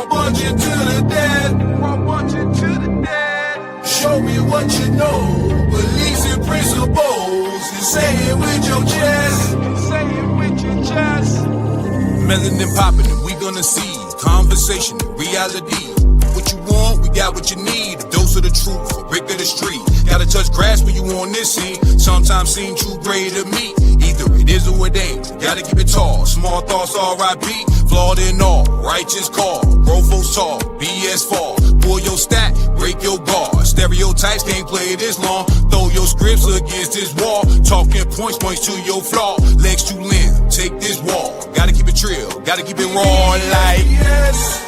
Raw bunching to the dead. Raw bunching to the dead. Show me what you know. Beliefs and principles. And say it with your chest. And say it with your chest. Melanin popping and we gonna see. Conversation, reality. What you want, we got what you need. A dose of the truth, a brick of the street. Gotta touch grass when you on this scene. Sometimes seem too gray to me. Either it is or it ain't. Gotta keep it tall. Small thoughts, R.I.P. Flawed in all. Righteous call. Growth tall. BS fall. Pull your stack. Break your guard. Stereotypes can't play this long. Throw your scripts against this wall. Talking points to your flaw. Legs to limb. Take this wall. Gotta keep it trill. Gotta keep it raw like yes.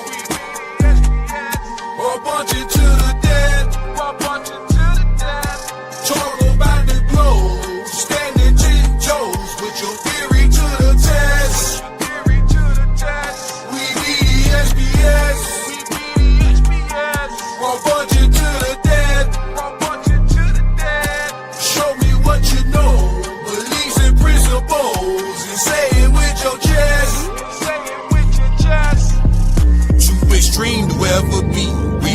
Or bunching to the dead. Or bunching to the dead. Talk about the globe. Standing 10 toes with your theory to the test. Theory to the test. We be the SPS. We be the SPS. Or bunching to the dead. Or bunching to the dead. Show me what you know. Beliefs and principles. And say it with your chest. Say it with your chest. Too extreme to ever be.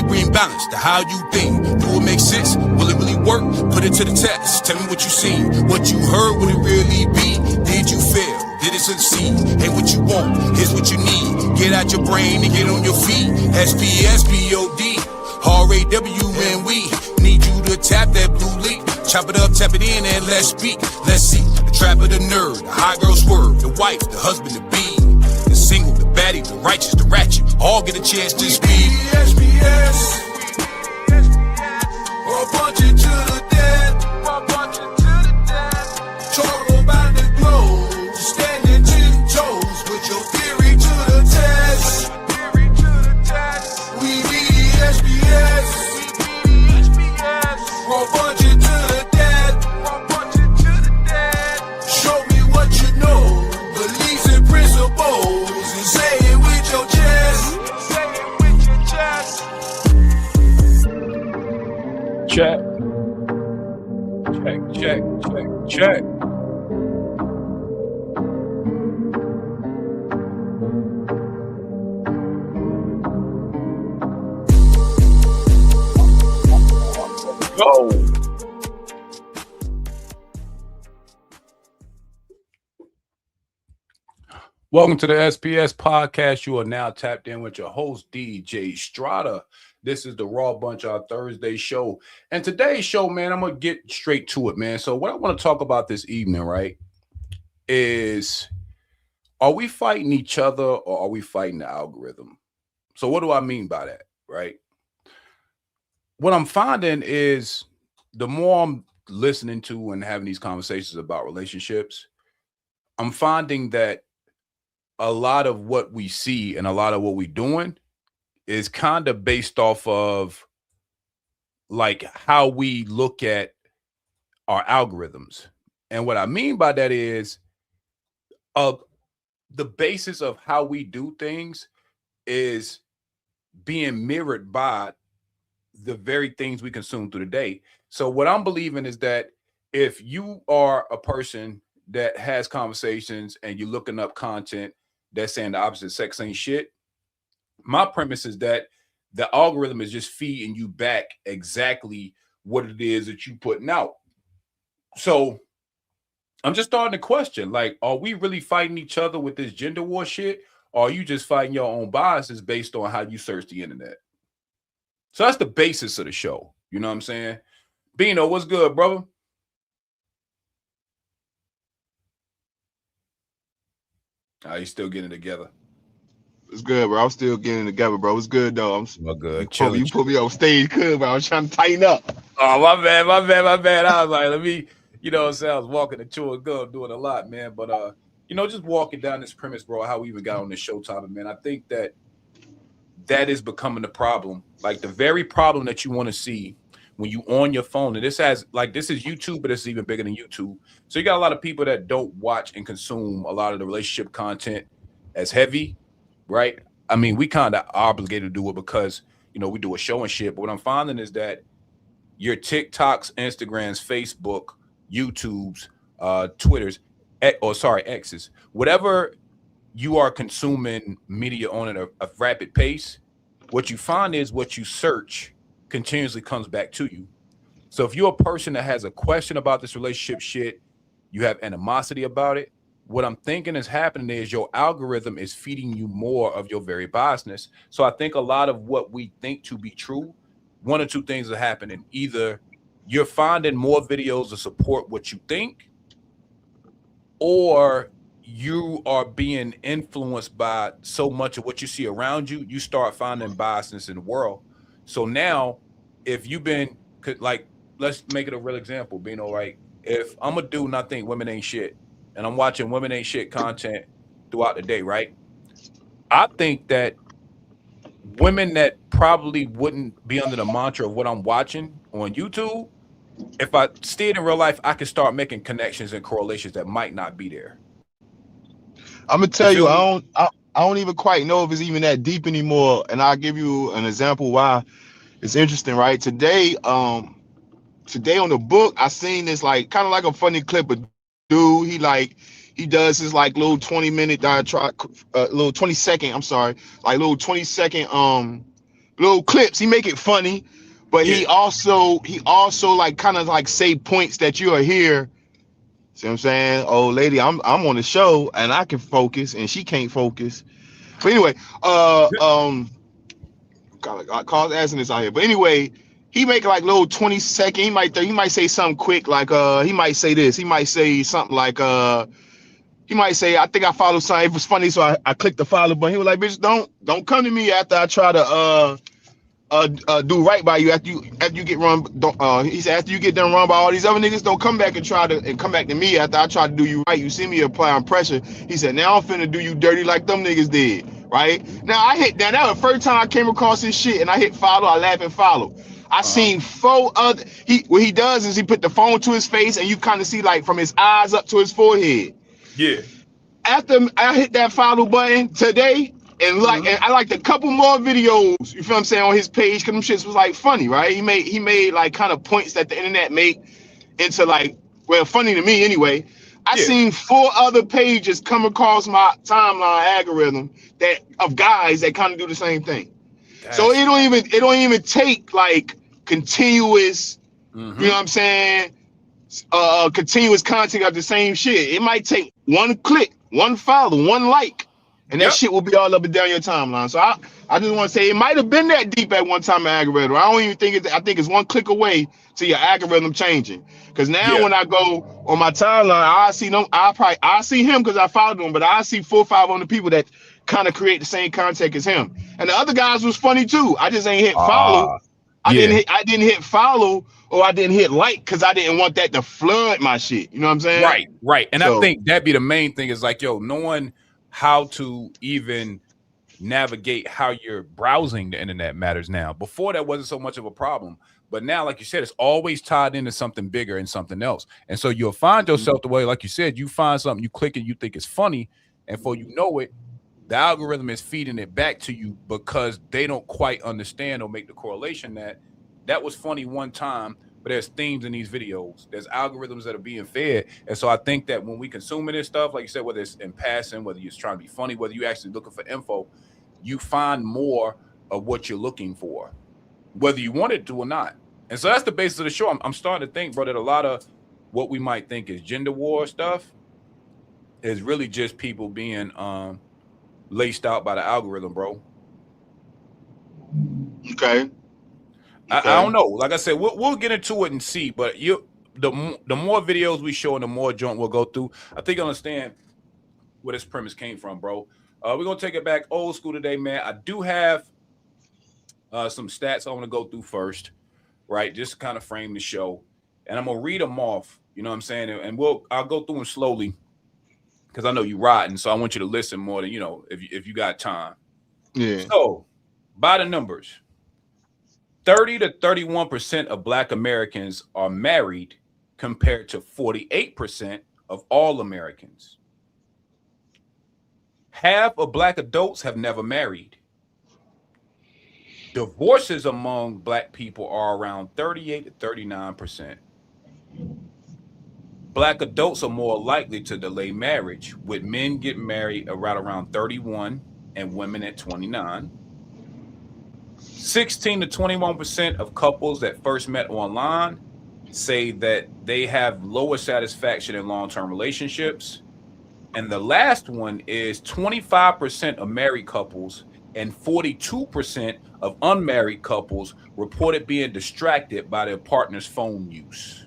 Bring balance to how you think. Do it make sense? Will it really work? Put it to the test. Tell me what you seen, what you heard, would it really be? Did you fail? Did it succeed? Hey, what you want? Here's what you need. Get out your brain and get on your feet. SPS, POD, RAW, and we need you to tap that blue leaf. Chop it up, tap it in, and let's speak. Let's see. The trap of the nerd, the high girl swerve, the wife, the husband, the bee. The single, the baddie, the righteous, the ratchet, all get a chance to speak. SPS, or bunching to the dead, or bunching to the dead. Talk about the globe, standing 10 toes with your theory to the test. Theory to the test. We be the SPS, we be the SPS. Or bunching to the dead, or bunching to the dead. Show me what you know, beliefs and principles, and say it with your chest. Say it with your chest. Check. Check. Go. Welcome to the SPS podcast. You are now tapped in with your host, DJ Strata. This is the Raw Bunch, our Thursday show. And today's show, man, I'm going to get straight to it, man. So what I want to talk about this evening, right, is are we fighting each other or are we fighting the algorithm? So what do I mean by that, right? What I'm finding is the more I'm listening to and having these conversations about relationships, I'm finding that a lot of what we see and a lot of what we're doing is kind of based off of like how we look at our algorithms. And what I mean by that is the basis of how we do things is being mirrored by the very things we consume through the day. So what I'm believing is that if you are a person that has conversations and you're looking up content that's saying the opposite sex ain't shit, my premise is that the algorithm is just feeding you back exactly what it is that you're putting out. So I'm just starting to question, like, are we really fighting each other with this gender war shit? Or are you just fighting your own biases based on how you search the internet? So that's the basis of the show. You know what I'm saying? Bino, what's good, brother? You still getting it together? It's good, bro. I'm still getting it together, bro. It's good, though. I'm good. You put me on stage good, bro. I was trying to tighten up. Oh, my bad. I was like, let me, you know what I'm saying? I was walking and chewing gum, doing a lot, man. But, you know, just walking down this premise, bro, how we even got on this show topic, man. I think that is becoming the problem. Like the very problem that you want to see when you on your phone. And this is YouTube, but it's even bigger than YouTube. So you got a lot of people that don't watch and consume a lot of the relationship content as heavy, right? I mean, we kind of obligated to do it because, you know, we do a show and shit. But what I'm finding is that your TikToks, Instagrams, Facebook, YouTubes, Twitters, X's, whatever you are consuming media on at a rapid pace, what you find is what you search continuously comes back to you. So if you're a person that has a question about this relationship shit, you have animosity about it, what I'm thinking is happening is your algorithm is feeding you more of your very biasness. So I think a lot of what we think to be true, one or two things are happening. Either you're finding more videos to support what you think, or you are being influenced by so much of what you see around you, you start finding biasness in the world. So now, if you've been like, let's make it a real example, being all right. If I'm a dude and I think women ain't shit, and I'm watching women ain't shit content throughout the day, right? I think that women that probably wouldn't be under the mantra of what I'm watching on YouTube, if I see it in real life, I can start making connections and correlations that might not be there. I'm gonna tell you, I don't even quite know if it's even that deep anymore. And I'll give you an example why it's interesting, right? Today on the book, I seen this like kind of like a funny clip of dude. He does his like little 20-minute diatribe, little 20-second, I'm sorry, like little 20-second little clips. He make it funny, but he also like kind of like say points that you'll hear. See what I'm saying? Oh, lady, I'm on the show and I can focus and she can't focus. But anyway, God, cause asking this out here. But anyway, he make like little 20-second. He might say something quick, like he might say this. He might say something like he might say, I think I followed something. It was funny, so I clicked the follow button. He was like, bitch, don't come to me after I try to do right by you after you get run. He said after you get done run by all these other niggas, don't come back and come back to me after I try to do you right. You see me applying pressure. He said now I'm finna do you dirty like them niggas did. Right now that was the first time I came across this shit and I hit follow. I laugh and follow. I seen 4 other. What he does is he put the phone to his face and you kind of see like from his eyes up to his forehead. Yeah. After I hit that follow button today. And like, and I liked a couple more videos, you feel what I'm saying, on his page, because them shits was like funny, right? He made like kind of points that the internet make into like, well, funny to me anyway. I seen 4 other pages come across my timeline algorithm of guys that kind of do the same thing. So it don't even take like continuous, you know what I'm saying, continuous content of the same shit. It might take 1 click, 1 follow, 1 like. And that shit will be all up and down your timeline. So I just want to say it might have been that deep at one time, algorithm. I don't even think I think it's 1 click away to your algorithm changing. Because now when I go on my timeline, I see them. I see him because I followed him, but I see 4 or 5 other people that kind of create the same content as him. And the other guys was funny too. I just ain't hit follow. I didn't hit follow or I didn't hit like because I didn't want that to flood my shit. You know what I'm saying? Right. And so, I think that'd be the main thing is like, yo, knowing how to even navigate how you're browsing the internet matters now. Before that wasn't so much of a problem, but now, like you said, it's always tied into something bigger and something else. And so you'll find yourself the way, like you said, you find something, you click it, you think it's funny, and before you know it, the algorithm is feeding it back to you because they don't quite understand or make the correlation that was funny one time, but there's themes in these videos. There's algorithms that are being fed. And so I think that when we consuming this stuff, like you said, whether it's in passing, whether you're trying to be funny, whether you're actually looking for info, you find more of what you're looking for, whether you want it to or not. And so that's the basis of the show. I'm starting to think, bro, that a lot of what we might think is gender war stuff is really just people being laced out by the algorithm, bro. Okay. I don't know. Like I said, we'll get into it and see. But the more videos we show and the more joint we'll go through, I think you understand where this premise came from, bro. We're gonna take it back old school today, man. I do have some stats I want to go through first, right? Just to kind of frame the show, and I'm gonna read them off. You know what I'm saying? And I'll go through them slowly because I know you riding, so I want you to listen more than if you got time. Yeah. So by the numbers. 30 to 31% of Black Americans are married compared to 48% of all Americans. Half of Black adults have never married. Divorces among Black people are around 38 to 39%. Black adults are more likely to delay marriage, with men getting married around 31 and women at 29. 16 to 21% of couples that first met online say that they have lower satisfaction in long-term relationships. And the last one is 25% of married couples and 42% of unmarried couples reported being distracted by their partner's phone use.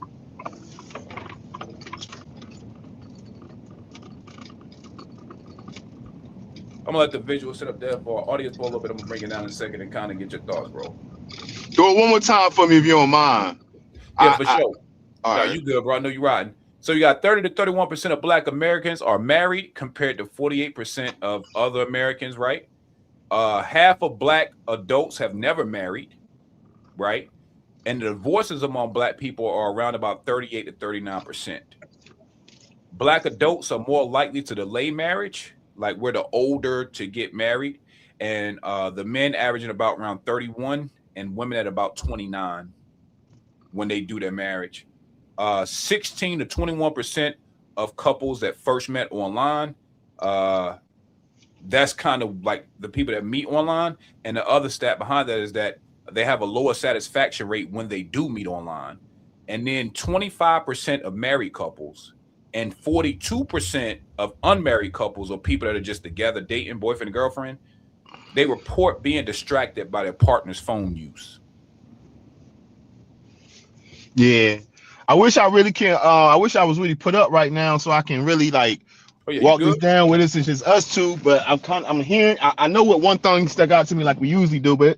I'm gonna let the visual sit up there for our audience for a little bit. I'm gonna bring it down in a second and kind of get your thoughts, bro. Do it one more time for me if you don't mind. Yeah, for sure. All right. You good, bro? I know you're riding. So you got 30 to 31% of Black Americans are married, compared to 48% of other Americans, right? Half of Black adults have never married, right? And the divorces among Black people are around about 38 to 39%. Black adults are more likely to delay marriage. Like, we're the older to get married, and the men averaging about around 31 and women at about 29 when they do their marriage. 16 to 21% of couples that first met online, that's kind of like the people that meet online. And the other stat behind that is that they have a lower satisfaction rate when they do meet online. And then 25% of married couples and 42% of unmarried couples, or people that are just together dating, boyfriend and girlfriend, they report being distracted by their partner's phone use. Yeah. I wish I really can. I wish I was really put up right now so I can really walk this down with us. It's just us two, but I'm hearing. I know what one thing stuck out to me like we usually do, but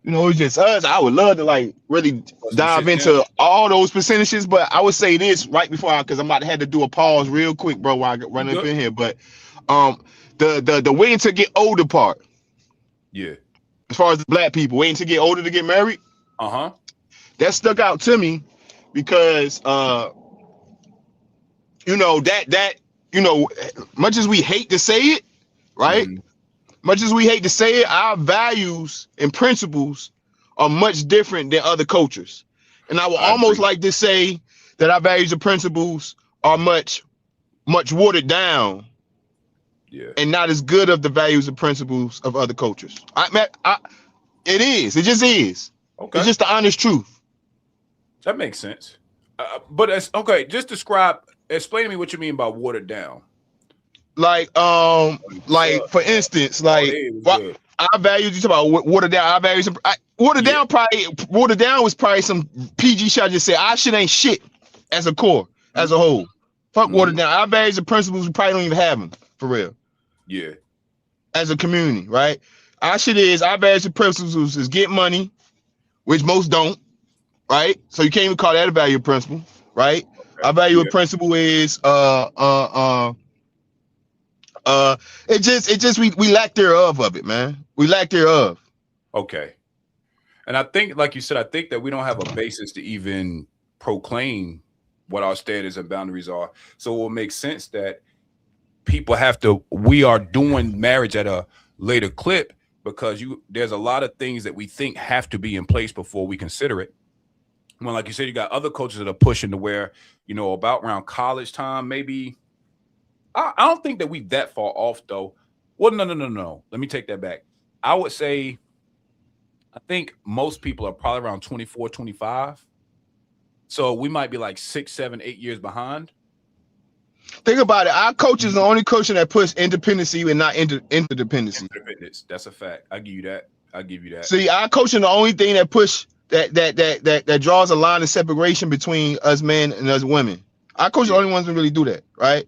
it's just us. I would love to really dive into all those percentages, but I would say this right before because I'm about to have to do a pause real quick, bro, while I run up in here. But the waiting to get older part. Yeah. As far as the Black people waiting to get older to get married. That stuck out to me because much as we hate to say it, right? Mm-hmm. Much as we hate to say it, our values and principles are much different than other cultures. And I would almost like to say that our values and principles are much watered down, and not as good of the values and principles of other cultures. It just is. Okay. It's just the honest truth. That makes sense. But it's okay. Just explain to me what you mean by watered down. For instance, our values. You talk about watered down. Our values. Watered down was probably some PG shit. I just said our shit ain't shit as a core, as a whole. Fuck watered down. Our values and principles, we probably don't even have them for real. Yeah. As a community, right? Our values and principles is get money, which most don't, right? So you can't even call that a value principle, right? Okay. Our value and principle is we lack thereof of it, man. We lack thereof. Okay. And I think, like you said, I think that we don't have a basis to even proclaim what our standards and boundaries are. So it will make sense that we are doing marriage at a later clip because there's a lot of things that we think have to be in place before we consider it. Well, like you said, you got other cultures that are pushing to where, about around college time, maybe. I don't think that we that far off though. Well, no. Let me take that back. I would say, I think most people are probably around 24, 25. So we might be like 6, 7, 8 years behind. Think about it. Our coach is the only coach that puts independency and not interdependency. Independence. That's a fact. I give you that. See, our coach is the only thing that push that draws a line of separation between us men and us women. Our coach is the only ones that really do that, right?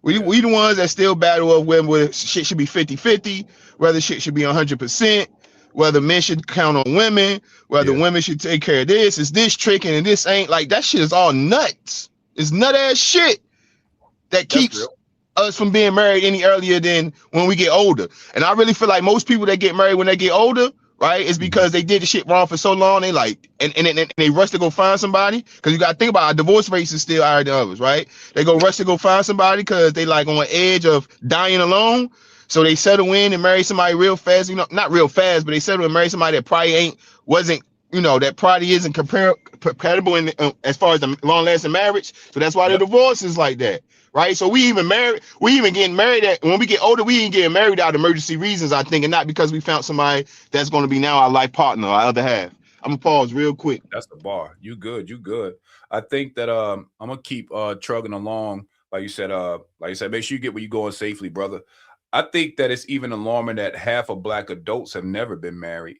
We the ones that still battle of whether shit should be 50-50, whether shit should be 100%, whether men should count on women, whether women should take care of this. Is this tricking and this ain't that shit is all nuts. It's nut ass shit that keeps us from being married any earlier than when we get older. And I really feel like most people that get married when they get older, right, is because they did the shit wrong for so long. They and they rush to go find somebody, because you got to think about our divorce rates is still higher than others, right? They go rush to go find somebody because they on the edge of dying alone. So they settle in and marry somebody real fast, not real fast, but they settle and marry somebody that probably that probably isn't compatible in as far as the long lasting marriage. So that's why the divorce is like that, right? So we even getting married when we get older, we ain't getting married out of emergency reasons, I think, and not because we found somebody that's going to be now our life partner, our other half. I'm gonna pause real quick. That's the bar. You good. You good. I think that I'm gonna keep trugging along. Like you said, make sure you get where you going safely, brother. I think that it's even alarming that half of Black adults have never been married.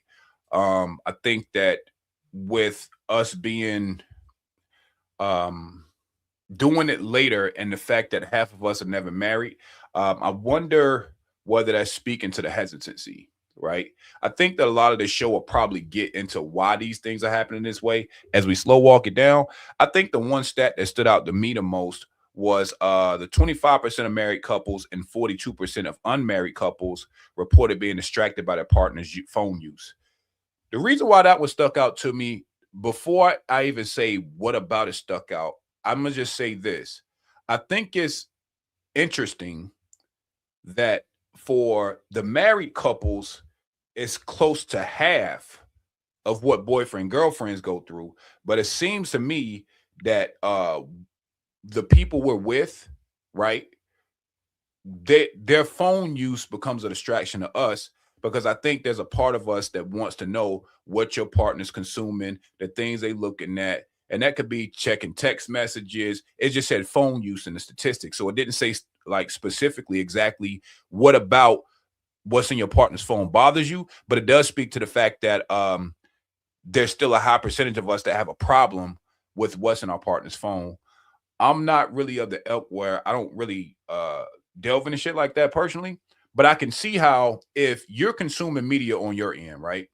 I think that with us being doing it later and the fact that half of us are never married, I wonder whether that's speaking to the hesitancy, right? I think that a lot of the show will probably get into why these things are happening this way as we slow walk it down. I think the one stat that stood out to me the most was the 25% of married couples and 42% of unmarried couples reported being distracted by their partner's phone use. The reason why that was stuck out to me, before I even say what about it stuck out, I'm going to just say this. I think it's interesting that for the married couples, it's close to half of what boyfriend girlfriends go through. But it seems to me that the people we're with, right, their phone use becomes a distraction to us, because I think there's a part of us that wants to know what your partner's consuming, the things they looking at. And that could be checking text messages. It just said phone use in the statistics. So it didn't say like specifically exactly what about what's in your partner's phone bothers you, but it does speak to the fact that there's still a high percentage of us that have a problem with what's in our partner's phone. I'm not really of the ilk where I don't really delve into shit like that personally, but I can see how if you're consuming media on your end, right,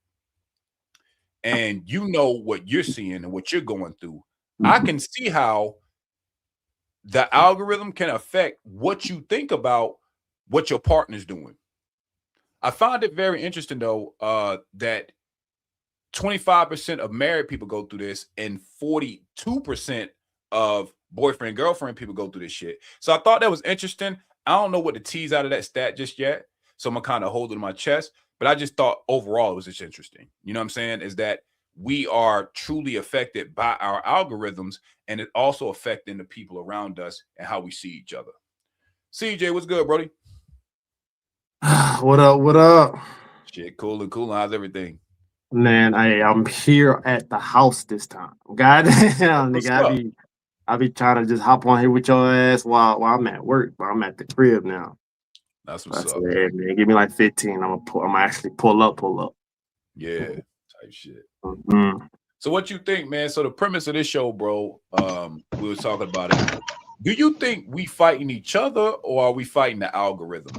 and you know what you're seeing and what you're going through, I can see how the algorithm can affect what you think about what your partner's doing. I find it very interesting, though, that 25% of married people go through this and 42% of boyfriend girlfriend people go through this shit. So I thought that was interesting. I don't know what to tease out of that stat just yet, so I'm gonna kind of hold it in my chest. But I just thought overall it was just interesting. You know what I'm saying? Is that we are truly affected by our algorithms, and it also affecting the people around us and how we see each other. CJ, what's good, Brody? What up? What up? Shit, cool and cool. How's everything? Man, I'm here at the house this time. God damn, nigga, I be trying to just hop on here with your ass while I'm at work, but I'm at the crib now. That's what's up. Yeah, man. Give me like 15. I'm actually pull up. Yeah, type shit. Mm-hmm. So what you think, man? So the premise of this show, bro, we were talking about it. Do you think we fighting each other, or are we fighting the algorithm?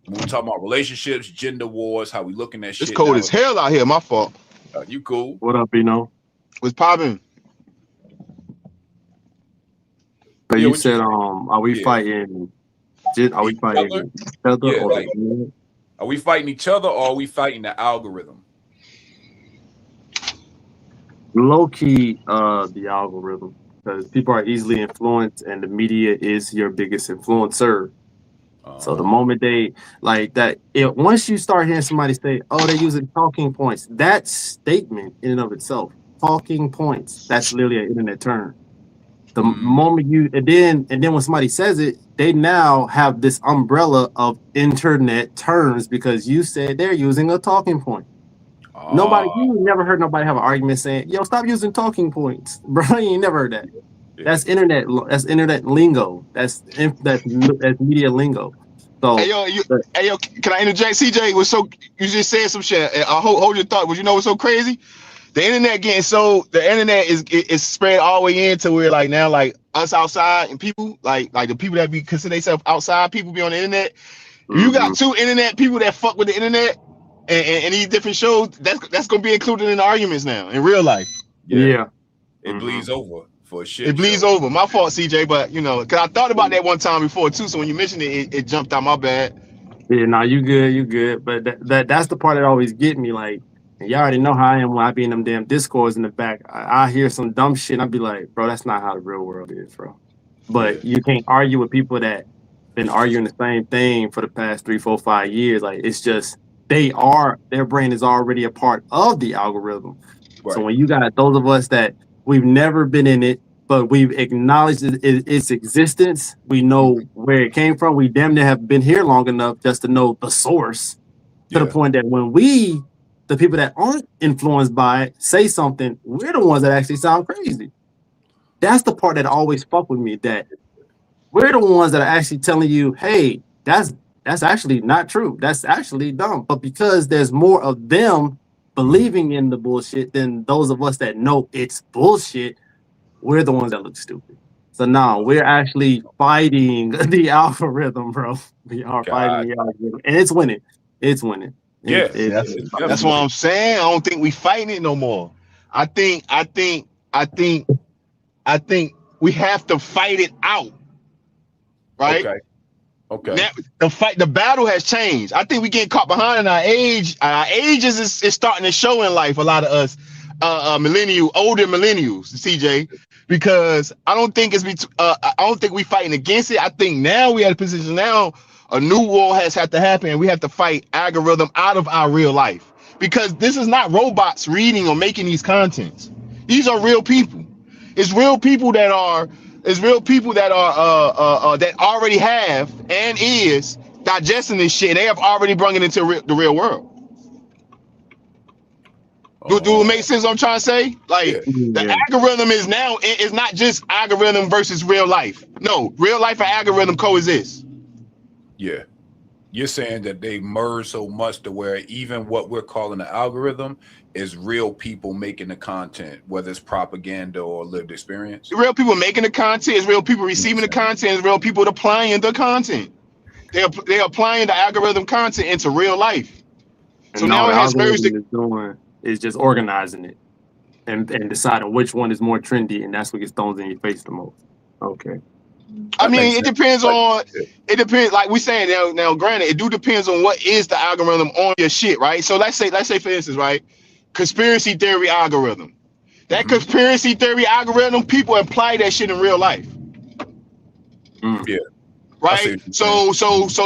When we talking about relationships, gender wars, how we looking at shit. It's cold as hell out here. My fault. You cool? What up, Bino? What's popping? But you said, are we fighting? Are we fighting each other? Yeah, like, are we fighting each other, or are we fighting the algorithm? Low key, the algorithm, because people are easily influenced, and the media is your biggest influencer. So the moment they like that, once you start hearing somebody say, "Oh, they're using talking points," that statement in and of itself, talking points, that's literally an internet term. The moment and then when somebody says it, they now have this umbrella of internet terms because you said they're using a talking point. You never heard nobody have an argument saying, "Yo, stop using talking points," bro. You ain't never heard that. Yeah. That's internet lingo. That's media lingo. So, hey yo, can I interject? CJ you just said some shit. Hold your thought. But you know what's so crazy? The internet is spread all the way into where like now like us outside and people like the people that be consider themselves outside people be on the internet. You got two internet people that fuck with the internet and these different shows. That's gonna be included in the arguments now in real life. Yeah. It bleeds over for shit. It bleeds over. My fault, CJ, but you know, cause I thought about that one time before too. So when you mentioned it jumped out. My bad. Yeah, no, you good. But that's the part that always get me. Like, y'all already know how I am when I be in them damn discords in the back. I hear some dumb shit and I be like, bro, that's not how the real world is, bro. But you can't argue with people that been arguing the same thing for the past 3, 4, 5 years. Like, it's just their brain is already a part of the algorithm. Right. So when you got those of us that we've never been in it, but we've acknowledged its existence. We know where it came from. We damn near have been here long enough just to know the source, to the point that when the people that aren't influenced by it, say something, we're the ones that actually sound crazy. That's the part that always fuck with me, that we're the ones that are actually telling you, hey, that's actually not true. That's actually dumb. But because there's more of them believing in the bullshit than those of us that know it's bullshit, we're the ones that look stupid. So now we're actually fighting the algorithm, bro. We are fighting the algorithm, and it's winning. It's winning. Yeah, that's what I'm saying. I don't think we fighting it no more. I think we have to fight it out. Right? Okay. Now, the battle has changed. I think we getting caught behind in our age. Our age is starting to show in life. A lot of us, older millennials, CJ, because I don't think we fighting against it. I think now we at a position now. A new war has had to happen, and we have to fight algorithm out of our real life, because this is not robots reading or making these contents. These are real people. It's real people that are. It's real people that are that already have and is digesting this shit. They have already brought it into the real world. Do it make sense? What I'm trying to say, like the algorithm is now. It's not just algorithm versus real life. No, real life and algorithm coexist. Yeah, you're saying that they merge so much to where even what we're calling the algorithm is real people making the content, whether it's propaganda or lived experience. Real people making the content, is real people receiving the content, is real people applying the content. They're applying the algorithm content into real life. And so now it has merged. Is just organizing it and deciding which one is more trendy, and that's what gets thrown in your face the most. Okay. I mean, it depends. Like we saying now, granted, it do depends on what is the algorithm on your shit, right? So let's say for instance, right, conspiracy theory algorithm. That conspiracy theory algorithm, people apply that shit in real life. Yeah. Right. So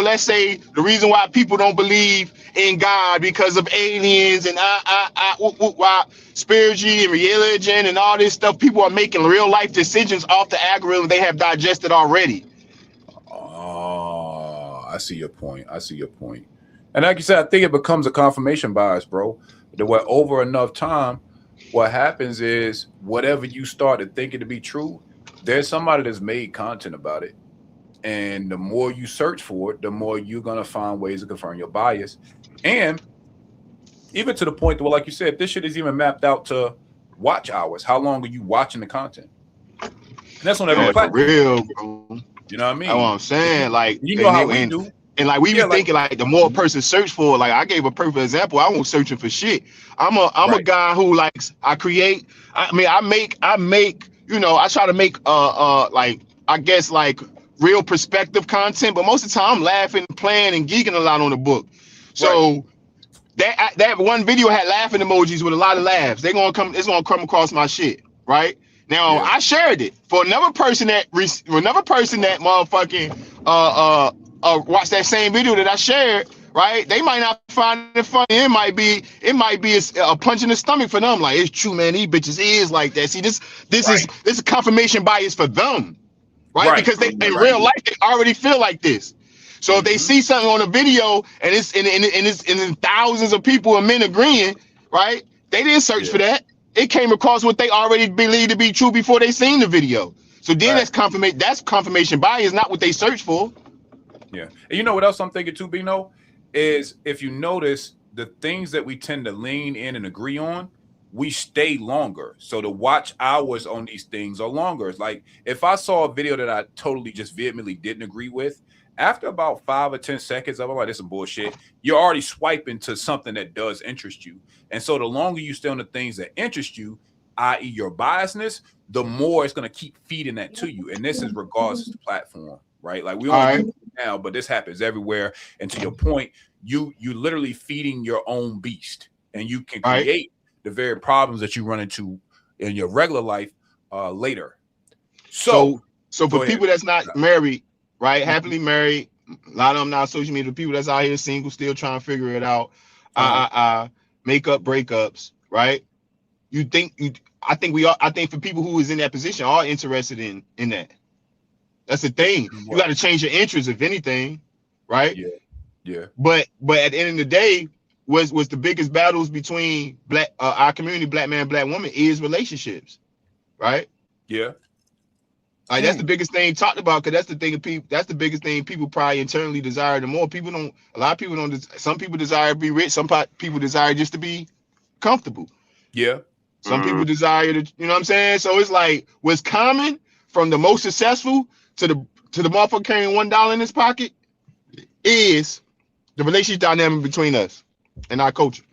let's say the reason why people don't believe in God because of aliens and spirituality and religion and all this stuff, people are making real life decisions off the algorithm they have digested already. Oh, I see your point. And like you said, I think it becomes a confirmation bias, bro. That where over enough time, what happens is whatever you started thinking to be true, there's somebody that's made content about it. And the more you search for it, the more you're going to find ways to confirm your bias. And even to the point where, like you said, this shit is even mapped out to watch hours. How long are you watching the content? And that's on every platform. For real, bro. You know what I mean? That's what I'm saying. Like, you know how we do. And like we be thinking, like the more a person search for, like I gave a perfect example. I won't searching for shit. I'm a guy who likes. I create. I make. You know, I try to make like I guess like real perspective content, but most of the time I'm laughing, playing, and geeking a lot on the book. So that one video had laughing emojis with a lot of laughs. It's gonna come across my shit, right? Now I shared it for another person that motherfucking watch that same video that I shared, right? They might not find it funny. It might be a punch in the stomach for them. Like, it's true, man. These bitches is like that. See, this is confirmation bias for them. Right? Because they in real life they already feel like this. So if they see something on a video and it's in thousands of people and men agreeing, right? They didn't search for that. It came across what they already believed to be true before they seen the video. So then that's confirmation bias, not what they search for. Yeah. And you know what else I'm thinking too, Bino? Is if you notice the things that we tend to lean in and agree on, we stay longer. So the watch hours on these things are longer. It's like if I saw a video that I totally just vehemently didn't agree with, after about 5 or 10 seconds, I'm like, this is some bullshit. You're already swiping to something that does interest you. And so the longer you stay on the things that interest you, i.e. your biasness, the more it's going to keep feeding that to you. And this is regardless of the platform, right? Like we only do it now, but this happens everywhere. And to your point, you literally feeding your own beast, and you can create the very problems that you run into in your regular life later. So for people that's not married, right? Happily married, a lot of them now social media, people that's out here single, still trying to figure it out. Make up breakups, right? I think for people who is in that position are interested in that. That's the thing. You got to change your interest, if anything, right? Yeah. But at the end of the day, was the biggest battles between our community, black man, black woman, is relationships, right? Yeah. Like that's the biggest thing talked about, because that's the thing that's the biggest thing people probably internally desire the more. A lot of people don't. Some people desire to be rich. Some people desire just to be comfortable. Yeah. Some people desire to, you know what I'm saying? So it's like what's common from the most successful to the motherfucker carrying $1 in his pocket is the relationship dynamic between us and our culture.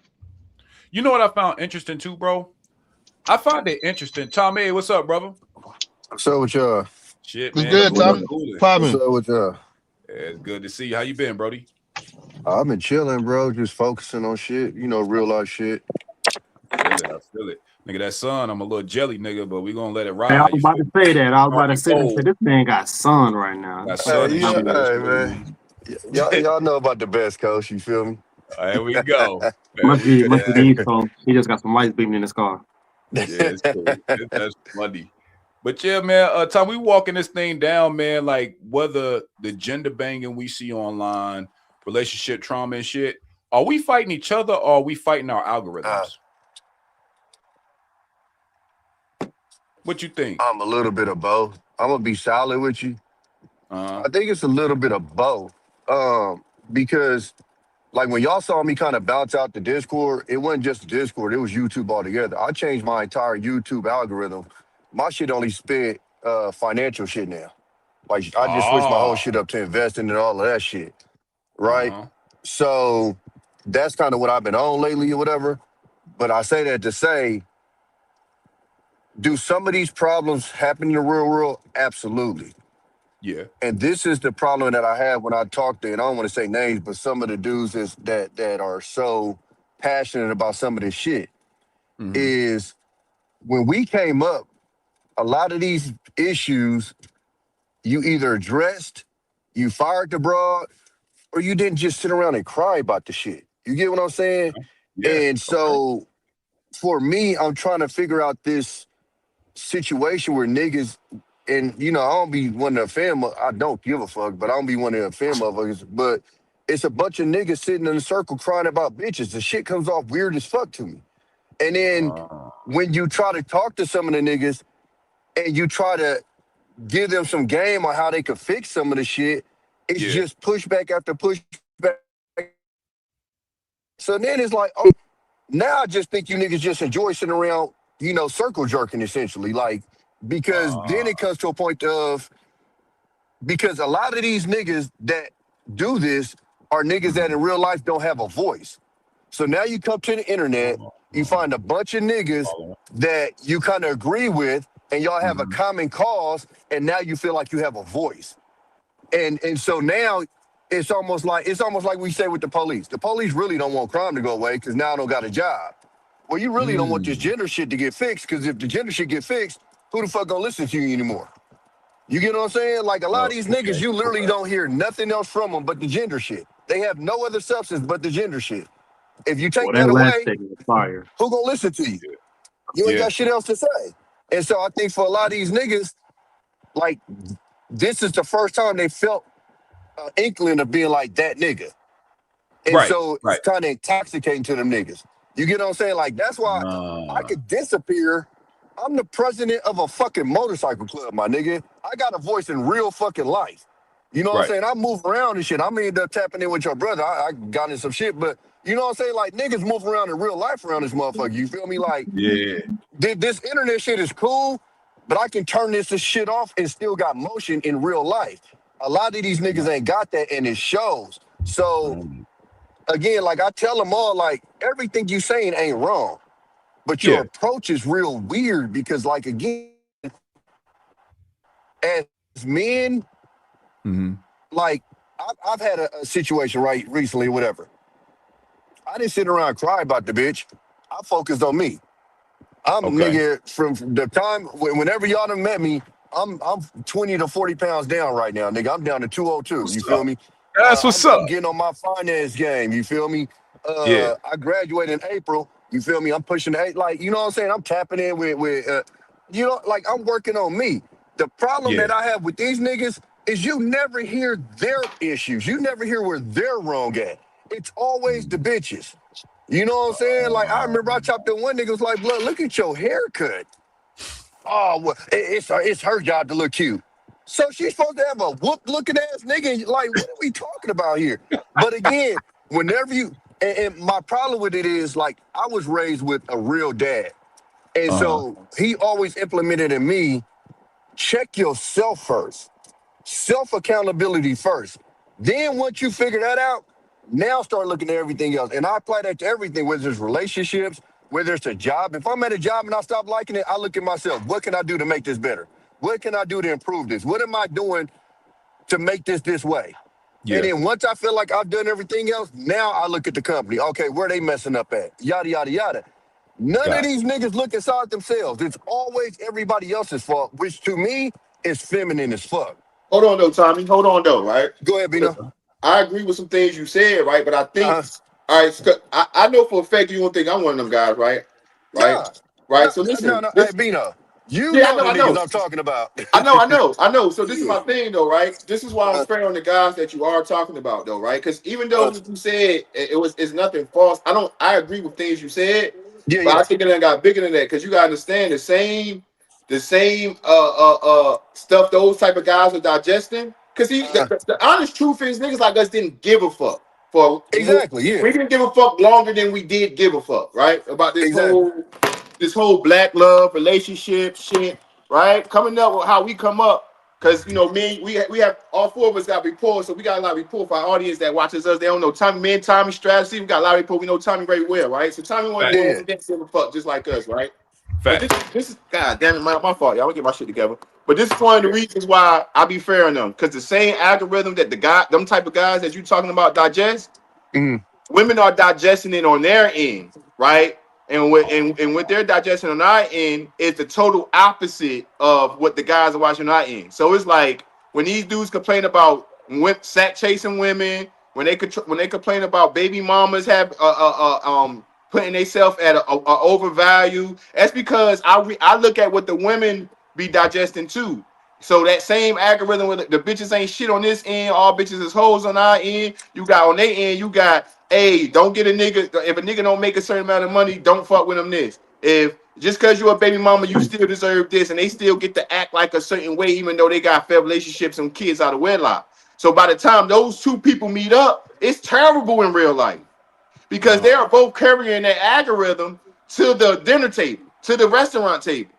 You know what I found interesting too, bro? I find it interesting. Tommy, what's up, brother? What's up with y'all? Shit, What's man. good, Tommy? What's up with y'all? Yeah, it's good to see you. How you been, Brody? I've been chilling, bro. Just focusing on shit. You know, real life shit. I feel it. Nigga, that sun, I'm a little jelly, nigga, but we gonna let it ride. Hey, I was about to say that. I was about to say this man got sun right now. Got sun and shit. Hey, man. Y'all know about the best coast, you feel me? There we go. Must be these folks. He just got some lights beaming in his car. Yeah, it's cool. That's funny. But yeah, man, Tom, we walking this thing down, man, like whether the gender banging we see online, relationship trauma and shit, are we fighting each other or are we fighting our algorithms? What you think? I'm a little bit of both. I'm going to be solid with you. I think it's a little bit of both. Because like when y'all saw me kind of bounce out the Discord, it wasn't just the Discord, it was YouTube altogether. I changed my entire YouTube algorithm. My shit only spit financial shit now. Like I just switched my whole shit up to investing and all of that shit. Right? So that's kind of what I've been on lately or whatever. But I say that to say, do some of these problems happen in the real world? Absolutely. Yeah. And this is the problem that I have when I talk to, and I don't want to say names, but some of the dudes that are so passionate about some of this shit is when we came up, a lot of these issues, you either addressed, you fired the broad, or you didn't just sit around and cry about the shit. You get what I'm saying? Yeah. And so for me, I'm trying to figure out this situation where niggas, and you know, I don't be one of the fan, I don't give a fuck, but I don't be one of the fan motherfuckers, but it's a bunch of niggas sitting in a circle crying about bitches. The shit comes off weird as fuck to me. And then when you try to talk to some of the niggas and you try to give them some game on how they could fix some of the shit, it's just pushback after pushback. So then it's like, oh, now I just think you niggas just enjoy sitting around, you know, circle jerking essentially. Like, because then it comes to a point of, because a lot of these niggas that do this are niggas that in real life don't have a voice. So now you come to the internet, you find a bunch of niggas that you kind of agree with, and y'all have a common cause, and now you feel like you have a voice. And so now it's almost like we say with the police. The police really don't want crime to go away because now I don't got a job. Well, you really don't want this gender shit to get fixed, because if the gender shit get fixed, who the fuck gonna listen to you anymore? You get what I'm saying? Like a lot of these niggas, you literally don't hear nothing else from them but the gender shit. They have no other substance but the gender shit. If you take that away, who gonna listen to you? You ain't got shit else to say. And so I think for a lot of these niggas, like, this is the first time they felt an inkling of being like that nigga. And so it's kind of intoxicating to them niggas. You get what I'm saying? Like, that's why I could disappear. I'm the president of a fucking motorcycle club, my nigga. I got a voice in real fucking life. You know what I'm saying? I move around and shit. I may end up tapping in with your brother. I got in some shit, but you know what I'm saying? Like, niggas move around in real life around this motherfucker. You feel me? Like, this internet shit is cool, but I can turn this shit off and still got motion in real life. A lot of these niggas ain't got that, and it shows. So, again, like, I tell them all, like, everything you saying ain't wrong, but your approach is real weird because, like, again, as men, like, I've had a situation, right, recently, whatever. I didn't sit around and cry about the bitch. I focused on me. I'm nigga from the time whenever y'all done met me, I'm 20 to 40 pounds down right now, nigga. I'm down to 202. You feel me? That's what's up. I'm getting on my finance game. You feel me? I graduated in April. You feel me? I'm pushing the, like, you know what I'm saying? I'm tapping in with you know, like I'm working on me. The problem that I have with these niggas is you never hear their issues. You never hear where they're wrong at. It's always the bitches. You know what I'm saying? Like, I remember I chopped in one nigga was like, blood, look at your haircut. Oh, well, it's her job to look cute. So she's supposed to have a whoop-looking ass nigga. Like, what are we talking about here? But again, whenever you, and my problem with it is, like, I was raised with a real dad. And so he always implemented in me, check yourself first. Self-accountability first. Then once you figure that out, now start looking at everything else. And I apply that to everything, whether it's relationships, whether it's a job. If I'm at a job and I stop liking it, I look at myself. What can I do to make this better? What can I do to improve this? What am I doing to make this way? Yeah. And then once I feel like I've done everything else, now I look at the company. Okay, where they messing up at? Yada, yada, yada. None of these niggas look inside themselves. It's always everybody else's fault, which to me is feminine as fuck. Hold on, though, Tommy. Hold on, though, right? Go ahead, Bino. I agree with some things you said, right? But I think, all right, I know for a fact you don't think I'm one of them guys, right? Right? Nah, right? So listen. No. Hey, Bino, you know the niggas I'm talking about. I know. So this is my thing, though, right? This is why I'm fair on the guys that you are talking about, though, right? Because even though you said it's nothing false, I agree with things you said. But I think it got bigger than that, because you gotta understand the same stuff those type of guys are digesting. Because the honest truth is, niggas like us didn't give a fuck for we didn't give a fuck longer than we did give a fuck, right? About this whole black love relationship shit, right? Coming up with how we come up, because we have all four of us got rapport, so we got a lot of rapport for our audience that watches us. They don't know Tommy, Tommy strategy. We got a lot of rapport. We know Tommy very well, right? So Tommy want to give a fuck just like us, right? But this is, God damn it, my fault. Y'all get my shit together. But this is one of the reasons why I be fair on them, because the same algorithm that them type of guys that you talking about digest, women are digesting it on their end, right? And what they're digesting on our end is the total opposite of what the guys are watching on our end. So it's like when these dudes complain about sack chasing women, when they complain about baby mamas have putting themselves at a overvalue, that's because I look at what the women be digesting too. So that same algorithm with the bitches ain't shit on this end, all bitches is hoes on our end. You got on their end, you got, hey, don't get a nigga, if a nigga don't make a certain amount of money, don't fuck with him this. If just because you're a baby mama, you still deserve this, and they still get to act like a certain way, even though they got failed relationships and kids out of wedlock. So by the time those two people meet up, it's terrible in real life, because they are both carrying that algorithm to the dinner table, to the restaurant table,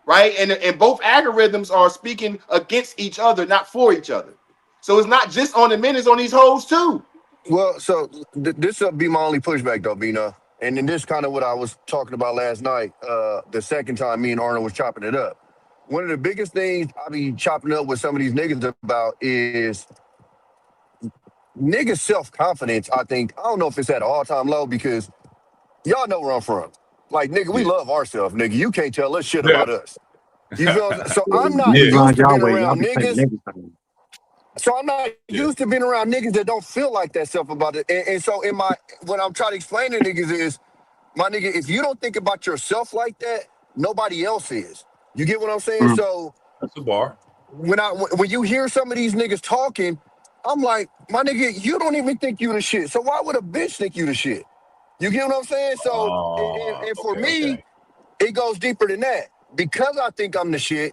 right? And both algorithms are speaking against each other, not for each other. So it's not just on the men, it's on these hoes too. Well, so this will be my only pushback, though, Bino. And then this kind of what I was talking about last night, the second time me and Arnold was chopping it up. One of the biggest things I be chopping up with some of these niggas about is niggas' self-confidence, I think. I don't know if it's at an all-time low, because y'all know where I'm from. Like, nigga, we love ourselves, nigga. You can't tell us shit about us. You feel? So I'm not used to being around niggas. So I'm not used to being around niggas that don't feel like that stuff about it. And so what I'm trying to explain to niggas is, my nigga, if you don't think about yourself like that, nobody else is. You get what I'm saying? So that's the bar. When you hear some of these niggas talking, I'm like, my nigga, you don't even think you the shit. So why would a bitch think you the shit? You get what I'm saying? So, and for me, it goes deeper than that. Because I think I'm the shit,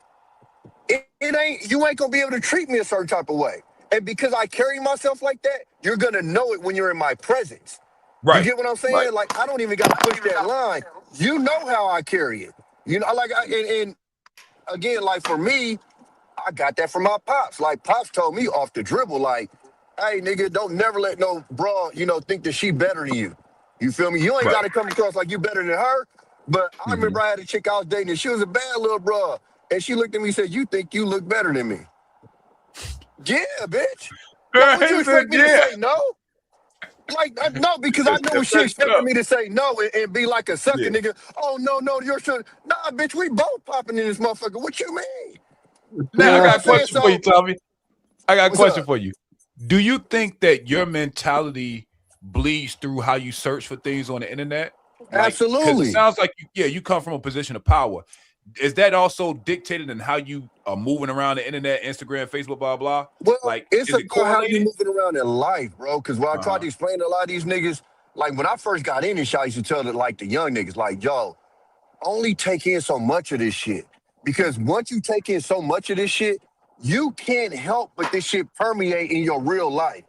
you ain't gonna be able to treat me a certain type of way. And because I carry myself like that, you're gonna know it when you're in my presence. Right. You get what I'm saying? Right. Like, I don't even gotta push that line. You know how I carry it. You know, like, and again, like, for me, I got that from my pops. Like, pops told me off the dribble, like, hey, nigga, don't never let no bra, think that she better than you. You feel me? You ain't got to come across like you better than her. But I remember I had a chick I was dating, and she was a bad little bra. And she looked at me and said, you think you look better than me? Yeah, bitch. Like, would you expect me to say no? Like, no, because I know she expected me to say no and be like a sucker nigga. Oh, no, you're sure. Nah, bitch, we both popping in this motherfucker. What you mean? Now, I got a question for you, Tommy. I got a question for you. Do you think that your mentality bleeds through how you search for things on the internet? Like, because it Absolutely. sounds like you come from a position of power. Is that also dictated in how you are moving around the internet, Instagram, Facebook, blah blah? Well, Like, it's is it about how you correlated? moving around in life, bro. Because what I tried to explain to a lot of these niggas, like when I first got in this shit, I used to tell it like the young niggas, like, yo, only take in so much of this shit. Because once you take in so much of this shit, you can't help but this shit permeate in your real life.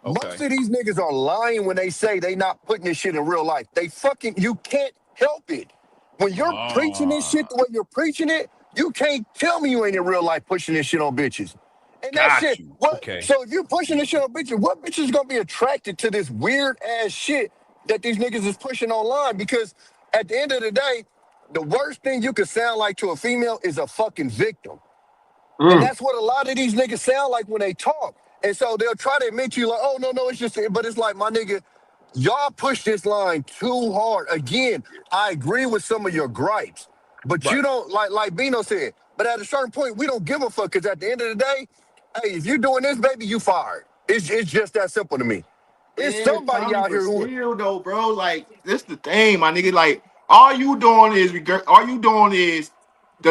Most Okay. of these niggas are lying when they say they not putting this shit in real life. You can't help it. When you're preaching this shit the way you're preaching it, you can't tell me you ain't in real life pushing this shit on bitches. And that Got shit, you. what? Okay. So if you're pushing this shit on bitches, what bitch is gonna be attracted to this weird ass shit that these niggas is pushing online? Because at the end of the day, the worst thing you could sound like to a female is a fucking victim. And that's what a lot of these niggas sound like when they talk. And so they'll try to admit to you like, oh, no, it's just, but it's like, my nigga, y'all push this line too hard. Again, I agree with some of your gripes, but you Right. don't, like Bino said, but at a certain point, we don't give a fuck, because at the end of the day, hey, if you're doing this, baby, you fired. It's just that simple to me. It's Yeah, somebody Tommy, out but here who, still though, bro. Like, this the thing, my nigga. Like, all you doing is the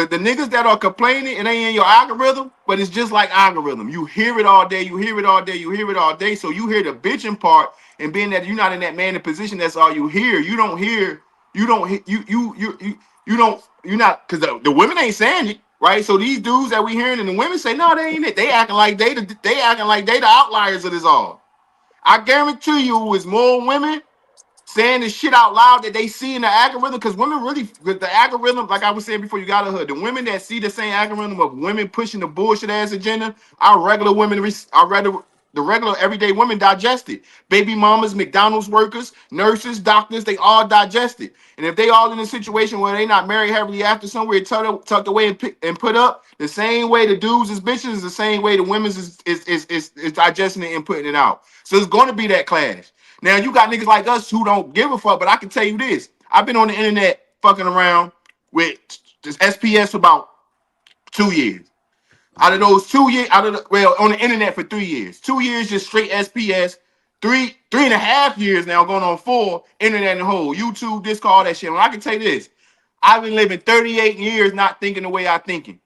niggas that are complaining, it ain't in your algorithm, but it's just like algorithm. You hear it all day, you hear it all day, you hear it all day. So you hear the bitching part, and being that you're not in that man in position, that's all you hear. You don't hear, you don't hear, you don't, you're not, because the women ain't saying it, right? So these dudes that we hearing and the women say, no, they ain't it. They acting like they the outliers of this all. I guarantee you, it's more women saying this shit out loud that they see in the algorithm, because women really, with the algorithm, like I was saying before, you got to hood. The women that see the same algorithm of women pushing the bullshit ass agenda, our regular women, the regular everyday women digest it. Baby mamas, McDonald's workers, nurses, doctors, they all digest it. And if they all in a situation where they not married happily after somewhere tucked away and put up, the same way the dudes is bitches is the same way the women's is digesting it and putting it out. So it's going to be that clash. Now you got niggas like us who don't give a fuck, but I can tell you this: I've been on the internet fucking around with this SPS for about 2 years. Out of those 2 years, on the internet for 3 years, 2 years just straight SPS, three and a half years now going on 4 internet and whole YouTube, Discord, all that shit. And I can tell you this: I've been living 38 years not thinking the way I thinking.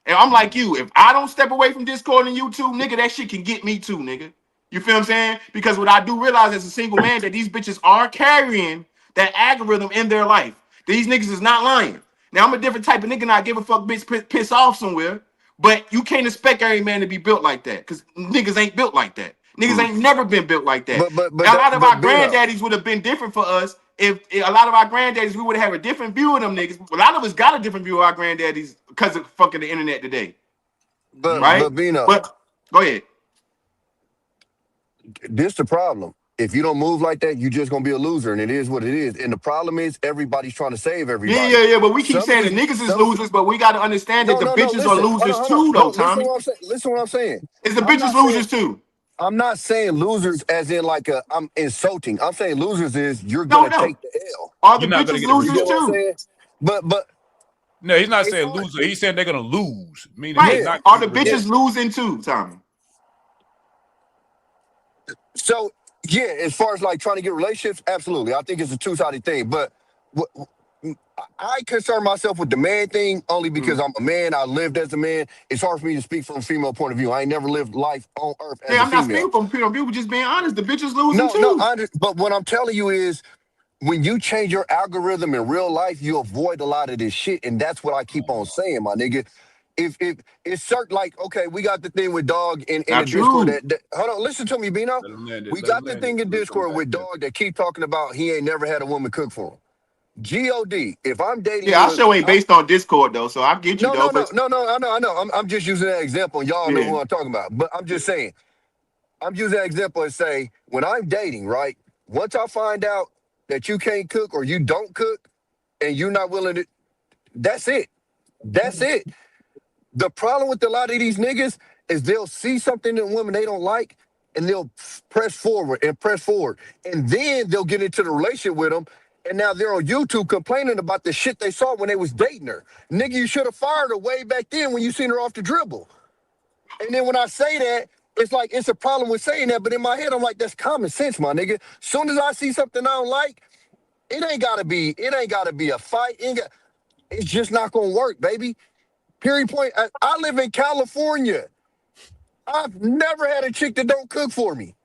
And I'm like you, if I don't step away from Discord and YouTube, nigga, that shit can get me too, nigga. You feel what I'm saying? Because what I do realize as a single man that these bitches are carrying that algorithm in their life. These niggas is not lying. Now I'm a different type of nigga, and I give a fuck bitch piss off somewhere. But you can't expect every man to be built like that, because niggas ain't built like that. Niggas ain't never been built like that. A lot of our Bino, granddaddies would have been different for us if a lot of our granddaddies, we would have a different view of them niggas. A lot of us got a different view of our granddaddies because of fucking the internet today, right? but Bino, But go ahead. this the problem. If you don't move like that, you just gonna be a loser, and it is what it is. And the problem is everybody's trying to save everybody. Yeah. But we keep Some of saying the these, niggas is some losers, but we got to understand that the no. bitches are Listen, losers hold on. too, No, though, Tommy. listen what I'm saying. Is the I'm bitches not saying losers too? I'm not saying losers as in like I'm insulting. I'm saying losers is you're No, gonna no. take the L. Are the You're not gonna bitches get a You losers get reward. what I'm too? saying? But No, he's not it's saying hard. loser. He's saying they're gonna lose, meaning they're Right. Yeah, not Are gonna the get a reward. bitches losing too, Tommy? So yeah, as far as like trying to get relationships, absolutely. I think it's a two-sided thing. But what, I concern myself with the man thing only because I'm a man. I lived as a man. It's hard for me to speak from a female point of view. I ain't never lived life on earth as Hey, a I'm not female. speaking from point of view, but just being honest. The bitches losing No, too. but what I'm telling you is when you change your algorithm in real life, you avoid a lot of this shit. And that's what I keep on saying, my nigga. If it's certain, like, okay, we got the thing with dog in the Not Discord true. that hold on, listen to me, Bino. Let him land it. We Let him got the land it. thing in We'll come Discord back. with Yeah. dog that keep talking about he ain't never had a woman cook for him. God, if I'm dating Yeah, our you, show ain't based on Discord though, so I get you no, though. But I know. I'm just using that example, and y'all know yeah, who I'm talking about. But I'm just saying, I'm using that example and say, when I'm dating, right? Once I find out that you can't cook or you don't cook and you're not willing to, that's it. That's it. The problem with a lot of these niggas is they'll see something in women they don't like and they'll press forward and press forward. And then they'll get into the relationship with them. And now they're on YouTube complaining about the shit they saw when they was dating her. Nigga, you should have fired her way back then when you seen her off the dribble. And then when I say that, it's like it's a problem with saying that, but in my head, I'm like, that's common sense, my nigga. Soon as I see something I don't like, It ain't gotta be a fight. It's just not gonna work, baby. Period point. I live in California. I've never had a chick that don't cook for me.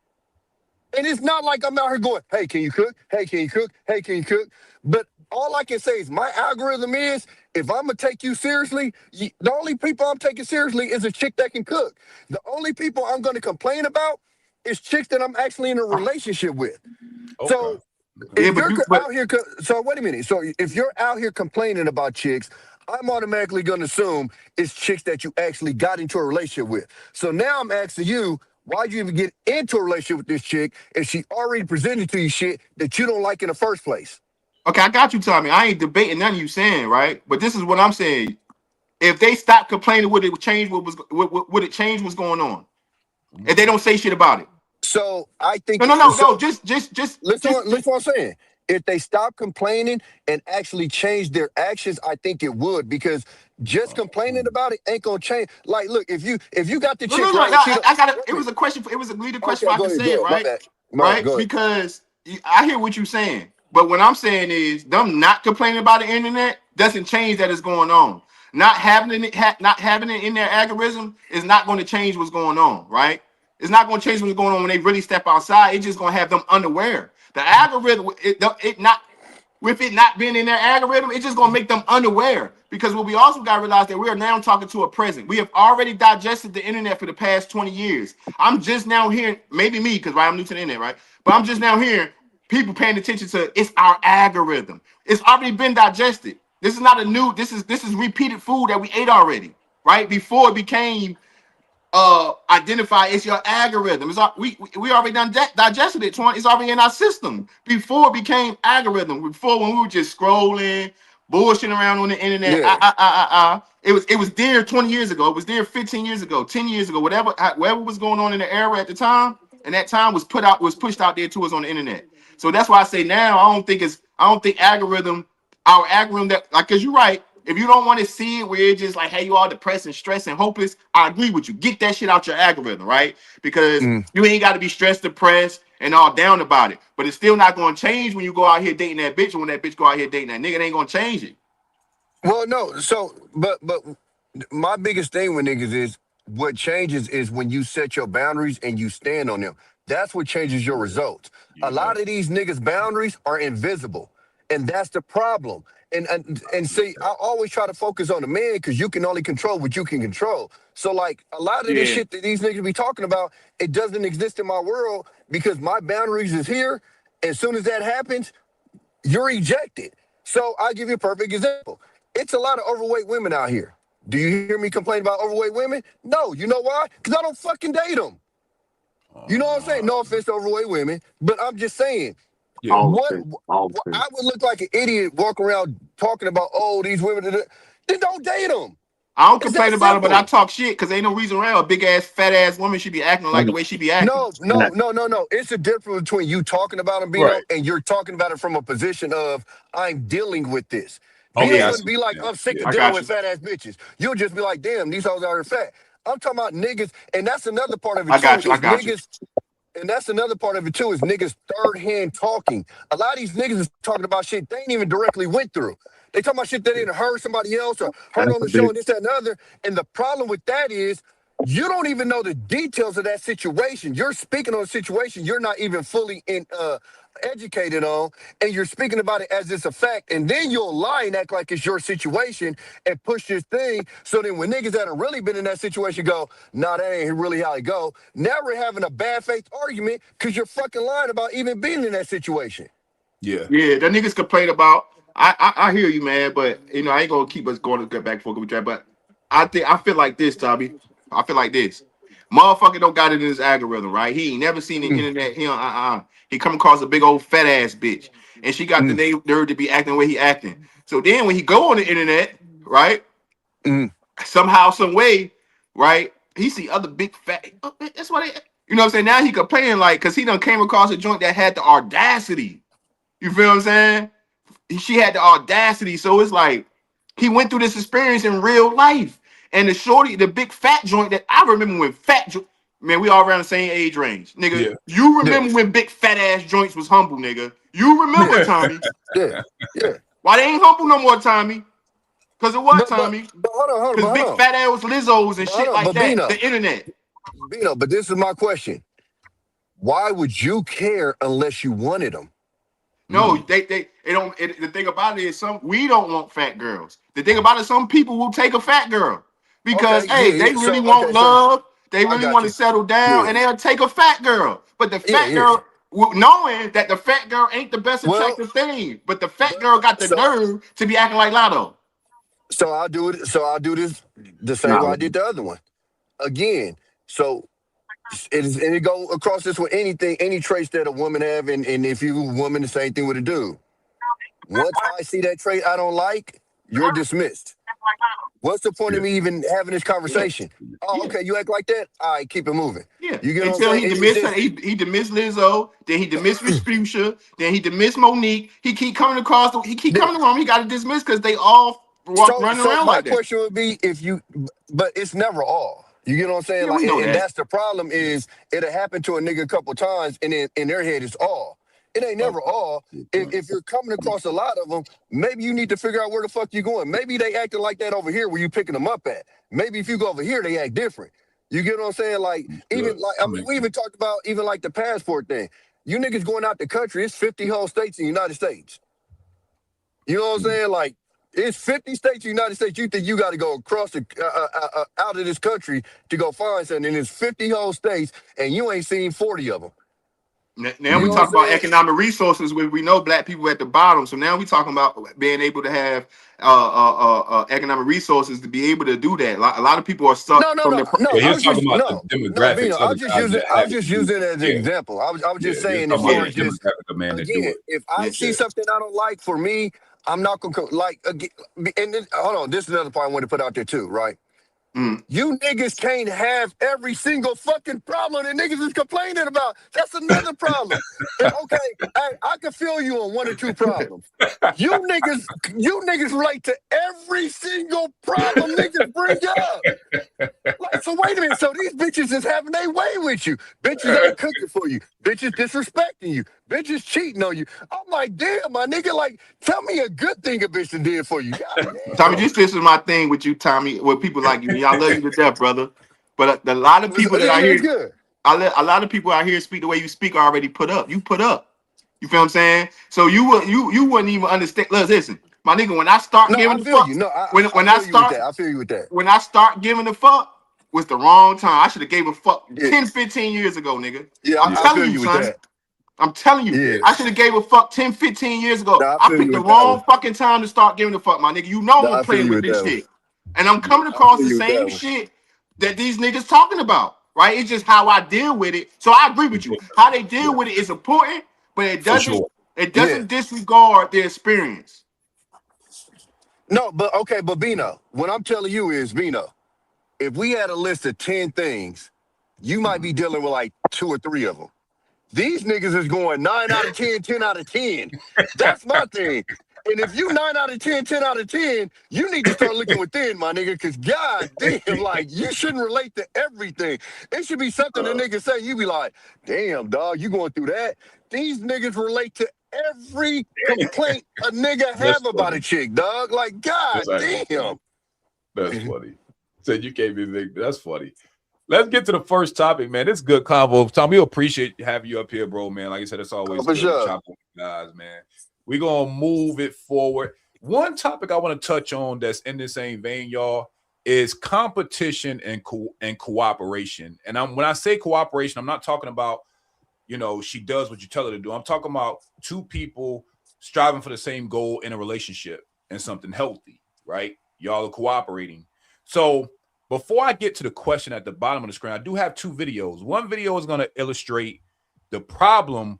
And it's not like I'm out here going, hey, can you cook? Hey, can you cook? Hey, can you cook? But all I can say is my algorithm is, if I'm going to take you seriously, the only people I'm taking seriously is a chick that can cook. The only people I'm going to complain about is chicks that I'm actually in a relationship with. Okay. So Yeah, if you're out here, so wait a minute. So if you're out here complaining about chicks, I'm automatically going to assume it's chicks that you actually got into a relationship with. So now I'm asking you, why'd you even get into a relationship with this chick if she already presented to you shit that you don't like in the first place? Okay, I got you, Tommy. I ain't debating none of you saying, right? But this is what I'm saying. If they stop complaining, would it change would it change what's going on? If they don't say shit about it. So I think No. Just listen what I'm saying. If they stop complaining and actually change their actions, I think it would, because just complaining about it ain't gonna change. Like, look, if you got the chick I got it. It was a question. It was a leader question. Okay, I can say it, right? Right, go ahead. Because I hear what you're saying, but what I'm saying is them not complaining about the internet doesn't change that it's going on. Not having it in their algorithm is not going to change what's going on, right? It's not going to change what's going on when they really step outside. It's just going to have them unaware. The algorithm, with it not being in their algorithm, it's just going to make them unaware. Because what we also got to realize that we are now talking to a present. We have already digested the internet for the past 20 years. I'm just now hearing, maybe me, because I'm new to the internet, right? But I'm just now hearing people paying attention to it's our algorithm. It's already been digested. This is not a new, this is repeated food that we ate already, right? Before it became identify it's your algorithm. We already done digested it, Twan. It's already in our system before it became algorithm. Before, when we were just scrolling, bullshitting around on the internet. Yeah. It was there 20 years ago. It was there 15 years ago, 10 years ago, whatever was going on in the era at the time, and that time was pushed out there to us on the internet. So that's why I say now I don't think our algorithm that, like, because you're right. If you don't want to see it where it's just like, hey, you all depressed and stressed and hopeless, I agree with you. Get that shit out your algorithm, right? Because you ain't got to be stressed, depressed, and all down about it. But it's still not going to change when you go out here dating that bitch, and when that bitch go out here dating that nigga, it ain't going to change it. Well, no. So, but my biggest thing with niggas is, what changes is when you set your boundaries and you stand on them. That's what changes your results. Yeah. A lot of these niggas' boundaries are invisible, and that's the problem. And see, I always try to focus on the man, because you can only control what you can control. So, like, a lot of this shit that these niggas be talking about, it doesn't exist in my world because my boundaries is here. As soon as that happens, you're ejected. So I'll give you a perfect example. It's a lot of overweight women out here. Do you hear me complain about overweight women? No. You know why? Because I don't fucking date them. You know what I'm saying? No offense to overweight women, but I'm just saying. Yeah. I would look like an idiot walking around talking about, oh, these women, then don't date them. I don't complain about it, but I talk shit because ain't no reason around a big ass, fat ass woman should be acting like the way she be acting. No. It's a difference between you talking about them, Bino, and you're talking about it from a position of, I'm dealing with this. You wouldn't be like, I'm sick of dealing with fat ass bitches. You'll just be like, damn, these hoes are fat. I'm talking about niggas, and that's another part of it too. And that's another part of it too, is niggas third hand talking. A lot of these niggas is talking about shit they ain't even directly went through. They talking about shit they didn't heard somebody else or heard on the show and this, that, and the other. And the problem with that is, you don't even know the details of that situation. You're speaking on a situation you're not even fully educated on, and you're speaking about it as it's a fact, and then you'll lie and act like it's your situation and push this thing. So then when niggas that have really been in that situation go, nah, that ain't really how it go. Now we're having a bad faith argument because you're fucking lying about even being in that situation. Yeah, that niggas complain about. I hear you, man, but you know, I ain't gonna keep us going to get back and forth with that. But I feel like this, Tommy. I feel like this. Motherfucker don't got it in his algorithm, right? He ain't never seen the internet. He come across a big old fat ass bitch, and she got the nerve to be acting the way he acting. So then when he go on the internet, right? Somehow, some way, right? He see other big fat. That's why they. You know what I'm saying? Now he complaining like, because he done came across a joint that had the audacity. You feel what I'm saying? She had the audacity. So it's like he went through this experience in real life. And the shorty, the big fat joint that I remember when man, we all around the same age range. Nigga, you remember when big fat ass joints was humble, nigga. You remember, Tommy. Yeah, yeah. Why they ain't humble no more, Tommy? Because of what, Tommy? But hold on, Because big hold on. fat ass Lizzos and But shit hold on, like but that. Bino, The internet. Bino, but this is my question. Why would you care unless you wanted them? No, they don't. The thing about it is, we don't want fat girls. The thing about it, some people will take a fat girl because Okay, yeah, they yeah. really So, want okay, so love. They I really got want to you. settle down, Yeah, and they'll take a fat girl. But the yeah, fat yeah. girl, knowing that the fat girl ain't the best Well, attractive thing, but the fat but girl got the so nerve to be acting like Lotto. so I'll do it. So I'll do this the same way I did the other one. Again, so it go across this with anything, any traits that a woman have, and if you a woman, the same thing with a dude. Once I see that trait I don't like, you're dismissed. What's the point Yeah. of me even having this Yeah, conversation? Oh, yeah. okay, you act like that? All right, keep it moving. Yeah, You get what I'm until saying? he It's dismissed her, just he dismissed Lizzo, then he dismissed Respucia, then he dismissed Monique. He keep coming across, he keep coming around. He got to dismiss because they all running so around my like that. question would be if you, but it's never all. You get what I'm saying? Yeah, Like, we know and that. that's the problem is it'll happen to a nigga a couple times, and in their head it's all. It ain't never Okay. all. If you're coming across a lot of them, maybe you need to figure out where the fuck you going. Maybe they acting like that over here where you picking them up at. Maybe if you go over here, they act different. You get what I'm saying? Like, even like I mean, we even talked about even like the passport thing. You niggas going out the country, it's 50 whole states in the United States. You know what I'm saying? Like, it's 50 states in the United States. You think you got to go across the out of this country to go find something, and it's 50 whole states, and you ain't seen 40 of them. Now You we know what talk I'm about saying? economic resources where we know black people at the bottom. So now we talking about being able to have economic resources to be able to do that. A lot of people are stuck from the. No. Yeah, he I was was talking just about the no, Bino. demographics I of was the just guys using that I have was it. just using it as an Yeah, example. I was yeah. just He was saying as talking far about as the just demographic of man that do again, it. if I see something I don't like for me, I'm not gonna like again. And then, hold on, this is another part I want to put out there too, right? Mm. You niggas can't have every single fucking problem that niggas is complaining about. That's another problem. Okay, I can feel you on one or two problems. You niggas relate to every single problem niggas bring up. Like, so wait a minute. So these bitches is having their way with you. Bitches ain't cooking for you. Bitches disrespecting you. Bitches cheating on you. I'm like, damn, my nigga. Like, tell me a good thing a bitch done did for you. God Tommy, damn. this is my thing with you, Tommy. With people like you, I love you to death, brother. But a lot of people that I It's hear, good. a lot of people I hear speak the way you speak already put up. You put up. You feel what I'm saying? So you wouldn't even understand. Listen, my nigga, when I start No, giving I the feel fuck, you. No, I when I feel you with start that. I feel you with that. when I start giving the fuck was the wrong time. I should have gave a fuck Yeah, 10, 15 years ago, nigga. yeah, I'm I telling feel you, you with son. that. I'm telling you, Yeah, I should have gave a fuck 10, 15 years ago. no, I I feel picked you the with that one. wrong fucking time to start giving a fuck, my nigga. You know I'm No, gonna I feel play you with with this that one. shit. And I'm coming I across feel the you with that same one. shit that these niggas talking about, right? It's just how I deal with it. So I agree with you. How they deal with it is important, but For sure. it Yeah. doesn't disregard their experience. No, but okay, but Bino, what I'm telling you is, Bino, if we had a list of 10 things, you might be dealing with like 2 or 3 of them. These niggas is going 9 out of 10, 10 out of 10. That's my thing. And if you 9 out of 10, 10 out of 10, you need to start looking within, my nigga, because god damn, like, you shouldn't relate to everything. It should be something the niggas say, you be like, damn, dog, you going through that? These niggas relate to every complaint a nigga That's have about funny. a chick, dog. Like, god That's actually damn. funny. That's funny. Said you can't be big. That's funny. Let's get to the first topic, man. It's good convo. Tom, we appreciate having you up here, bro, man. Like I said, it's always For good to sure. chop on with guys, man. We're going to move it forward. One topic I want to touch on that's in the same vein, y'all, is competition and cooperation. And when I say cooperation, I'm not talking about, she does what you tell her to do. I'm talking about two people striving for the same goal in a relationship and something healthy, right? Y'all are cooperating. So before I get to the question at the bottom of the screen, I do have 2 videos. One video is going to illustrate the problem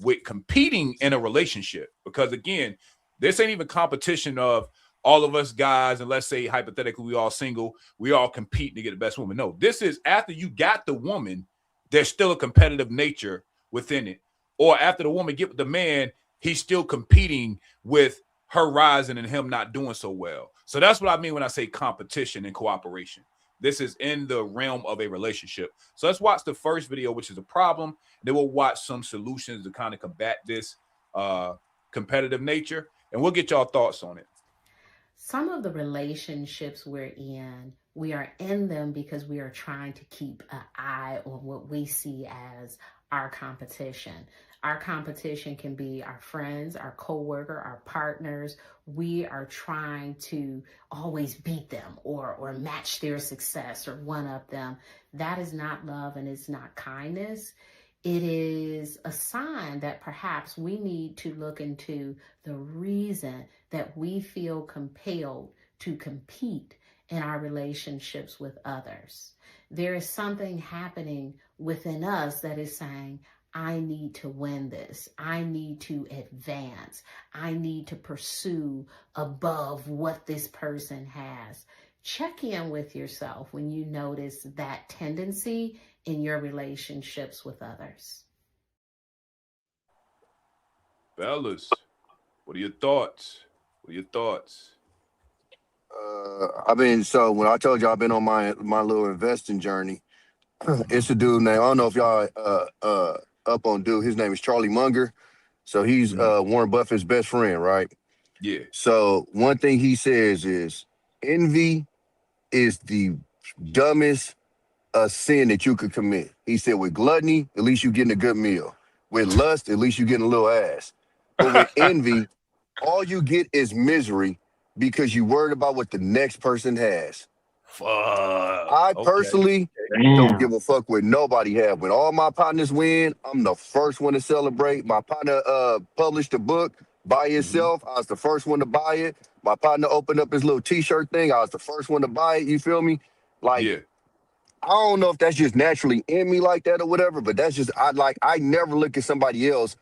with competing in a relationship. Because again, this ain't even competition of all of us guys, and let's say hypothetically we all single, we all compete to get the best woman. No, this is after you got the woman, there's still a competitive nature within it. Or after the woman get with the man, he's still competing with her rising and him not doing so well. So that's what I mean when I say competition and cooperation. This is in the realm of a relationship. So let's watch the first video, which is a problem. Then we'll watch some solutions to kind of combat this. competitive nature, and we'll get y'all thoughts on it. Some of the relationships we are in them because we are trying to keep an eye on what we see as our competition. Our competition can be our friends, our coworker, our partners. We are trying to always beat them or match their success or one up them. That is not love and it's not kindness. It is a sign that perhaps we need to look into the reason that we feel compelled to compete in our relationships with others. There is something happening within us that is saying, I need to win this. I need to advance. I need to pursue above what this person has. Check in with yourself when you notice that tendency in your relationships with others. Fellas, what are your thoughts? So when I told you I've been on my little investing journey, it's a dude named, I don't know if y'all up on dude. His name is Charlie Munger. So he's Warren Buffett's best friend, right? Yeah. So one thing he says is envy is the dumbest sin that you could commit. He said with gluttony, at least you're getting a good meal. With lust, at least you're getting a little ass. But with envy, all you get is misery because you worried about what the next person has. Fuck. I personally don't give a fuck what nobody have. When all my partners win, I'm the first one to celebrate. My partner published a book by himself. I was the first one to buy it. My partner opened up his little t-shirt thing. I was the first one to buy it. You feel me? Like, yeah. I don't know if that's just naturally in me like that or whatever, but that's just, I never look at somebody else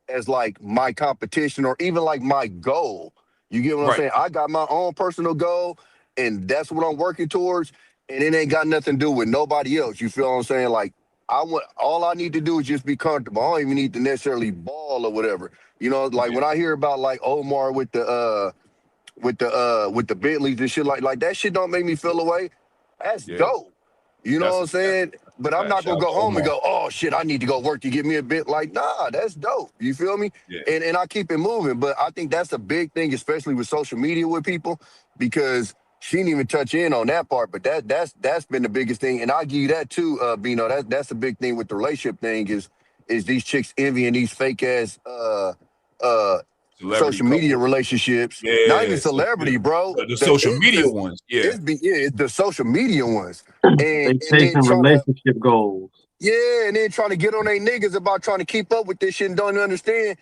as like my competition or even like my goal. You get what I'm saying? I got my own personal goal and that's what I'm working towards. And it ain't got nothing to do with nobody else. You feel what I'm saying? Like all I need to do is just be comfortable. I don't even need to necessarily ball or whatever. You know, like when I hear about like Omar with the Bentleys and shit like that shit don't make me feel away. That's dope. You know what I'm saying? But I'm not gonna go home and go, oh shit, I need to go work to get me a bit. Like, nah, that's dope. You feel me? Yeah. And I keep it moving. But I think that's a big thing, especially with social media with people, because she didn't even touch in on that part. But that's been the biggest thing. And I give you that too, Bino. That's the big thing with the relationship thing is these chicks envying these fake ass social media relationships. Yeah. Not even celebrity, bro. The social media ones. Yeah. It's the social media ones. They chasing relationship goals. Yeah, and then trying to get on their niggas about trying to keep up with this shit and don't understand.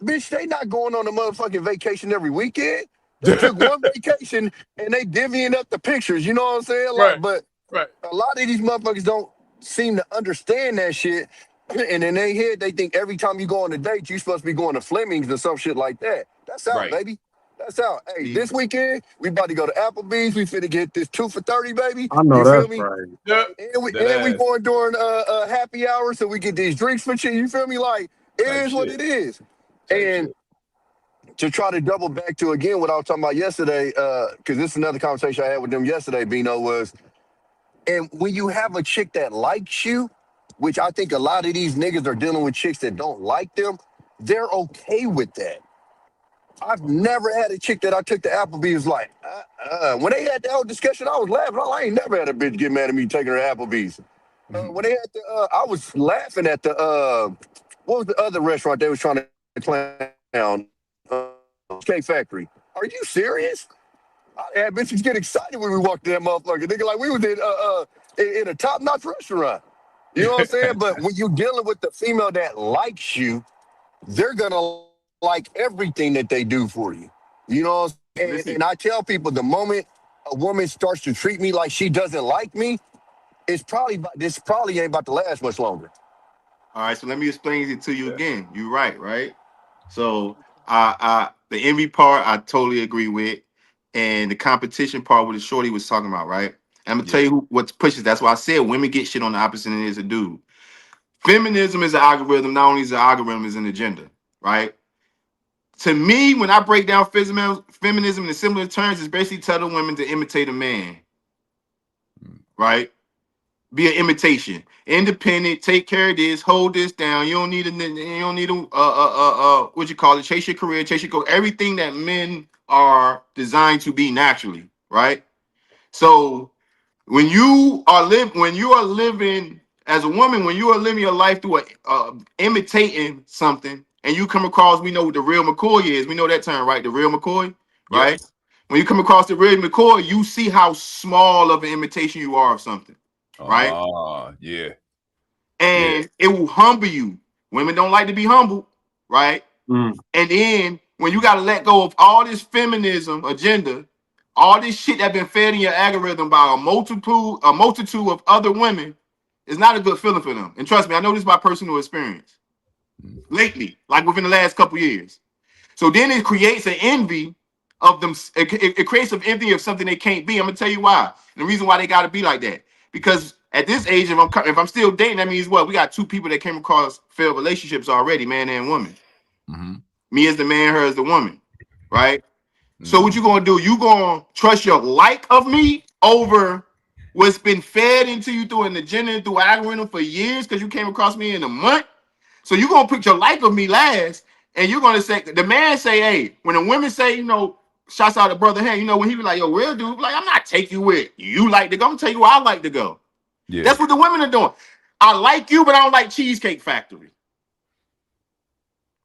Bitch, they not going on a motherfucking vacation every weekend. They took one vacation and they divvying up the pictures, you know what I'm saying? Like, but a lot of these motherfuckers don't seem to understand that shit. And in their head, they think every time you go on a date, you're supposed to be going to Fleming's or some shit like that. That's out, baby. That's out. Hey, this weekend, we about to go to Applebee's. We finna get this 2 for $30, baby. I know you that's feel me? right. Yep. And we going during happy hour, so we get these drinks for shit. You feel me? Like, it is what it is. And to try to double back to, again, what I was talking about yesterday, because this is another conversation I had with them yesterday, Bino, was, and when you have a chick that likes you, which I think a lot of these niggas are dealing with chicks that don't like them, they're okay with that. I've never had a chick that I took to Applebee's like, when they had that whole discussion, I was laughing. I ain't never had a bitch get mad at me taking her to Applebee's. When they had the, I was laughing at the, what was the other restaurant they was trying to clown? Cake Factory. Are you serious? I had bitches get excited when we walked in that motherfucker. Nigga, like we was in a top-notch restaurant. You know what I'm saying? But when you're dealing with the female that likes you, they're gonna like everything that they do for you. You know what I'm saying? And I tell people the moment a woman starts to treat me like she doesn't like me, this probably ain't about to last much longer. All right, so let me explain it to you again. You're right? So the envy part I totally agree with, and the competition part what the shorty was talking about, right? I'm gonna tell you what pushes. That's why I said women get shit on the opposite end as a dude. Feminism is an algorithm. Not only is an algorithm, is an agenda, right? To me, when I break down feminism in similar terms, it's basically telling women to imitate a man, right? be an imitation, independent, take care of this, hold this down. You don't need what you call it, chase your career, chase your goal, everything that men are designed to be naturally, right? So when you are living as a woman, when you are living your life through imitating something, and you come across, we know what the real McCoy is. We know that term, right? The real McCoy, right? Yes. When you come across the real McCoy, you see how small of an imitation you are of something, right? Yeah. And it will humble you. Women don't like to be humbled, right? Mm. And then when you got to let go of all this feminism agenda, all this shit that been fed in your algorithm by a multitude of other women, it's not a good feeling for them. And trust me, I know this by personal experience lately, like within the last couple years. So then it creates an envy of them. It creates an envy of something they can't be. I'm gonna tell you why. And the reason why they got to be like that, because at this age, if I'm still dating, that means what? We got two people that came across failed relationships already, man and woman. Mm-hmm. Me as the man, her as the woman, right? So what you gonna do? You gonna trust your like of me over what's been fed into you through an agenda and through algorithm for years because you came across me in a month? So you gonna put your like of me last, and you're gonna say the man say, hey, when the women say, shouts out to brother Hand, when he be like, yo, real dude, like I'm not taking you where you like to go. I'm gonna tell you where I like to go. Yeah. That's what the women are doing. I like you, but I don't like Cheesecake Factory.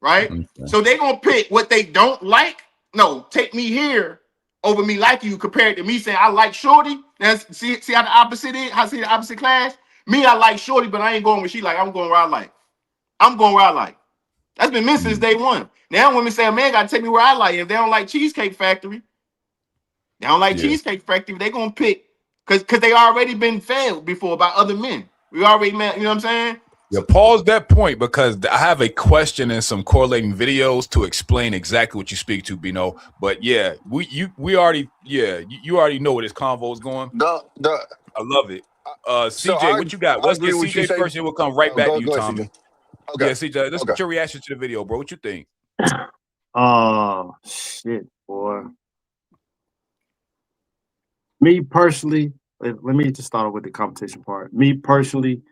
Right? Okay. So they gonna pick what they don't like. No, take me here over me like you compared to me saying I like Shorty. That's see how the opposite is. How see the opposite class? Me, I like Shorty, but I ain't going where she like. I'm going where I like. I'm going where I like. That's been men since day one. Now women say a man gotta take me where I like. If they don't like Cheesecake Factory, Cheesecake Factory, they gonna pick because they already been failed before by other men. We already met, you know what I'm saying? Yeah, pause that point because I have a question and some correlating videos to explain exactly what you speak to, Bino. But yeah, you already know where this convo is going. I love it. CJ, what you got? Let's get CJ first, and we'll come right back to you, Tommy. CJ. Okay. Yeah, CJ, let's get your reaction to the video, bro. What you think? Oh shit, boy. Me personally, let me just start with the competition part. Me personally,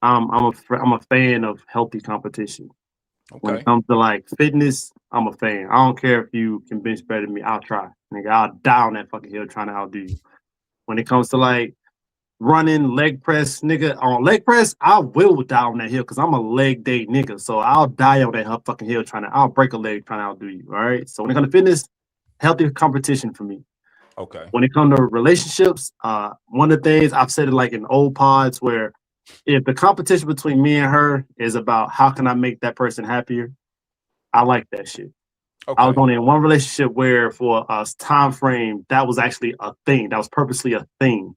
I'm a fan of healthy competition. Okay. When it comes to like fitness, I'm a fan. I don't care if you can bench better than me. I'll try. Nigga, I'll die on that fucking hill trying to outdo you. When it comes to like running, leg press, nigga, on leg press, I will die on that hill because I'm a leg day nigga. So I'll die on that fucking hill I'll break a leg trying to outdo you. All right. So when it comes to fitness, healthy competition for me. Okay. When it comes to relationships, one of the things I've said it like in old pods where if the competition between me and her is about how can I make that person happier, I like that shit. Okay. I was only in one relationship where for a time frame that was actually a thing. That was purposely a thing.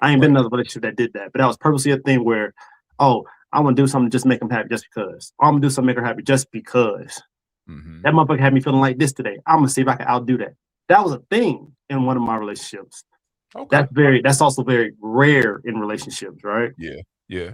I ain't been in another relationship that did that, but that was purposely a thing where, oh, I'm gonna do something to just make him happy just because. Or I'm gonna do something to make her happy just because. Mm-hmm. That motherfucker had me feeling like this today. I'm gonna see if I can outdo that. That was a thing in one of my relationships. Okay. That's also very rare in relationships, right? Yeah. Yeah.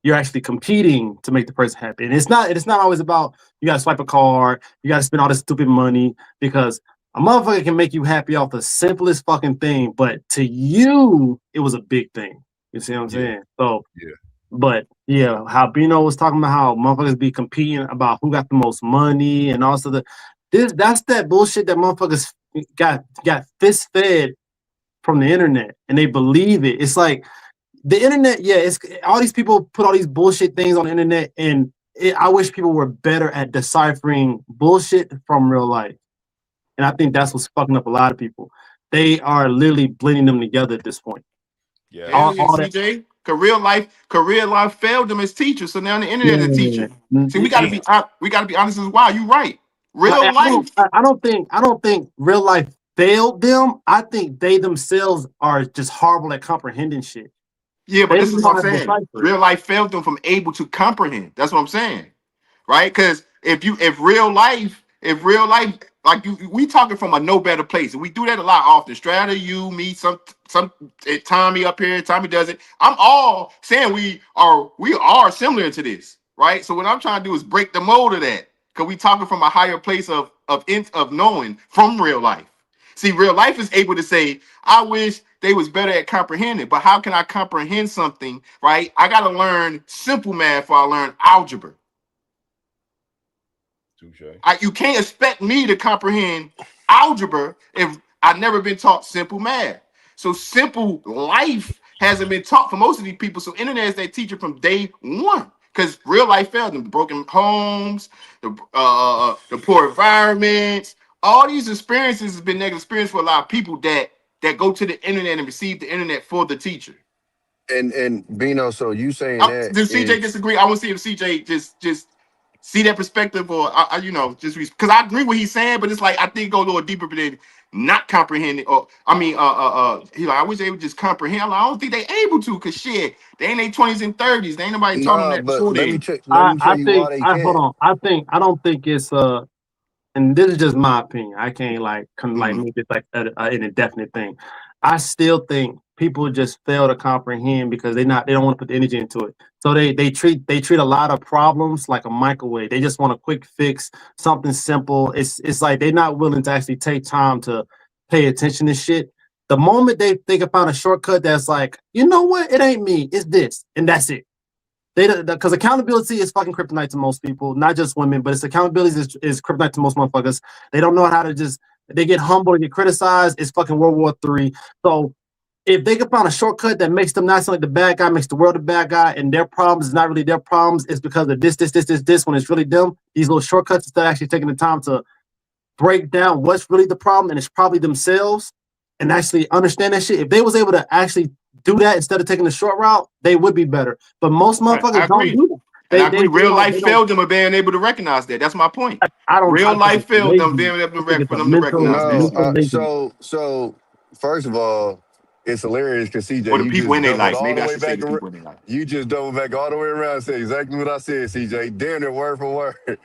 You're actually competing to make the person happy. And it's not always about you gotta swipe a card, you gotta spend all this stupid money because a motherfucker can make you happy off the simplest fucking thing, but to you, it was a big thing. You see what I'm saying? So yeah. But yeah, how Bino was talking about how motherfuckers be competing about who got the most money and also that's that bullshit that motherfuckers got fist fed from the internet and they believe it. It's like the internet, it's all these people put all these bullshit things on the internet, and I wish people were better at deciphering bullshit from real life. And I think that's what's fucking up a lot of people. They are literally blending them together at this point. Yeah. All CJ, career life failed them as teachers. So now the internet is a teacher. See, we gotta be honest as why. You right. Real life. I don't think real life failed them. I think they themselves are just horrible at comprehending shit. Yeah, but this is what I'm saying. Real life failed them from able to comprehend. That's what I'm saying. Right? Because if real life, like we talking from a no better place, and we do that a lot often. Strata, you, me, some Tommy up here, Tommy does it. I'm all saying we are similar to this, right? So what I'm trying to do is break the mold of that, because we talking from a higher place of knowing from real life. See, real life is able to say, I wish they was better at comprehending, but how can I comprehend something, right? I got to learn simple math before I learn algebra. You can't expect me to comprehend algebra if I've never been taught simple math. So simple life hasn't been taught for most of these people. So internet is their teacher from day one. Because real life failed them. Broken homes, the poor environments, all these experiences has been negative experience for a lot of people that go to the internet and receive the internet for the teacher. And Bino, so you saying that does CJ disagree? I want to see if CJ just see that perspective, or just because I agree with what he's saying, but it's like I think it goes a little deeper than not comprehending. Or he like, I wish they would just comprehend. I don't think they able to, because shit, they in their 20s and 30s. They ain't nobody taught them that but before let me then. tell I you think why they can't. hold on. I don't think it's and this is just my opinion. I can't make it like an indefinite thing. I still think people just fail to comprehend because they don't want to put the energy into it. So they treat a lot of problems like a microwave. They just want a quick fix, something simple. It's like they're not willing to actually take time to pay attention to shit. The moment they can find a shortcut that's like, you know what, it ain't me, it's this, and that's it. Because accountability is fucking kryptonite to most people, not just women, but accountability is kryptonite to most motherfuckers. They don't know how to they get humbled and get criticized. It's fucking World War III. So if they can find a shortcut that makes them not sound like the bad guy, makes the world the bad guy, and their problems is not really their problems, it's because of this, when it's really them, these little shortcuts, instead of actually taking the time to break down what's really the problem, and it's probably themselves, and actually understand that shit. If they was able to actually do that instead of taking the short route, they would be better. But most motherfuckers don't do that. I agree. Real life failed them of being able to recognize that. That's my point. Real life failed them being able to recognize that. So first of all, it's hilarious because CJ, Or the you people in just their doubled life. all Maybe the I way should say back the around. people in their life. You just doubled back all the way around and said exactly what I said, CJ. Damn it, word for word.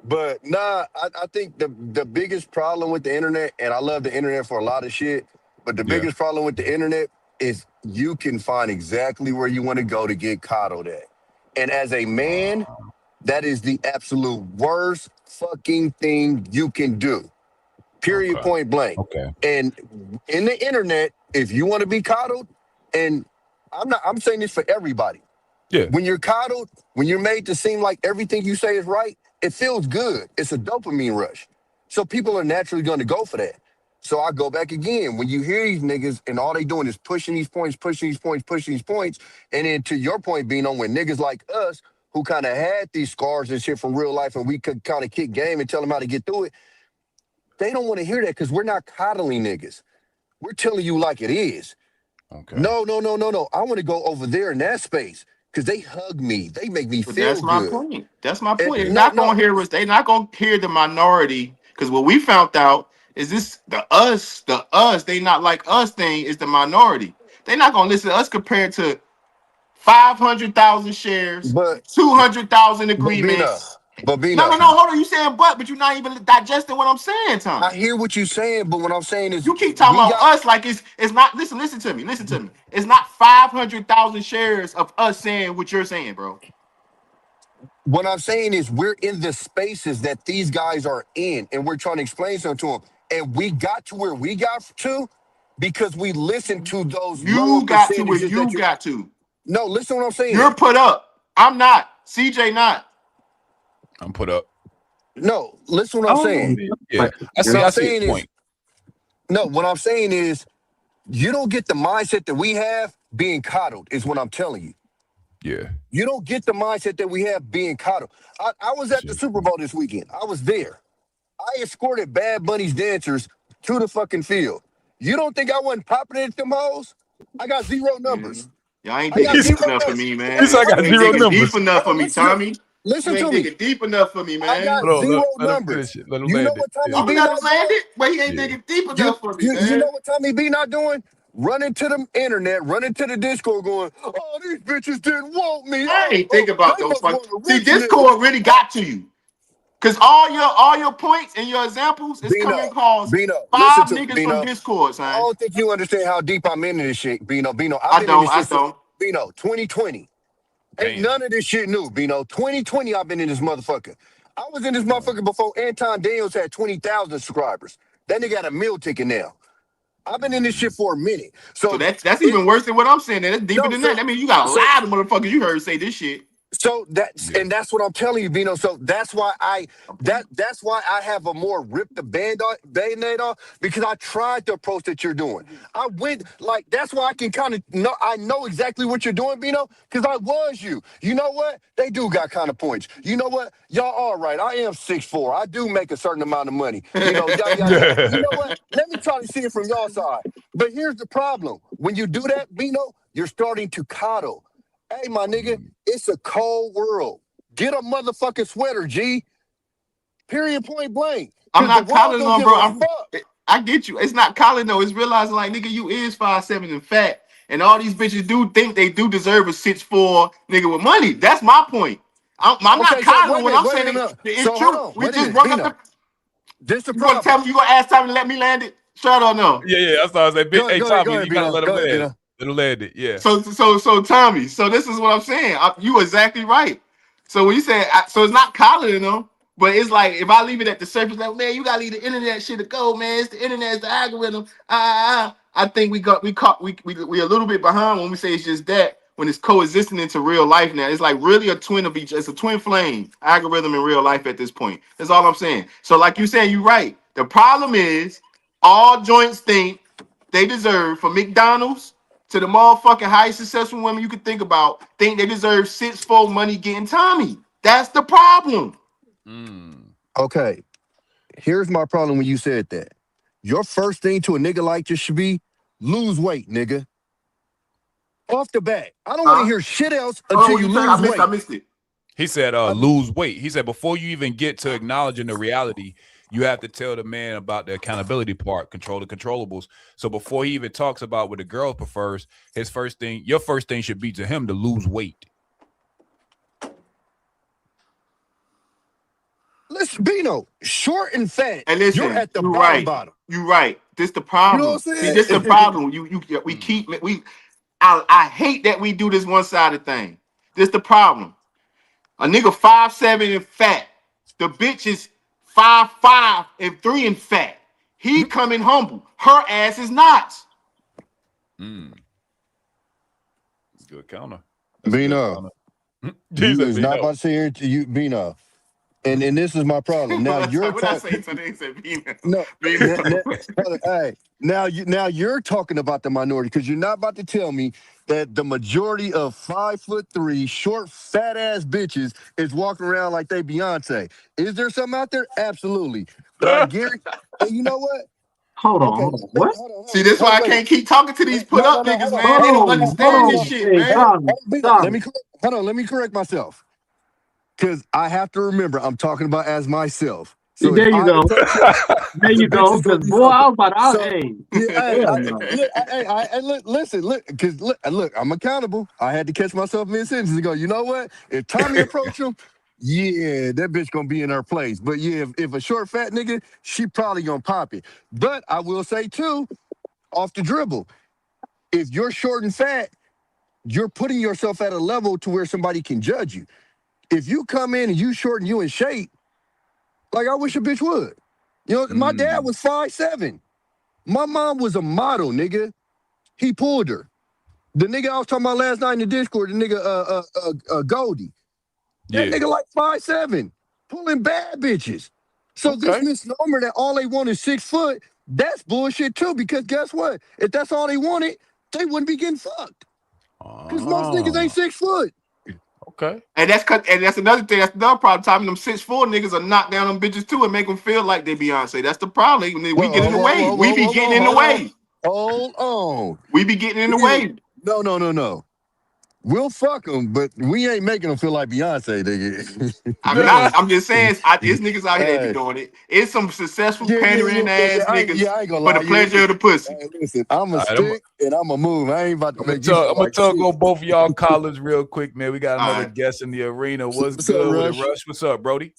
But I think the biggest problem with the internet, and I love the internet for a lot of shit, but the biggest problem with the internet is you can find exactly where you want to go to get coddled at. And as a man, that is the absolute worst fucking thing you can do. Period, point blank. Okay. And in the internet, if you want to be coddled, and I'm saying this for everybody. Yeah. When you're coddled, when you're made to seem like everything you say is right, it feels good. It's a dopamine rush. So people are naturally going to go for that. So I go back again. When you hear these niggas and all they doing is pushing these points, and then to your point, Bino, when niggas like us who kind of had these scars and shit from real life and we could kind of kick game and tell them how to get through it, they don't want to hear that because we're not coddling niggas. We're telling you like it is. Okay. No. I want to go over there in that space because they hug me. They make me feel That's my good. point. That's my point. They're not gonna hear us. They're not gonna hear the minority, because what we found out is this: the us. They not like us thing is the minority. They're not gonna listen to us compared to 500,000 shares, But 200,000 agreements. But Bino. No, hold on. You saying but you're not even digesting what I'm saying, Tom. I hear what you're saying, but what I'm saying is you keep talking about us like it's not. Listen to me. It's not 500,000 shares of us saying what you're saying, bro. What I'm saying is we're in the spaces that these guys are in, and we're trying to explain something to them. And we got to where we got to because we listened to those. You got to where you got to. No, listen to what I'm saying. You're put up. I'm not. CJ not. I'm put up. No, listen to what I'm saying. Yeah, I see your point. No, what I'm saying is you don't get the mindset that we have being coddled, is what I'm telling you. Yeah. You don't get the mindset that we have being coddled. I was at the Super Bowl this weekend. I was there. I escorted Bad Bunny's dancers to the fucking field. You don't think I wasn't popping at them hoes? I got 0 numbers. Y'all ain't digging deep enough for me, man. I got 0 numbers. Deep enough for me, Tommy. Listen to me. Digging deep enough for me, man. I got 0 numbers. You know what Tommy B not doing? But he ain't digging deep enough for me, man. You know what Tommy B not doing? Running to the internet, running to the Discord going, oh, these bitches didn't want me. I ain't think about those fucking. See, Discord really got to you. Because all your points and your examples is coming across 5 niggas from Discord, son. I don't think you understand how deep I'm into this shit, Bino. I don't. Bino, 2020. Ain't none of this shit new, Bino. 2020, I've been in this motherfucker. I was in this motherfucker before Anton Daniels had 20,000 subscribers. That nigga got a meal ticket now. I've been in this shit for a minute. So that's even worse than what I'm saying. That's deeper than that. I mean, you got a lot of motherfuckers you heard say this shit. So and that's what I'm telling you, Bino. So that's why that's why I have a more rip the band-aid off, because I tried the approach that you're doing. I went like that's why I can kind of know I know exactly what you're doing, Bino, because I was you. You know what? They do got kind of points. You know what? Y'all all right. I am 6'4". I do make a certain amount of money. You know, you know what? Let me try to see it from y'all side. But here's the problem. When you do that, Bino, you're starting to coddle. Hey, my nigga, it's a cold world. Get a motherfucking sweater, G. Period, point blank. I'm not coddling on, bro. I get you. It's not coddling, though. It's realizing, like, nigga, you is 5'7" and fat. And all these bitches do think they do deserve a 6'4" nigga with money. That's my point. I'm not coddling when I'm saying it's true. We just brought up the... This the problem. You gonna tell me, you gonna ask Tommy to let me land it? Straight or no? Yeah. That's what I was like. Hey, Tommy, you gotta let him land it. It'll land it, yeah. So Tommy, so this is what I'm saying. You exactly right. So when you say, so it's not coddling them, but it's like if I leave it at the surface, like, man, you gotta leave the internet shit to go, man. It's the internet, it's the algorithm. I think we a little bit behind when we say it's just that, when it's coexisting into real life now. It's like really a twin of each. It's a twin flame, algorithm in real life at this point. That's all I'm saying. So like you saying, you're right. The problem is all joints think they deserve, from McDonald's to the motherfucking highest successful women you could think about, think they deserve 6'4" money getting Tommy. That's the problem. Okay. Here's my problem when you said that. Your first thing to a nigga like this should be lose weight, nigga. Off the bat. I don't want to hear shit else until you lose weight. I missed it. He said lose weight. He said before you even get to acknowledging the reality, you have to tell the man about the accountability part, control the controllables. So before he even talks about what the girl prefers, your first thing should be to him to lose weight. Listen, Bino, short and fat. And listen, you're at the bottom. You're right. This the problem. You know what I'm saying? See, this the problem. I hate that we do this one-sided thing. This the problem. A nigga 5'7" and fat. The bitch is 5'5" and 3 and fat. He coming humble. Her ass is not. Good counter. Bino. You is not about to say here to you, Bino. And this is my problem. Now you're talking. Now you're talking about the minority, because you're not about to tell me that the majority of 5'3" short, fat ass bitches is walking around like they Beyonce. Is there something out there? Absolutely. But I guarantee. And you know what? Hold on. What? See, this is why I can't keep talking to these put-up niggas, man. They don't understand this shit, man. Let me correct myself. Because I have to remember, I'm talking about as myself. So there you go. There you go. Because boy, I was about to Look, I'm accountable. I had to catch myself mid-sentence and go, you know what? If Tommy approached him, yeah, that bitch gonna be in her place. But yeah, if a short fat nigga, she probably gonna pop it. But I will say too, off the dribble, if you're short and fat, you're putting yourself at a level to where somebody can judge you. If you come in and you short and you in shape, like I wish a bitch would. You know, my dad was 5'7". My mom was a model, nigga. He pulled her. The nigga I was talking about last night in the Discord, the nigga Goldie. That nigga like 5'7", pulling bad bitches. So this misnomer that all they want is 6 foot, that's bullshit too, because guess what? If that's all they wanted, they wouldn't be getting fucked. Because most niggas ain't 6 foot. Okay. And that's another thing. That's another problem. Tommy, them 6'4" niggas are knock down them bitches too and make them feel like they Beyonce. That's the problem. We get in the way. We be getting in the way. Hold on. We be getting in the way. No. We'll fuck them, but we ain't making them feel like Beyonce, nigga. I'm just saying, it's niggas out here that be doing it. It's some successful pandering ass niggas for the pleasure of the pussy. Hey, listen, I'm a stick and I'm a move. I ain't about to make I'm gonna tug on both of y'all collars real quick, man. We got another guest in the arena. What's good with it, Rush? What's up, Brody?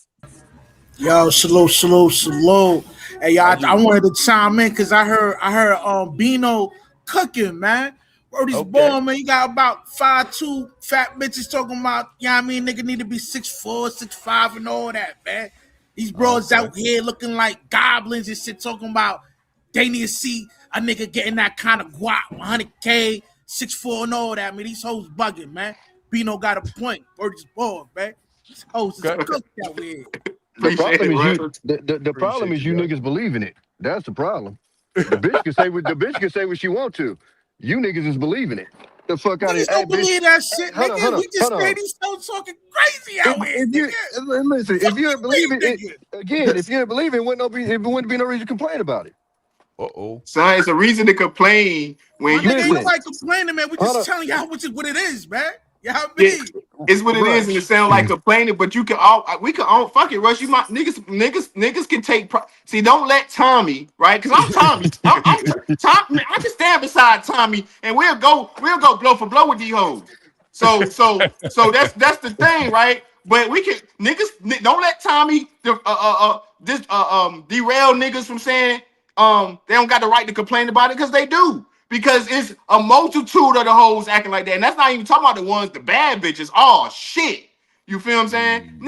Yo, salute. Hey, y'all, I wanted to chime in because I heard Bino cooking, man. Brody's born, man. You got about 5'2" fat bitches talking about, you know what I mean? Nigga need to be 6'4", 6'5", and all that, man. These bros out here looking like goblins and shit, talking about they need to see a nigga getting that kind of guap, 100K, 6'4" and all that. I mean, these hoes bugging, man. Bino got a point. Word is born, man. These hoes is cooked that way. The problem is Rush. the problem is you niggas believe in it. That's the problem. The bitch can say what she want to. You niggas is believing it. The fuck out of here. Niggas don't believe that shit, Hold on, nigga. hold on, We just hold say on. these hoes talking crazy out here. Listen, if you didn't believe it, nigga. again, if you didn't believe it, it wouldn't be no reason to complain about it. Son, it's a reason to complain when My you nigga, ain't Listen. nobody complaining, man. We Hold just on. telling y'all what it is, man. Y'all Yeah, mean? it's what it is, and it sounds like complaining, but you can we can all fuck it, Rush. You might niggas can take see, don't let Tommy, right? Because I'm Tommy. I'm Tommy. I can stand beside Tommy and we'll go blow for blow with these hoes. So that's the thing, right? But we can don't let Tommy derail niggas from saying they don't got the right to complain about it, because they do. Because it's a multitude of the hoes acting like that. And that's not even talking about the ones, the bad bitches. Oh shit. You feel what I'm saying?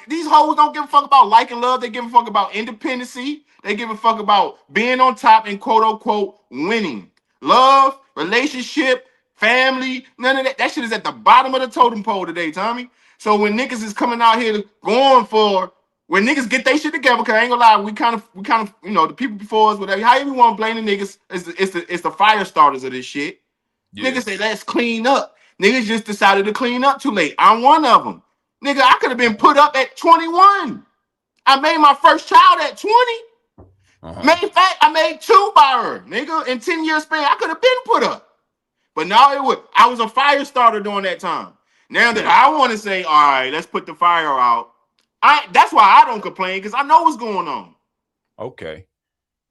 These hoes don't give a fuck about like and love. They give a fuck about independency. They give a fuck about being on top and quote unquote winning. Love, relationship, family, none of that. That shit is at the bottom of the totem pole today, Tommy. So when niggas is coming out here going for, when niggas get their shit together, because I ain't gonna lie, we kind of, you know, the people before us, whatever, however you want to blame the niggas, it's the fire starters of this shit. Yeah. Niggas say, let's clean up. Niggas just decided to clean up too late. I'm one of them. Nigga, I could have been put up at 21. I made my first child at 20. I made 2 by her, nigga. In 10 years span, I could have been put up. But now I was a fire starter during that time. Now that I want to say, all right, let's put the fire out. That's why I don't complain, because I know what's going on. Okay.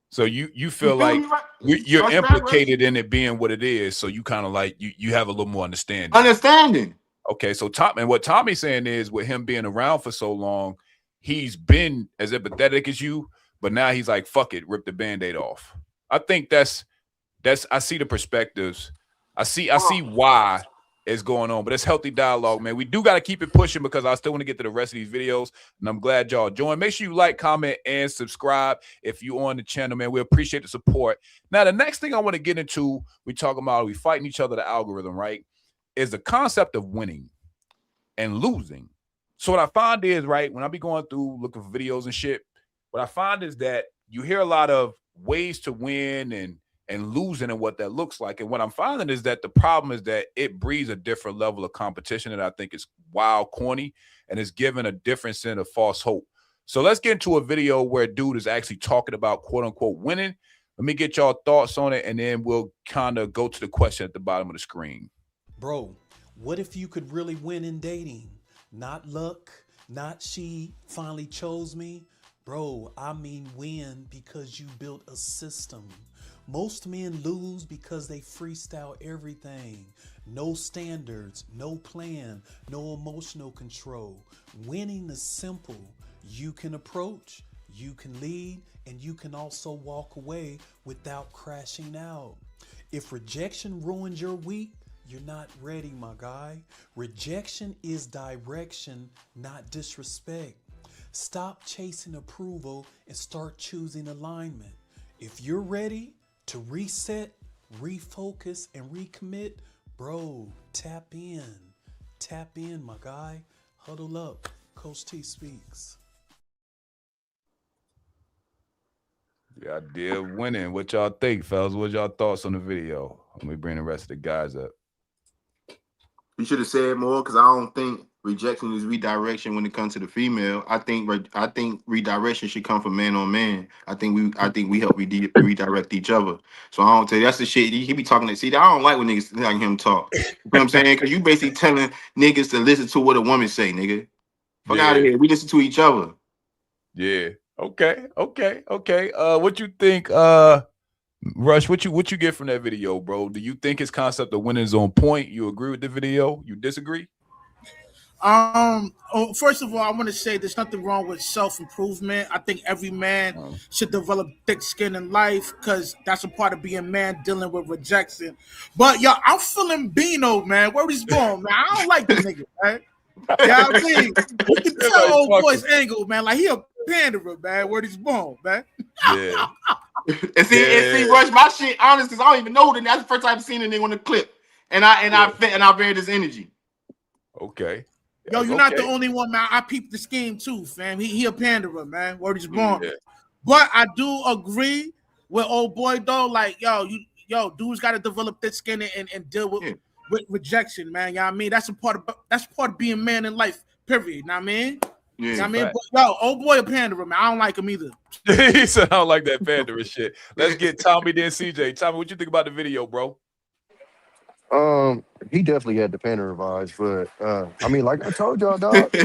So you feel like you're implicated in it being what it is, so you kind of like you have a little more understanding. Okay, so what Tommy's saying is, with him being around for so long, he's been as empathetic as you, but now he's like, fuck it, rip the Band-Aid off. I think that's I see the perspectives. I see why it's going on, but it's healthy dialogue, man. We do got to keep it pushing, because I still want to get to the rest of these videos, and I'm glad y'all joined. Make sure you like, comment, and subscribe if you're on the channel, man. We appreciate the support. Now, the next thing I want to get into, we fighting each other, the algorithm, right, is the concept of winning and losing. So what I find is, right, when I be going through looking for videos and shit, what I find is that you hear a lot of ways to win and losing and what that looks like. And what I'm finding is that the problem is that it breeds a different level of competition that I think is wild, corny, and is given a different sense of false hope. So let's get into a video where a dude is actually talking about quote unquote winning. Let me get y'all thoughts on it, and then we'll kind of go to the question at the bottom of the screen. Bro, what if you could really win in dating? Not luck, not she finally chose me. Bro, I mean win because you built a system. Most men lose because they freestyle everything. No standards, no plan, no emotional control. Winning is simple. You can approach, you can lead, and you can also walk away without crashing out. If rejection ruins your week, you're not ready, my guy. Rejection is direction, not disrespect. Stop chasing approval and start choosing alignment. If you're ready to reset, refocus, and recommit, bro, tap in. Tap in, my guy. Huddle up. Coach T speaks. The idea of winning. What y'all think, fellas? What y'all thoughts on the video? Let me bring the rest of the guys up. You should have said more, because I don't think rejection is redirection when it comes to the female. I think redirection should come from man on man. I think we help redirect each other. So I don't tell you, that's the shit he be talking to. See, I don't like when niggas like him talk. You know what I'm saying? Because you basically telling niggas to listen to what a woman say, nigga. Fuck out of here. We listen to each other. Yeah. Okay. What you think, Rush? What you get from that video, bro? Do you think his concept of winning is on point? You agree with the video? You disagree? First of all, I want to say there's nothing wrong with self-improvement. I think every man should develop thick skin in life, because that's a part of being man, dealing with rejection. But yo, I'm feeling Bino, man. Where he's going, man? I don't like the nigga, man. You know what I mean? You can tell old boy's angle, man. Like, he a panderer, man. Where he's born, man. Yeah. And see, Rush, my shit, honest, because I don't even know that. That's the first time I've seen a nigga on the clip. And I read his energy. Okay. Yo, you're not the only one, man. I peeped the scheme too, fam. He a panderer, man. Word is born. Yeah. But I do agree with old boy though. Like, dudes got to develop thick skin and deal with rejection, man. You know what I mean? That's part of being man in life. Period. You know what I mean? Yeah. You know what I mean? But, old boy a panderer, man. I don't like him either. He said I don't like that panderer shit. Let's get Tommy then CJ. Tommy, what you think about the video, bro? He definitely had the Panther vibes, but I mean, like I told y'all, dog.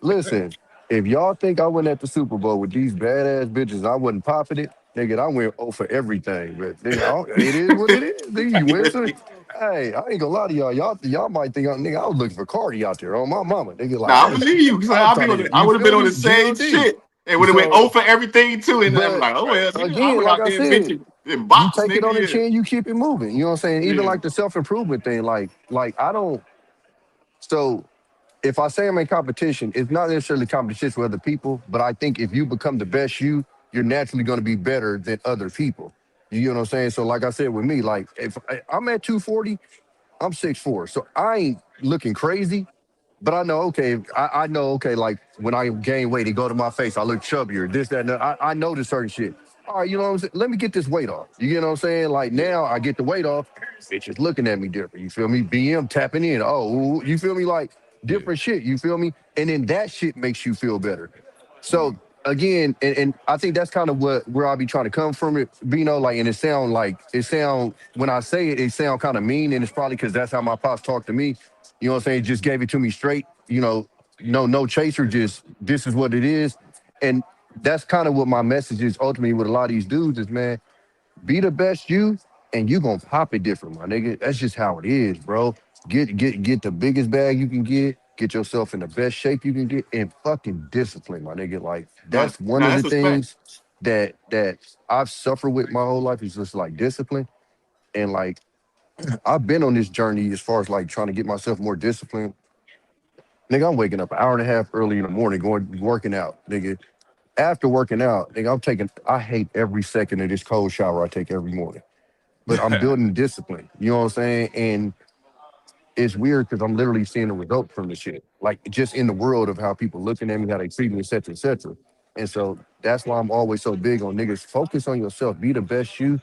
Listen, if y'all think I went at the Super Bowl with these badass bitches, I wasn't popping it, nigga. I went 0 for everything, but nigga, it is what it is. Nigga, you win, so hey, I ain't gonna lie to y'all. Y'all might think, nigga, I was looking for Cardi out there on my mama. Nigga, like, I believe you. Because I would have been on the same shit. And would have went 0 for everything too. And I'm like, oh well, again, like I said, you take it on the chin, you keep it moving. You know what I'm saying? Even like the self-improvement thing, like I don't. So if I say I'm in competition, it's not necessarily competition with other people, but I think if you become the best you're naturally going to be better than other people. You know what I'm saying? So like I said with me, like if I'm at 240, I'm 6'4", so I ain't looking crazy. But I know, okay, I know, okay, like when I gain weight, it go to my face, I look chubbier, this, that, and that. I know this certain shit. All right, you know what I'm saying? Let me get this weight off. You know what I'm saying? Like now I get the weight off, bitches looking at me different. You feel me? BM tapping in. Oh, you feel me? Like different shit. You feel me? And then that shit makes you feel better. So again, and I think that's kind of where I be trying to come from it, Bino, like, and it sound when I say it sound kind of mean, and it's probably because that's how my pops talked to me. You know what I'm saying? Just gave it to me straight, no chaser, just this is what it is. And that's kind of what my message is ultimately with a lot of these dudes is, man, be the best you, and you gonna pop it different, my nigga. That's just how it is, bro. Get the biggest bag you can get yourself in the best shape you can get, and fucking discipline, my nigga. Like that's one of the things that I've suffered with my whole life is just like discipline. And like I've been on this journey as far as like trying to get myself more disciplined. Nigga, I'm waking up an hour and a half early in the morning, working out, nigga. After working out, nigga, I hate every second of this cold shower I take every morning. But I'm building discipline. You know what I'm saying? And it's weird because I'm literally seeing the result from the shit. Like just in the world of how people looking at me, how they treat me, et cetera, et cetera. And so that's why I'm always so big on niggas. Focus on yourself. Be the best you.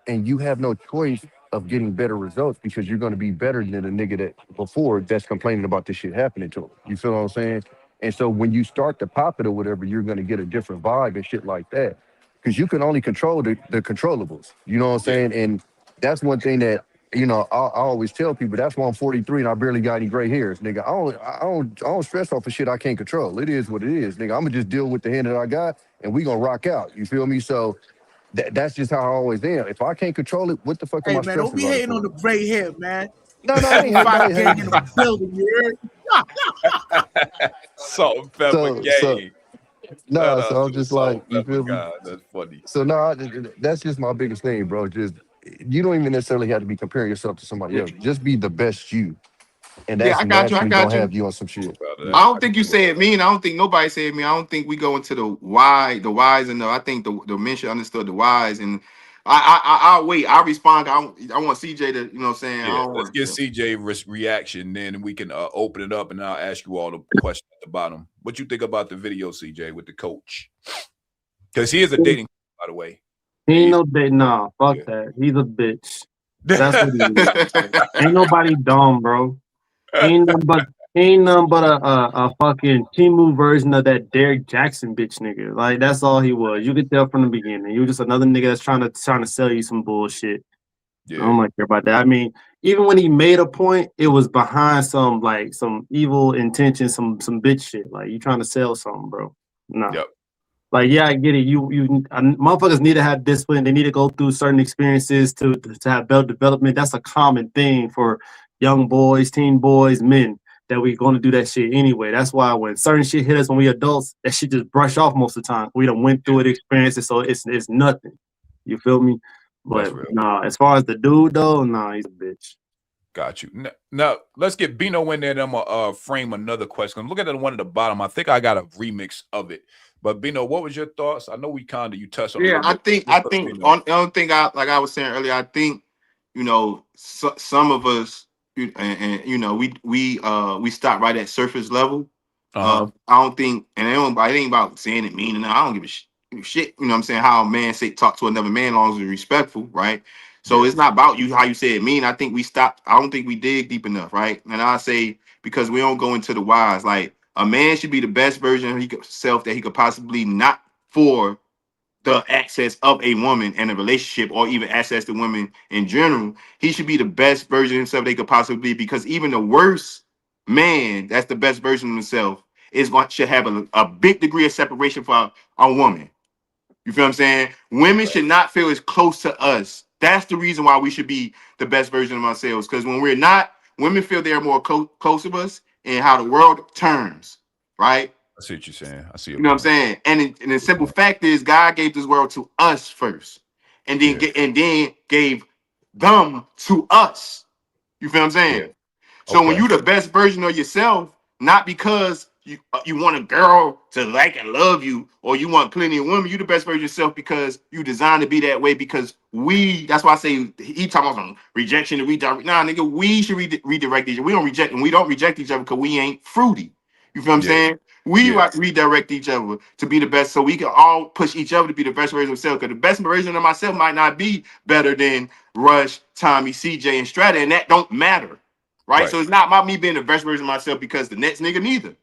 And you have no choice of getting better results because you're going to be better than a nigga that before that's complaining about this shit happening to him. You feel what I'm saying? And so when you start to pop it or whatever, you're going to get a different vibe and shit like that. Because you can only control the controllables. You know what I'm saying? And that's one thing that, I always tell people, that's why I'm 43 and I barely got any gray hairs. Nigga, I don't stress off of shit I can't control. It is what it is. Nigga, I'm going to just deal with the hand that I got and we going to rock out. You feel me? So that's just how I always am. If I can't control it, what the fuck am I stressing about? Don't be hating on the gray hair, man. No, I ain't hating. In the building, you heard? Salt and pepper gang. So I'm just like, you feel me? God, that's funny. So that's just my biggest thing, bro. Just you don't even necessarily have to be comparing yourself to somebody else. Just be the best you. And that's I got you. gonna have you on some shit. I don't think you say it mean. I don't think nobody said me. I don't think we go into the whys, and I think the men should understood the whys. And I'll wait. I'll respond. I want CJ to, you know what I'm saying? Yeah, let's get CJ reaction, then we can open it up, and I'll ask you all the questions at the bottom. What you think about the video, CJ, with the coach? Because he is a dating, by the way. He ain't no bitch. Nah, fuck that. He's a bitch. That's what he is. Ain't nobody dumb, bro. Ain't nothing but a fucking Timu version of that Derek Jackson bitch nigga. Like that's all he was. You could tell from the beginning. You were just another nigga that's trying to sell you some bullshit. Yeah. I don't like care about that. I mean, even when he made a point, it was behind some evil intention, some bitch shit. Like you trying to sell something, bro. No. Yep. Like, yeah, I get it. You motherfuckers need to have discipline. They need to go through certain experiences to have better development. That's a common thing for young boys, teen boys, men, that we're going to do that shit anyway. That's why when certain shit hit us when we adults, that shit just brush off most of the time. We done went through it, experienced it, so it's nothing. You feel me? But nah, as far as the dude though, nah, he's a bitch. Got you. Now let's get Bino in there. And I'm gonna frame another question. Look at the one at the bottom. I think I got a remix of it. But Bino, what was your thoughts? I know we you touched on a Yeah, little bit. I think on the only thing like I was saying earlier, I think some of us we stop right at surface level. I don't think, and it ain't about saying it mean, and I don't give a shit. You know what I'm saying? How a man talk to another man, as long as it's respectful, right? So it's not about you how you say it mean. I think we stop. I don't think we dig deep enough, right? And I say because we don't go into the whys. Like a man should be the best version of himself that he could possibly, not for the access of a woman and a relationship, or even access to women in general. He should be the best version of himself they could possibly be, because even the worst man that's the best version of himself should have a big degree of separation for a woman. You feel what I'm saying? Women should not feel as close to us. That's the reason why we should be the best version of ourselves. Because when we're not, women feel they're more close to us, and how the world turns, right? I see what you're saying. I see your You know what I'm point. saying? And the simple fact is, God gave this world to us first, and then gave them to us. You feel what I'm saying? Yeah. So when you the best version of yourself, not because you want a girl to like and love you, or you want plenty of women, you the best version of yourself because you designed to be that way. Because that's why I say he talking about some rejection and redirect. Nah, nigga, we should redirect each other. We don't reject, and we don't reject each other because we ain't fruity. You feel what I'm saying? We redirect each other to be the best, so we can all push each other to be the best version of ourselves. Because the best version of myself might not be better than Rush, Tommy, CJ, and Strata, and that don't matter. Right? So it's not about me being the best version of myself because the next nigga neither.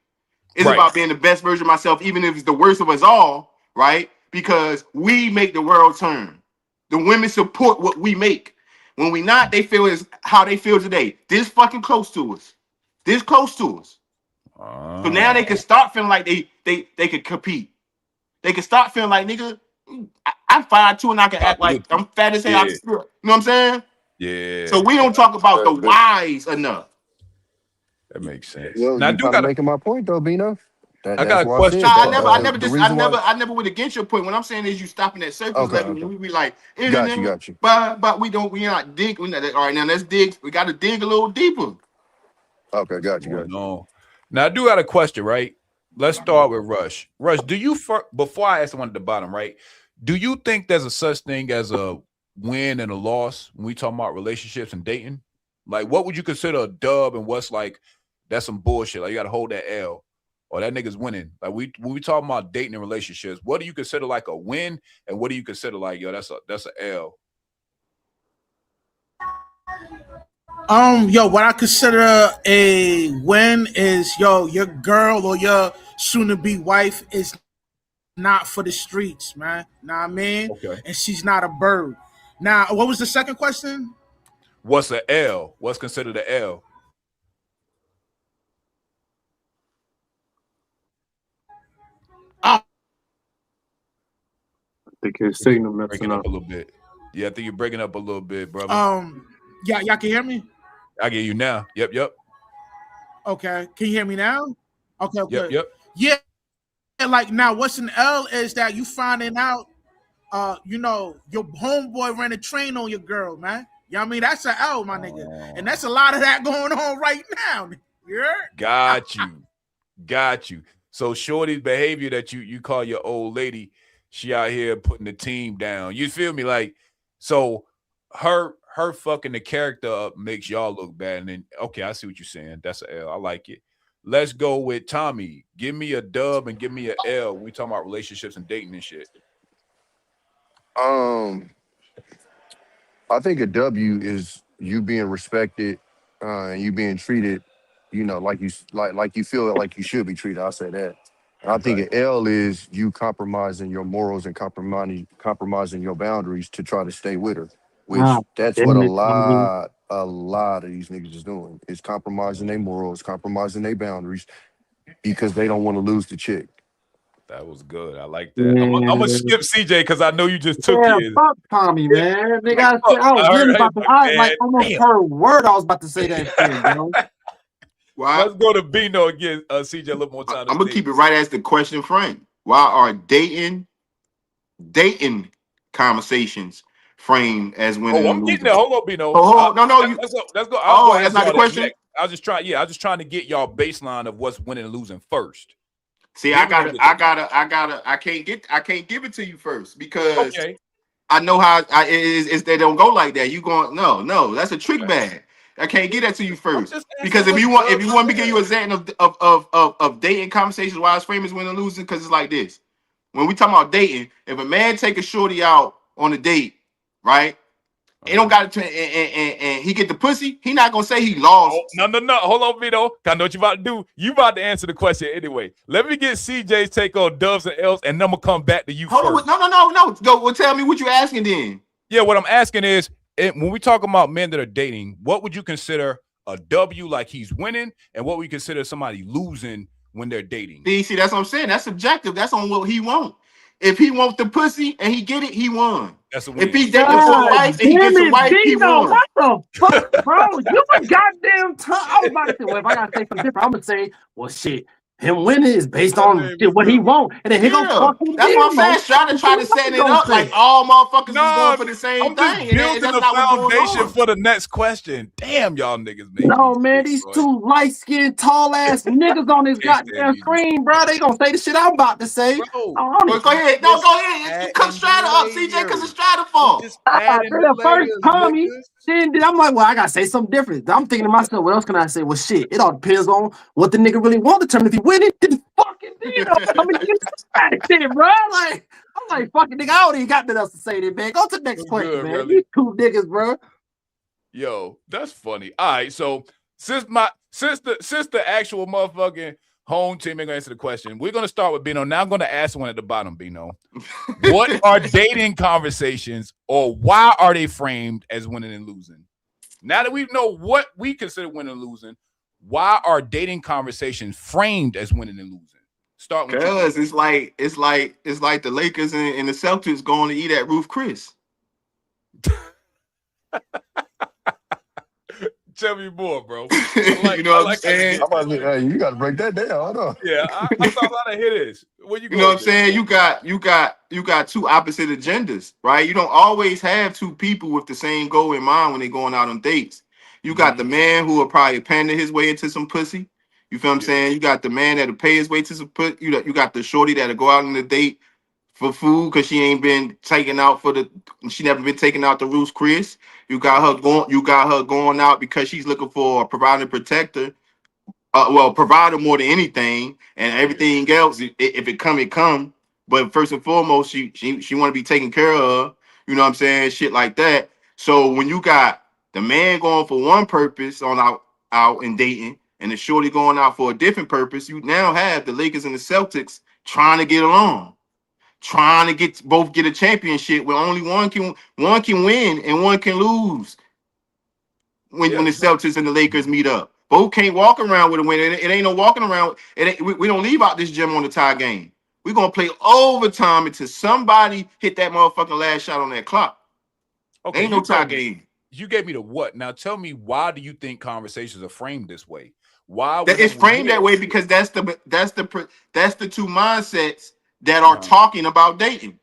It's about being the best version of myself, even if it's the worst of us all, right? Because we make the world turn. The women support what we make. When we not, they feel is how they feel today. This fucking close to us. This close to us. So now they can start feeling like they could compete. They can start feeling like, nigga, I'm 5'2" and I can act like I'm fat as hell. You know what I'm saying? Yeah. So we don't talk about the whys enough. That makes sense. Well, Now, you kind of making my point though, Bino. I got a question. I never went against your point. What I'm saying is you stopping at surface level. And we be like, got you. But we not dig. All right, now let's dig. We got to dig a little deeper. Okay, got you. No. Now I do got a question, right? Let's start with Rush. Rush, do you before I ask the one at the bottom, right? Do you think there's a such thing as a win and a loss when we talk about relationships and dating? Like, what would you consider a dub, and what's like that's some bullshit? Like, you got to hold that L, or that nigga's winning. Like, when we talking about dating and relationships, what do you consider like a win, and what do you consider like, yo, that's a L? What I consider a win is, your girl or your soon-to-be wife is not for the streets, man. Know what I mean? Okay. And she's not a bird. Now, what was the second question? What's a L? What's considered an L? I think his signal breaking up a little bit. Yeah, I think you're breaking up a little bit, brother. Y'all can hear me? I get you now. Yep. Okay. Can you hear me now? Okay. Yep. Yeah. Like, now, what's an L is that you finding out, your homeboy ran a train on your girl, man. You know what I mean? That's an L, my nigga. And that's a lot of that going on right now. Yeah. Got you. So Shorty's behavior that you call your old lady, she out here putting the team down. You feel me? Like, so her fucking the character up makes y'all look bad. And then, okay, I see what you're saying. That's an L. I like it. Let's go with Tommy. Give me a dub and give me an L when we talking about relationships and dating and shit. I think a W is you being respected and you being treated, like you feel like you should be treated. I'll say that. And I think an L is you compromising your morals and compromising your boundaries to try to stay with her. Which that's what a lot of these niggas is doing. Is compromising their morals, compromising their boundaries because they don't want to lose the chick. That was good. I like that. I'm gonna skip CJ because I know you just took his. Fuck Tommy, man. Nigga, I was really about to, like almost per word. I was about to say that shit, bro. Why? Let's go to Bino again. CJ, a little more time. I'm gonna keep it right as the question framed. Why are dating conversations framed as winning Oh, and I'm getting losing? there. Hold on, Bino. Oh, no, Let's go. Let's go. I'll go that's ask not the y'all that question. next. I was just trying to get y'all baseline of what's winning and losing first. See, I can't give it to you first because I know how they don't go like that. You going no, that's a trick bag. I can't get that to you first because if you want me to give you an example of dating conversations why it's famous winning and losing, because it's like this. When we talking about dating, if a man take a shorty out on a date, right? It don't got to and he get the pussy, he not gonna say he lost. Oh, no. Hold on, Vito. I know what you about to do. You about to answer the question anyway. Let me get CJ's take on dubs and L's, and then I'm gonna come back to you first. No. Go. Well, tell me what you asking then. Yeah, what I'm asking is, when we talk about men that are dating, what would you consider a W, like he's winning, and what we consider somebody losing when they're dating? See, that's what I'm saying. That's subjective. That's on what he want. If he wants the pussy and he get it, he won. That's a win. If he dating for a wife and he gets a wife, he won. What the fuck, bro? You a goddamn time. I was about to say, well, if I gotta say something different, I'm gonna say, well, shit. Him winning is based on what he want, and then he gonna fucking. That's what I'm saying. Try to set it up like all motherfuckers is going for the same thing. I'm building the foundation for the next question. Damn, y'all niggas. No, man, these two light skinned, tall ass niggas on this goddamn screen, bro. They gonna say the shit I'm about to say. Go ahead. No, go ahead. Cut Strata up, CJ, because it's Strata fault. The first Tommy, then I'm like, well, I gotta say something different. I'm thinking to myself, what else can I say? Well, shit, it all depends on what the nigga really want to determine if he win it. Then fucking I mean, shit, bro. Like, I'm like, fucking nigga, I don't even got nothing else to say then, man. Go to the next question, man. These two niggas, bro. Yo, that's funny. All right, so since the actual motherfucking home team ain't gonna answer the question, we're gonna start with Bino. Now I'm gonna ask one at the bottom, Bino. What are dating conversations, or why are they framed as winning and losing? Now that we know what we consider winning and losing, why are dating conversations framed as winning and losing? Start with because it's like the Lakers and the Celtics going to eat at Ruth Chris. Tell me more, bro. You know what I'm saying? Hey, you got to break that down. Hold on. Yeah, I thought a lot of hear this. You know what I'm saying? You got two opposite agendas, right? You don't always have two people with the same goal in mind when they're going out on dates. You got the man who will probably pander his way into some pussy. You feel what I'm saying? You got the man that'll pay his way to some pussy. You got the shorty that'll go out on the date for food because she ain't been taken out she never been taken out to Ruth's Chris. You got her going out because she's looking for a provider protector. Provider more than anything, and everything else. If it come, it come. But first and foremost, she want to be taken care of. You know what I'm saying? Shit like that. So when you got the man going for one purpose out and dating, and the shorty going out for a different purpose, you now have the Lakers and the Celtics trying to get along, trying to both get a championship where only one can win and one can lose. When the Celtics and the Lakers meet up, both can't walk around with a win. It ain't no walking around. We don't leave out this gym on the tie game. We're gonna play overtime until somebody hit that motherfucking last shot on that clock. Okay, ain't no tie game. You gave me the what? Now tell me, why do you think conversations are framed this way? Why it's framed that way? Because that's the two mindsets that are talking about dating.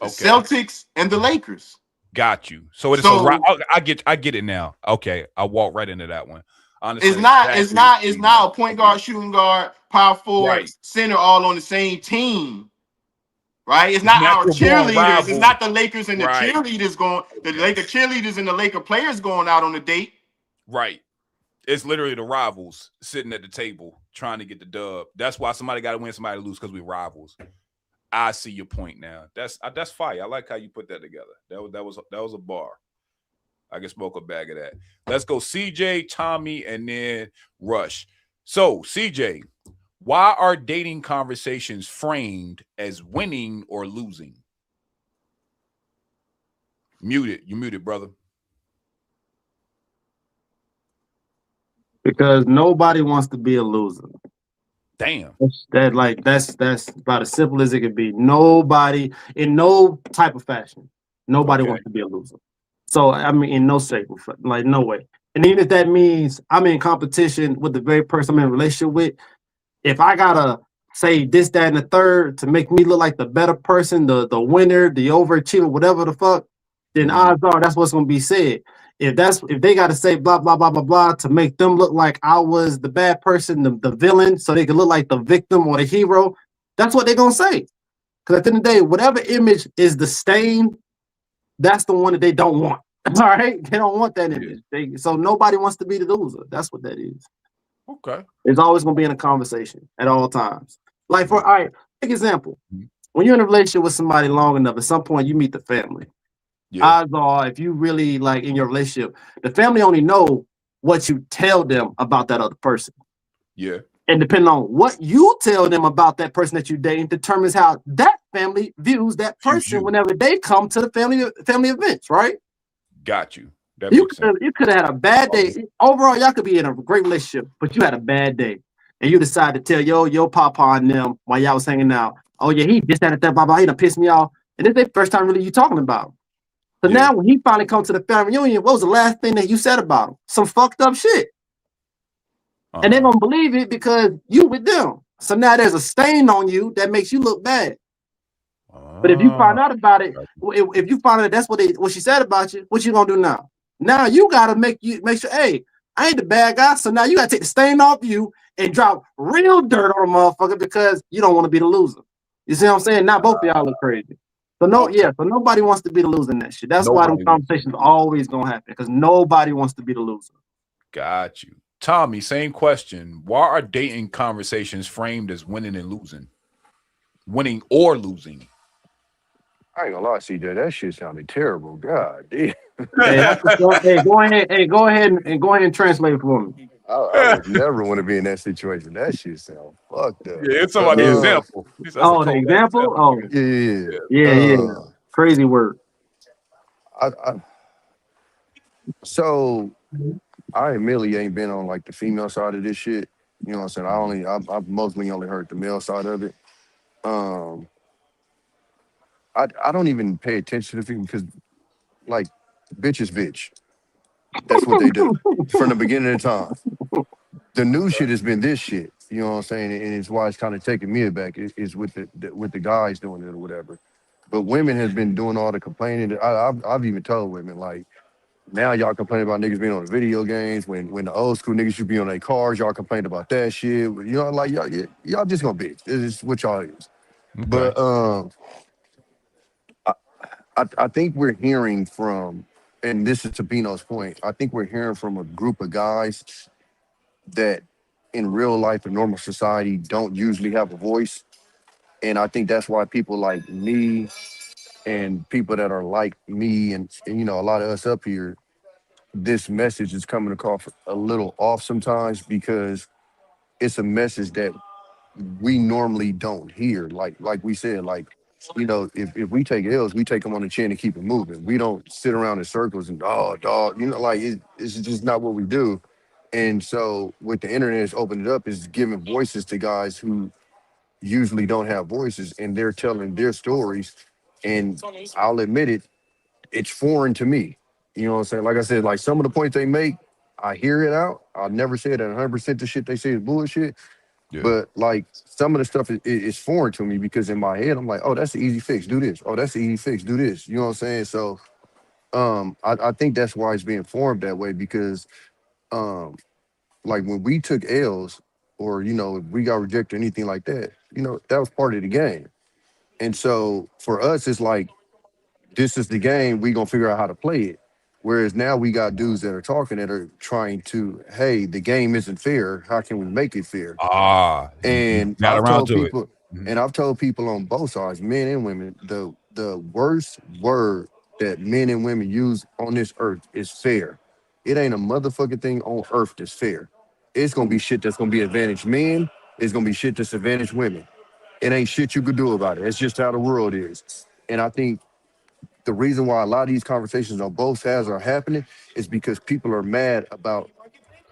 The Celtics and the Lakers. Got you. So I get it now. Okay, I walk right into that one. It's not a point guard, shooting guard, power forward, center all on the same team. Right? It's not our cheerleaders. It's not the Lakers and the cheerleaders going. The Laker cheerleaders and the Laker players going out on a date. Right. It's literally the rivals sitting at the table trying to get the dub. That's why somebody got to win, somebody to lose, because we're rivals. I see your point now. That's fire. I like how you put that together. That was a bar. I can smoke a bag of that. Let's go CJ, Tommy, and then Rush. So CJ, why are dating conversations framed as winning or losing? Muted. You muted, brother. Because nobody wants to be a loser. Damn. That's about as simple as it could be. Nobody, in no type of fashion, nobody wants to be a loser. So I mean, in no shape, like no way. And even if that means I'm in competition with the very person I'm in a relationship with, if I gotta say this, that, and the third to make me look like the better person, the winner, the overachiever, whatever the fuck, then odds are that's what's gonna be said. If they got to say blah blah blah blah blah to make them look like I was the bad person, the villain, so they can look like the victim or the hero, that's what they're gonna say. Because at the end of the day, whatever image is the stain, that's the one that they don't want. All right, they don't want that image. So nobody wants to be the loser. That's what that is. Okay. It's always gonna be in a conversation at all times. Like all right, big example. When you're in a relationship with somebody long enough, at some point you meet the family. Odds are, if you really like in your relationship, the family only know what you tell them about that other person. Yeah. And depending on what you tell them about that person that you're dating determines how that family views that person whenever they come to the family events, right? Got you. You could have had a bad day. Overall, y'all could be in a great relationship, but you had a bad day. And you decide to tell your papa and them while y'all was hanging out, oh yeah, he just had that blah blah, he done pissed me off. And this is the first time really you talking about him. So now when he finally comes to the family reunion, what was the last thing that you said about him? Some fucked up shit. And they're gonna believe it because you with them. So now there's a stain on you that makes you look bad. But if you find out about it, if you find out that's what she said about you, what you gonna do now? Now you gotta make sure, hey, I ain't the bad guy. So now you gotta take the stain off you and drop real dirt on a motherfucker because you don't want to be the loser. You see what I'm saying? Now both of y'all look crazy. So so nobody wants to be the loser in that shit. That's why the conversations are always gonna happen because nobody wants to be the loser. Got you. Tommy, same question. Why are dating conversations framed as winning and losing? Winning or losing? I ain't gonna lie, CJ, that shit sounded terrible. God damn. Go ahead and translate for me. I would never want to be in that situation. That shit sound fucked up. Yeah, it's about the example. The example? Oh, yeah. Crazy word. So I admittedly ain't been on like the female side of this shit. You know what I'm saying? I've mostly only heard the male side of it. I don't even pay attention to people because like bitch is bitch. That's what they do from the beginning of time. The new shit has been this shit. You know what I'm saying? And it's why it's kind of taking me aback. Is with the guys doing it or whatever. But women has been doing all the complaining. I've even told women like, now y'all complain about niggas being on the video games. When the old school niggas should be on their cars, y'all complain about that shit. You know, like y'all just gonna bitch. It's what y'all is. Okay. But I think we're hearing from, and this is to Bino's point, I think we're hearing from a group of guys that in real life in normal society don't usually have a voice. And I think that's why people like me and people that are like me and you know, a lot of us up here, this message is coming across a little off sometimes because it's a message that we normally don't hear. Like we said, like, you know, if we take L's, we take them on the chin and keep it moving. We don't sit around in circles and dog, you know, like it's just not what we do. And so what the internet has opened it up is giving voices to guys who usually don't have voices and they're telling their stories. And I'll admit it, it's foreign to me. You know what I'm saying? Like I said, like some of the points they make, I hear it out. I'll never say that 100% the shit they say is bullshit. Yeah. But like some of the stuff is foreign to me because in my head, I'm like, oh, that's the easy fix. Do this. Oh, that's the easy fix. Do this. You know what I'm saying? So I think that's why it's being formed that way because like when we took L's or, you know, if we got rejected or anything like that, you know, that was part of the game. And so for us, it's like, this is the game, we gonna figure out how to play it. Whereas now we got dudes that are talking that are trying to, hey, the game isn't fair. How can we make it fair? And I've told people, and I've told people on both sides, men and women, the worst word that men and women use on this earth is fair. It ain't a motherfucking thing on earth that's fair. It's gonna be shit that's gonna be advantage men. It's gonna be shit that's advantage women. It ain't shit you could do about it. It's just how the world is. And I think the reason why a lot of these conversations on both sides are happening is because people are mad about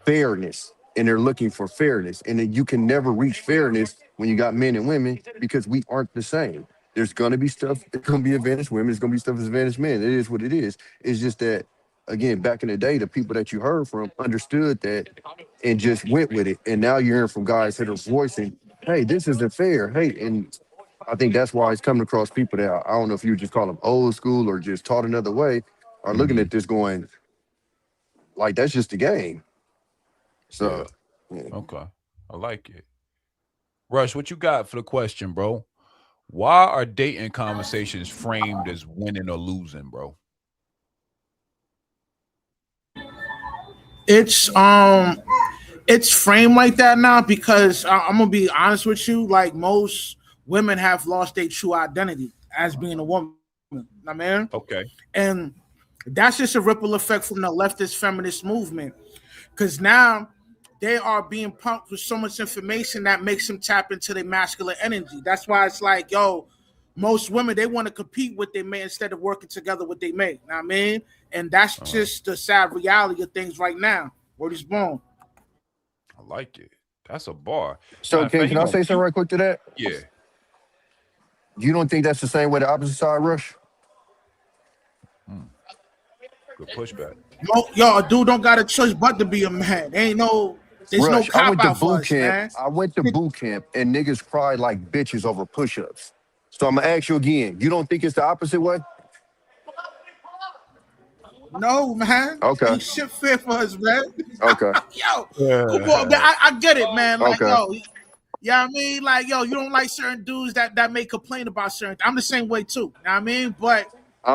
fairness and they're looking for fairness. And then you can never reach fairness when you got men and women because we aren't the same. There's going to be stuff that's going to be advantage women. There's going to be stuff that's advantage men. It is what it is. It's just that, again, back in the day, the people that you heard from understood that and just went with it. And now you're hearing from guys that are voicing, hey, this isn't fair. Hey, and I think that's why it's coming across people that I don't know if you just call them old school or just taught another way, are looking at this going like that's just the game. So, Okay, I like it. Rush, what you got for the question, bro? Why are dating conversations framed as winning or losing, bro? It's framed like that now because I'm gonna be honest with you. Like most women have lost their true identity as being a woman. I mean, Okay, and that's just a ripple effect from the leftist feminist movement. Because now they are being pumped with so much information that makes them tap into their masculine energy. That's why it's like, yo, most women they want to compete with their man instead of working together with their mate. Know what I mean, and that's just the sad reality of things right now. Word is born. I like it. That's a bar. so can I say something right quick to that? Yeah. You don't think that's the same way the opposite side, Rush? Good pushback. Yo, a dude don't got a choice but to be a man. There's no Rush, I cop went to out for boot us, camp. man. I went to boot camp and niggas cried like bitches over push-ups. So I'm gonna ask you again. You don't think it's the opposite way? No, man. Okay. Ain't shit fair for us, man. Okay. Yo, come on, man. I get it, man. Like, Okay. yo, yeah, I mean, like, yo, you don't like certain dudes that may complain about certain. I'm the same way too. You know what I mean, but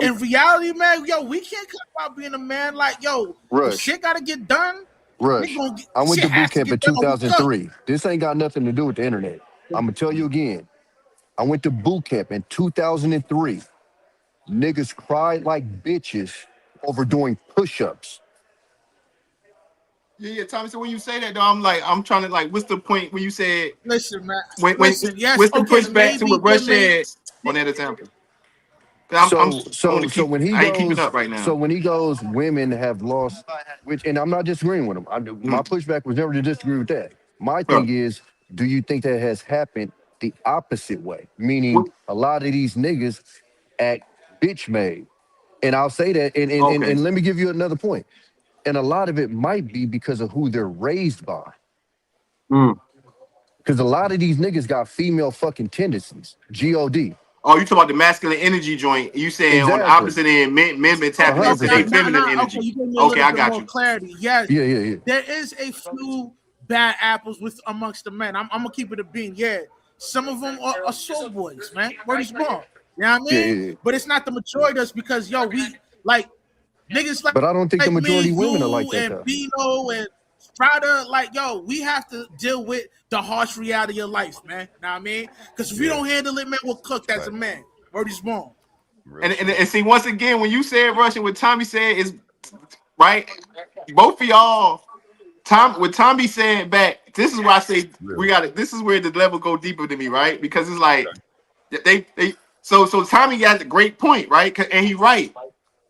in reality, man, yo, we can't come about being a man. Like, yo, Rush. if shit gotta get done. Rush, I went to boot camp in 2003. This ain't got nothing to do with the internet. I'm gonna tell you again. I went to boot camp in 2003. Niggas cried like bitches over doing push-ups. Yeah, Tommy. So when you say that, though, I'm trying to like, what's the point when you said? Listen, man. Listen, yes, what's the okay, pushback to what Rush said on that example? So when he I ain't goes, keeping up right now. so when he goes, women have lost, and I'm not disagreeing with him. My pushback was never to disagree with that. My thing is, do you think that has happened the opposite way? Meaning, a lot of these niggas act bitch made, and I'll say that, and let me give you another point. And a lot of it might be because of who they're raised by. Because a lot of these niggas got female fucking tendencies. G-O-D. Oh, you talking about the masculine energy joint? You saying on the opposite end, men been tapping into their feminine energy? Okay, you gave me a little bit more clarity. Yes. Yeah. There is a few bad apples amongst the men. I'm gonna keep it a bean. Yeah, some of them are soul boys, man. Word is born. You know what I mean? Yeah. But it's not the majority of us because yo, we like niggas like. But I don't think the majority of women are like that, and though. Bino and Strada, like yo, we have to deal with the harsh reality of life, man. Know what I mean? Because if we don't handle it, man, we're cooked as a man. Word is born. And see, once again, when you said Russian, what Tommy said is right. Both of y'all, what Tommy said back. This is why I say we got it. This is where the level go deeper than me, right? Because it's like they. So Tommy got a great point, right? And he right.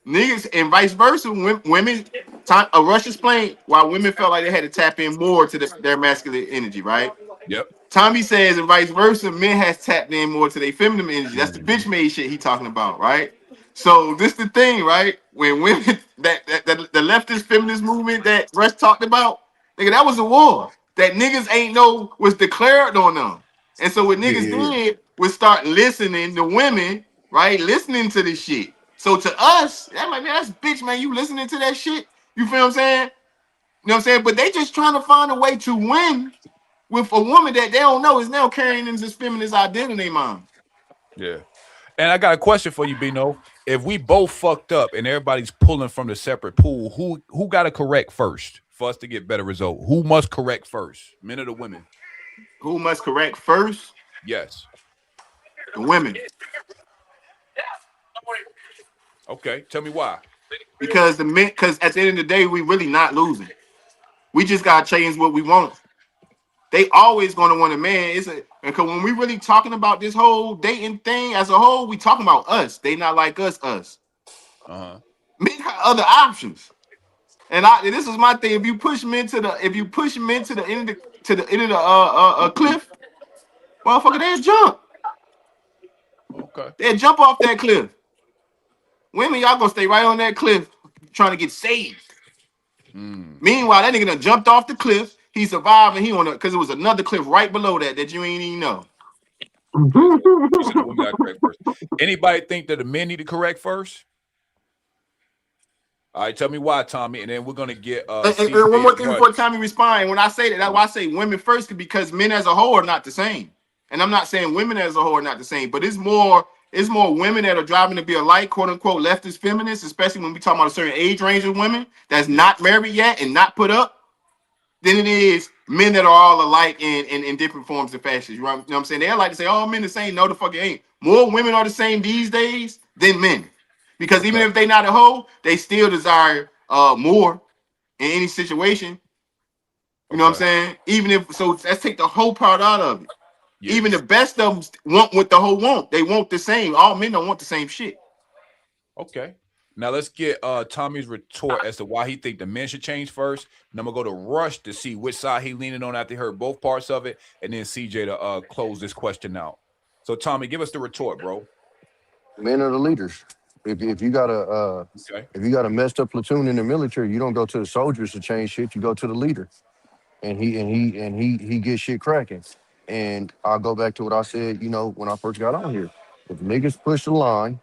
Niggas and vice versa. Women, Rush explained why women felt like they had to tap in more to their masculine energy, right? Yep. Tommy says, and vice versa, men has tapped in more to their feminine energy. That's the bitch made shit he talking about, right? So this the thing, right? When women that the leftist feminist movement that Rush talked about, nigga, that was a war that niggas ain't know was declared on them. And so what niggas did was start listening to women, right? Listening to this shit. So to us, that like, man, that's bitch, man. You listening to that shit? You feel what I'm saying? You know what I'm saying? But they just trying to find a way to win with a woman that they don't know is now carrying in this feminist identity in their mind. Yeah. And I got a question for you, Bino. If we both fucked up and everybody's pulling from the separate pool, who got to correct first for us to get better result? Who must correct first, men or the women? Who must correct first? Yes. The women. Okay, tell me why. Because at the end of the day, we really not losing. We just gotta change what we want. They always gonna want a man. Because when we really talking about this whole dating thing as a whole, we talking about us. They not like us. Men got other options. And this is my thing. If you push men to the end of the cliff, motherfucker, they'll jump. Okay. They'll jump off that cliff. Women, y'all gonna stay right on that cliff trying to get saved. Meanwhile, that nigga done jumped off the cliff. He survived and he on because it was another cliff right below that you ain't even know. You said the women got to correct first. Anybody think that the men need to correct first? All right, tell me why, Tommy, and then we're gonna get and one more thing before Tommy responds. When I say that, that's why I say women first, because men as a whole are not the same. And I'm not saying women as a whole are not the same, but it's more women that are driving to be a light, quote unquote, leftist feminists, especially when we talk about a certain age range of women that's not married yet and not put up, than it is men that are all alike in different forms and fashions. You know what I'm saying? They like to say, oh, men the same. No, the fuck it ain't. More women are the same these days than men. Because even if they not a hoe, they still desire more in any situation. You know what I'm saying? Even if, so let's take the whole part out of it. Yes. Even the best of them want what the whole want. They want the same. All men don't want the same shit. Okay. Now let's get Tommy's retort as to why he think the men should change first. And I'm gonna go to Rush to see which side he leaning on after he heard both parts of it, and then CJ to close this question out. So Tommy, give us the retort, bro. Men are the leaders. If you got a messed up platoon in the military, you don't go to the soldiers to change shit. You go to the leader, and he gets shit cracking. And I'll go back to what I said, when I first got on here. If niggas push the line,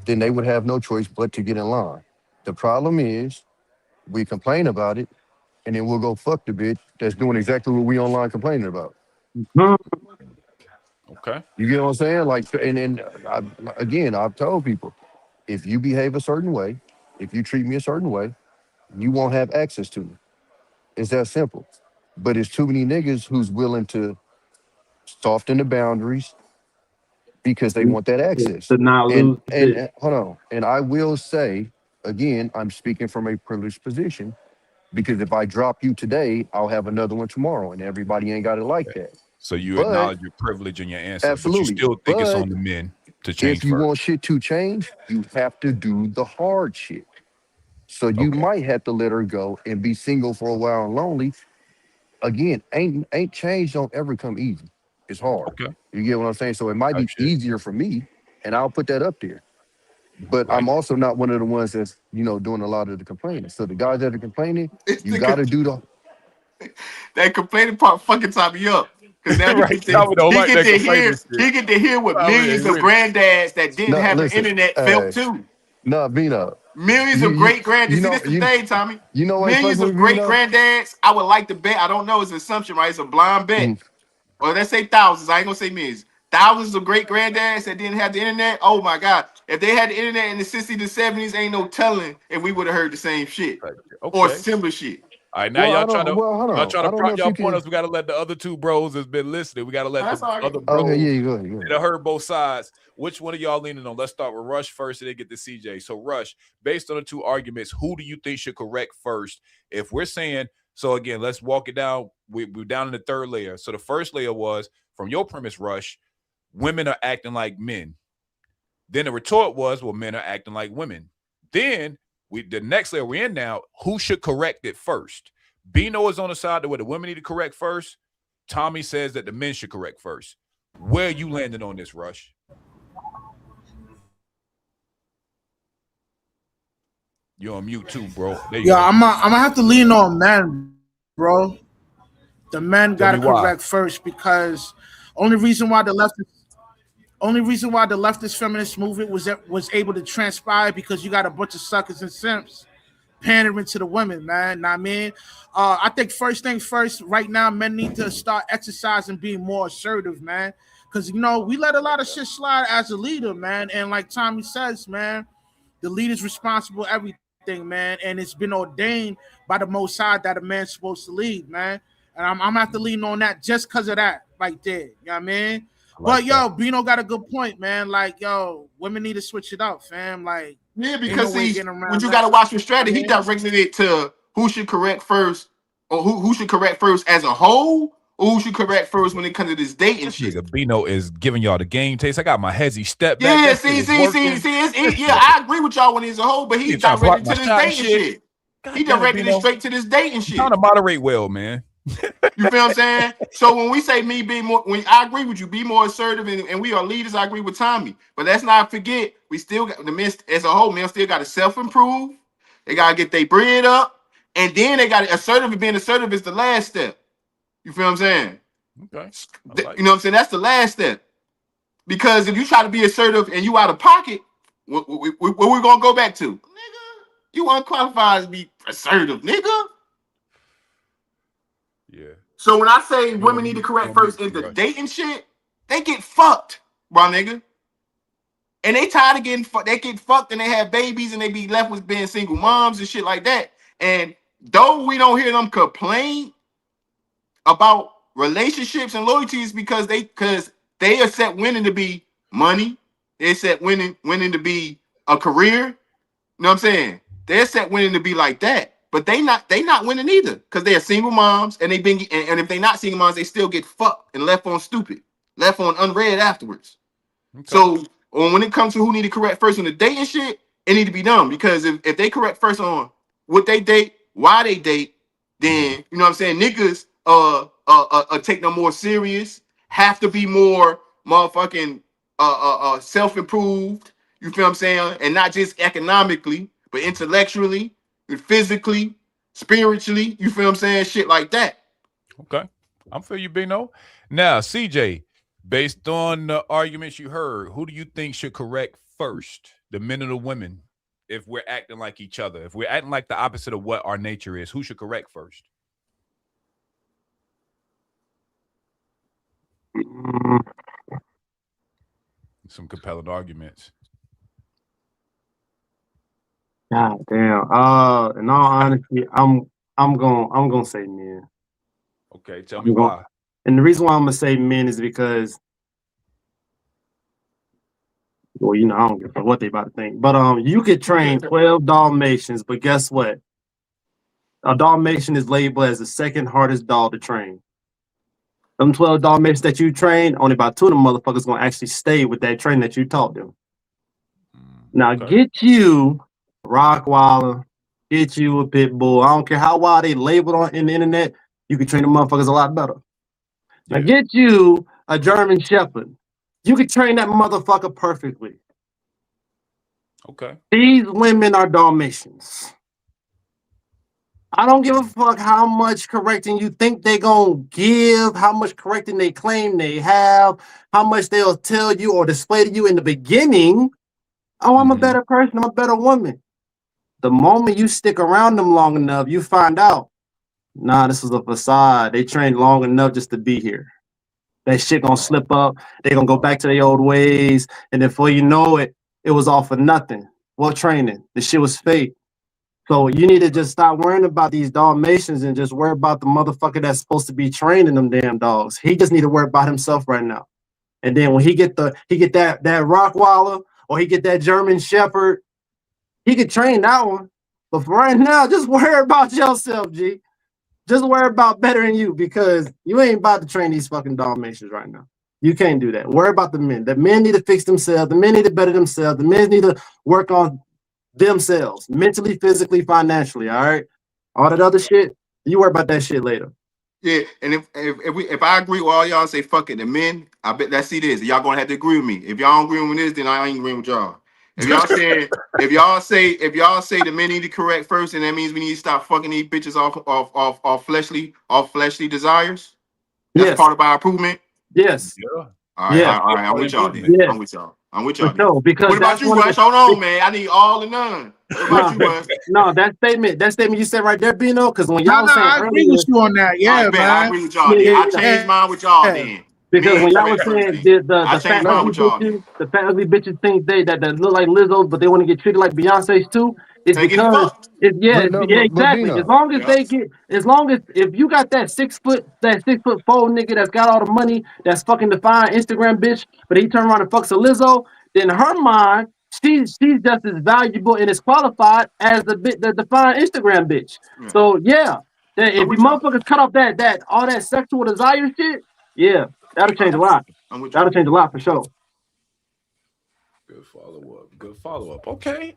then they would have no choice but to get in line. The problem is, we complain about it, and then we'll go fuck the bitch that's doing exactly what we online complaining about. Okay. You get what I'm saying? Like, and I've told people, if you behave a certain way, if you treat me a certain way, you won't have access to me. It's that simple. But it's too many niggas who's willing to soften the boundaries because they want that access. To not lose. And hold on. And I will say, again, I'm speaking from a privileged position, because if I drop you today, I'll have another one tomorrow, and everybody ain't got it like that. So you acknowledge your privilege in your answer, absolutely. But you still think it's on the men to change. If you want shit to change, you have to do the hard shit. So you might have to let her go and be single for a while and lonely. Again, ain't change don't ever come easy. It's hard. Okay. You get what I'm saying? So it might be easier for me, and I'll put that up there. But I'm also not one of the ones that's, doing a lot of the complaining. So the guys that are complaining, you got to do the... That complaining part fucking top me up. Because now right. he get to hear what millions of granddads that didn't have the internet felt too. No, Vino. Millions of great granddads. See, this is the thing, Tommy. You know what? Millions of great granddads. I would like to bet. I don't know. It's an assumption, right? It's a blind bet. Or let's say thousands. I ain't gonna say millions. Thousands of great grandddads that didn't have the internet. Oh my God! If they had the internet in the 60s to 70s, ain't no telling if we would have heard the same shit or similar shit. All right, now y'all trying to prop y'all point us. We got to let the other two bros that's been listening. We got to let the other bros that have heard both sides. Which one of y'all leaning on? Let's start with Rush first, and then get to CJ. So Rush, based on the two arguments, who do you think should correct first? If we're saying, so again, let's walk it down. We're down in the third layer. So the first layer was, from your premise, Rush, women are acting like men. Then the retort was, well, men are acting like women. Then the next layer we're in now, who should correct it first? Bino is on the side where the women need to correct first. Tommy says that the men should correct first. Where are you landing on this, Rush? You're on mute too, bro. I'm gonna have to lean on men, bro. The men gotta correct first, because only reason why the leftist feminist movement was able to transpire, because you got a bunch of suckers and simps pandering to the women, man. Know what I mean? I think first things first, right now, men need to start exercising being more assertive, man. Because, we let a lot of shit slide as a leader, man. And like Tommy says, man, the leader's responsible for everything, man. And it's been ordained by the Most High that a man's supposed to lead, man. And I'm going to have to lean on that just because of that right there. You know what I mean? But Bino got a good point, man. Like, women need to switch it up, fam. Like, because when you gotta watch the strategy, he directed it to who should correct first, or who should correct first as a whole, or who should correct first when it comes to this dating shit. Bino is giving y'all the game taste. I got my hezzy step back. Yeah, I agree with y'all when he's a whole, but he directed to this dating shit. He directed it straight to this dating shit. Trying to moderate well, man. You feel what I'm saying? So when we say me being more, when I agree with you, be more assertive, and we are leaders, I agree with Tommy. But let's not forget, we still got the men as a whole, men still got to self-improve. They got to get their bread up, and then they got to assertive. Being is the last step. You feel what I'm saying? Okay. You know what I'm saying? That's the last step. Because if you try to be assertive and you out of pocket, what we gonna go back to? Nigga, you unqualified to be assertive, nigga. Yeah. So when I say women need to correct first in the dating shit, they get fucked, bro, nigga. And they tired of getting fucked. They get fucked and they have babies and they be left with being single moms and shit like that. And though we don't hear them complain about relationships and loyalties because they accept winning to be money. They accept winning to be a career. You know what I'm saying? They accept winning to be like that. But they not winning either because they are single moms and and if they not single moms, they still get fucked and left on stupid, left on unread afterwards. Okay. So when it comes to who need to correct first on the dating shit, it need to be done because if they correct first on what they date, why they date, then you know what I'm saying, niggas take them more serious, have to be more motherfucking self-improved, you feel what I'm saying? And not just economically, but intellectually, physically, spiritually, you feel what I'm saying? Shit like that. Okay. I'm feel you, Bino. Now, CJ, based on the arguments you heard, who do you think should correct first, the men or the women, if we're acting like each other? If we're acting like the opposite of what our nature is, who should correct first? Some compelling arguments. God damn. In all honesty, I'm gonna say men. Okay, tell me why. And the reason why I'm gonna say men is because, well, you know, I don't give a fuck what they about to think. But you could train 12 Dalmatians, but guess what? A Dalmatian is labeled as the second hardest dog to train. Them 12 Dalmatians that you train, only about 2 of them motherfuckers gonna actually stay with that training that you taught them. Now get you Rockwaller, get you a pit bull. I don't care how wild they labeled on in the internet, you can train the motherfuckers a lot better. Now get you a German Shepherd. You can train that motherfucker perfectly. Okay. These women are Dalmatians. I don't give a fuck how much correcting you think they gonna give, how much correcting they claim they have, how much they'll tell you or display to you in the beginning. Oh, I'm a better person, I'm a better woman. The moment you stick around them long enough, you find out, nah, this is a facade. They trained long enough just to be here. That shit gonna slip up. They gonna go back to their old ways. And then before you know it, it was all for nothing. What training? The shit was fake. So you need to just stop worrying about these Dalmatians and just worry about the motherfucker that's supposed to be training them damn dogs. He just need to worry about himself right now. And then when he get that Rockwaller or he get that German Shepherd, he could train that one. But for right now, just worry about yourself, G. Just worry about bettering you because you ain't about to train these fucking Dalmatians right now. You can't do that. Worry about the men. The men need to fix themselves. The men need to better themselves. The men need to work on themselves, mentally, physically, financially. All right. All that other shit, you worry about that shit later. Yeah, and if I agree with all y'all, say fuck it. The men, I bet let's see this. Y'all gonna have to agree with me. If y'all don't agree with this, then I ain't agreeing with y'all. If y'all say the men need to correct first, and that means we need to stop fucking these bitches off fleshly desires. That's part of our improvement. Yes. Yeah. All right. I'm with y'all then. Yes. I'm with y'all then. No, because what about you, Rush? Hold on, man. I need all and none. What about you, Rush? No, that statement you said right there, Bino, because when y'all saying I agree with you on that. Yeah, man. I agree with y'all. I changed mine with y'all then. Because when y'all was saying the fat ugly bitches think that look like Lizzo, but they want to get treated like Beyonce's too, it's because exactly. As long as if you got that 6 foot 4 nigga that's got all the money that's fucking the fine Instagram bitch, but he turn around and fucks a Lizzo, then in her mind she's just as valuable and as qualified as the fine Instagram bitch. Yeah. So yeah, if you motherfuckers cut off that all that sexual desire shit, yeah. That'll change a lot. That'll change a lot for sure. Good follow up. Okay.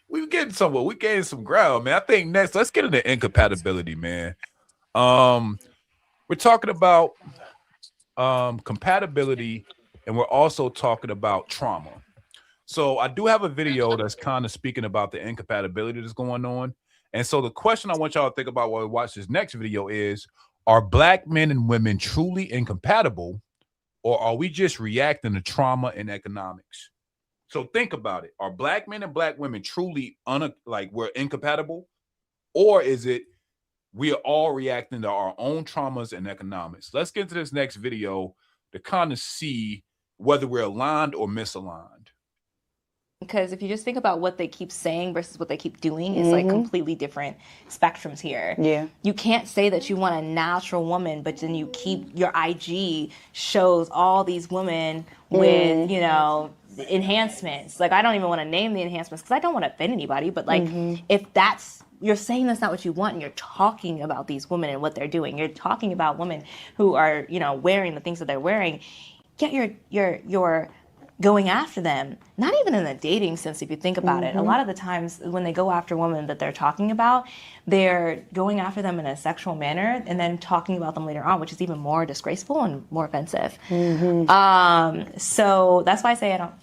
We getting somewhere. We getting some ground, man. I think next, let's get into incompatibility, man. We're talking about compatibility, and we're also talking about trauma. So I do have a video that's kind of speaking about the incompatibility that's going on. And so the question I want y'all to think about while we watch this next video is, are black men and women truly incompatible, or are we just reacting to trauma and economics? So think about it. Are black men and black women truly we're incompatible? Or is it we are all reacting to our own traumas and economics? Let's get into this next video to kind of see whether we're aligned or misaligned. Because if you just think about what they keep saying versus what they keep doing, it's like completely different spectrums here. Yeah. You can't say that you want a natural woman, but then you keep your IG shows all these women with, you know, enhancements. Like, I don't even want to name the enhancements because I don't want to offend anybody. But like, if that's, you're saying that's not what you want, and you're talking about these women and what they're doing. You're talking about women who are, you know, wearing the things that they're wearing. Yet you're going after them, not even in a dating sense, if you think about it. A lot of the times when they go after women that they're talking about, they're going after them in a sexual manner and then talking about them later on, which is even more disgraceful and more offensive. So that's why I say they don't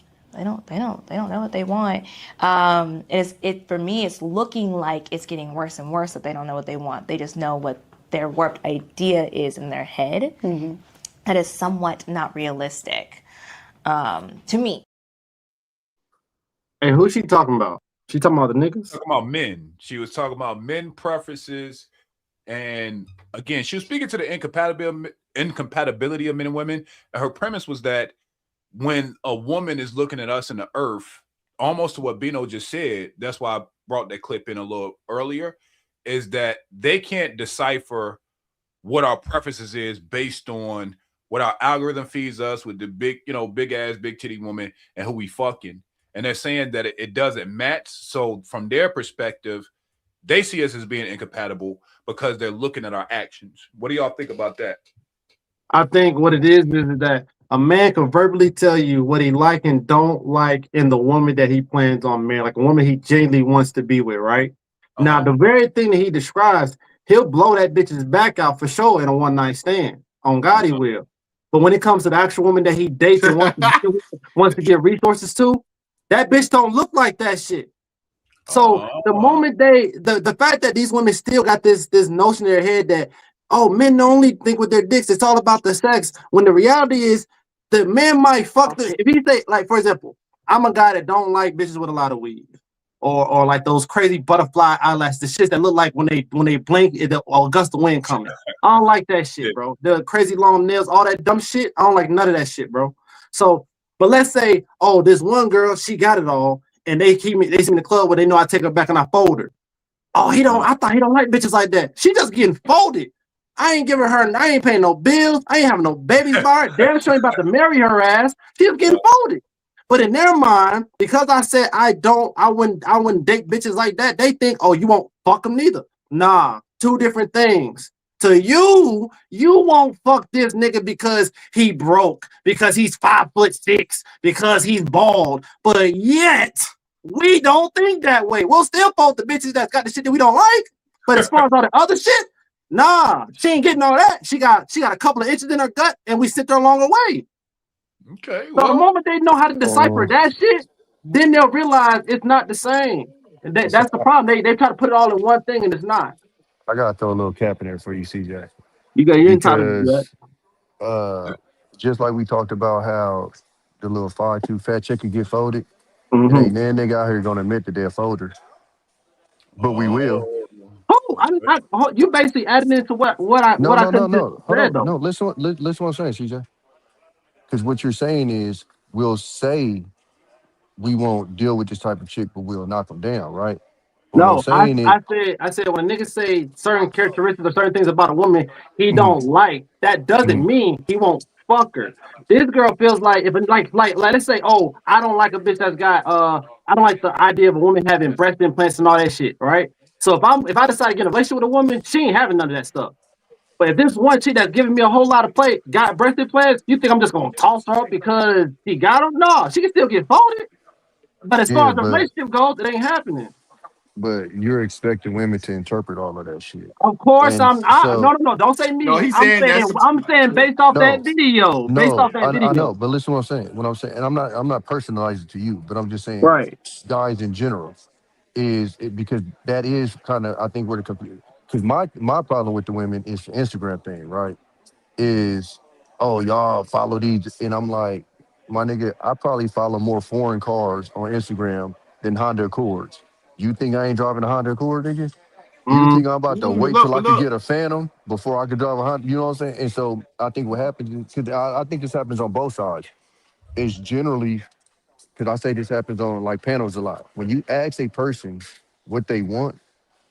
know what they want. For me, it's looking like it's getting worse and worse that they don't know what they want. They just know what their warped idea is in their head. That is somewhat not realistic. To me. Hey, who's she talking about? She talking about the niggas? Talking about men. She was talking about men preferences. And again, she was speaking to the incompatibility of men and women. And her premise was that when a woman is looking at us in the earth, almost to what Bino just said, that's why I brought that clip in a little earlier, is that they can't decipher what our preferences is based on what our algorithm feeds us with the big, big ass, big titty woman and who we fucking. And they're saying that it doesn't match. So from their perspective, they see us as being incompatible because they're looking at our actions. What do y'all think about that? I think what it is that a man can verbally tell you what he like and don't like in the woman that he plans on marrying, like a woman he genuinely wants to be with, right? Now, the very thing that he describes, he'll blow that bitch's back out for sure in a one-night stand. On God, he will. But when it comes to the actual woman that he dates and wants to give resources to, that bitch don't look like that shit. So the moment the fact that these women still got this notion in their head that, oh, men only think with their dicks, it's all about the sex. When the reality is the man might fuck the, if he say, like, for example, I'm a guy that don't like bitches with a lot of weave. Or like those crazy butterfly eyelashes, the shit that look like when they blink, a gust of wind coming. I don't like that shit, bro. The crazy long nails, all that dumb shit. I don't like none of that shit, bro. So, but let's say, oh, this one girl, she got it all, and they see me in the club where they know I take her back and I fold her. Oh, I thought he don't like bitches like that. She just getting folded. I ain't giving her, I ain't paying no bills. I ain't having no babies by her. Damn sure ain't about to marry her ass. She's getting folded. But in their mind, because I said I wouldn't date bitches like that, they think, oh, you won't fuck them neither. Nah, two different things. To you won't fuck this nigga because he broke, because he's 5'6", because he's bald. But yet, we don't think that way. We'll still fuck the bitches that's got the shit that we don't like. But as far as all the other shit, nah, she ain't getting all that. She got a couple of inches in her gut, and we sit there along the way. Okay. So the moment they know how to decipher that shit, then they'll realize it's not the same. And that's the problem. They try to put it all in one thing, and it's not. I gotta throw a little cap in there for you, CJ. You ain't entitled to that. Just like we talked about how the little 5'2" fat chick could get folded. It ain't that nigga out here gonna admit that they're folders. But we will. Oh, you basically adding into what I said. No. Hold on. No, listen what I'm saying, CJ. Because what you're saying is we'll say we won't deal with this type of chick, but we'll knock them down, right? No, I said when niggas say certain characteristics or certain things about a woman he don't like, that doesn't mean he won't fuck her. This girl feels like like let's say, oh, I don't like a bitch that's got I don't like the idea of a woman having breast implants and all that shit, right? So if I decide to get in a relationship with a woman, she ain't having none of that stuff. But if this one chick that's giving me a whole lot of play got breast implants, you think I'm just gonna toss her up because she got them? No, she can still get folded. But as far as the relationship goes, it ain't happening. But you're expecting women to interpret all of that shit. Of course, no, don't say me. No, I'm saying based off that video. I know, but listen to what I'm saying. What I'm saying, and I'm not personalizing to you, but I'm just saying, guys in general, because that is kind of, I think, where the confusion. Because my problem with the women is the Instagram thing, right? Is oh, y'all follow these. And I'm like, my nigga, I probably follow more foreign cars on Instagram than Honda Accords. You think I ain't driving a Honda Accord, nigga? You think I'm about to wait till I could get a Phantom before I could drive a Honda? You know what I'm saying? And so I think what happens, cause I think this happens on both sides. It's generally, because I say this happens on like panels a lot. When you ask a person what they want,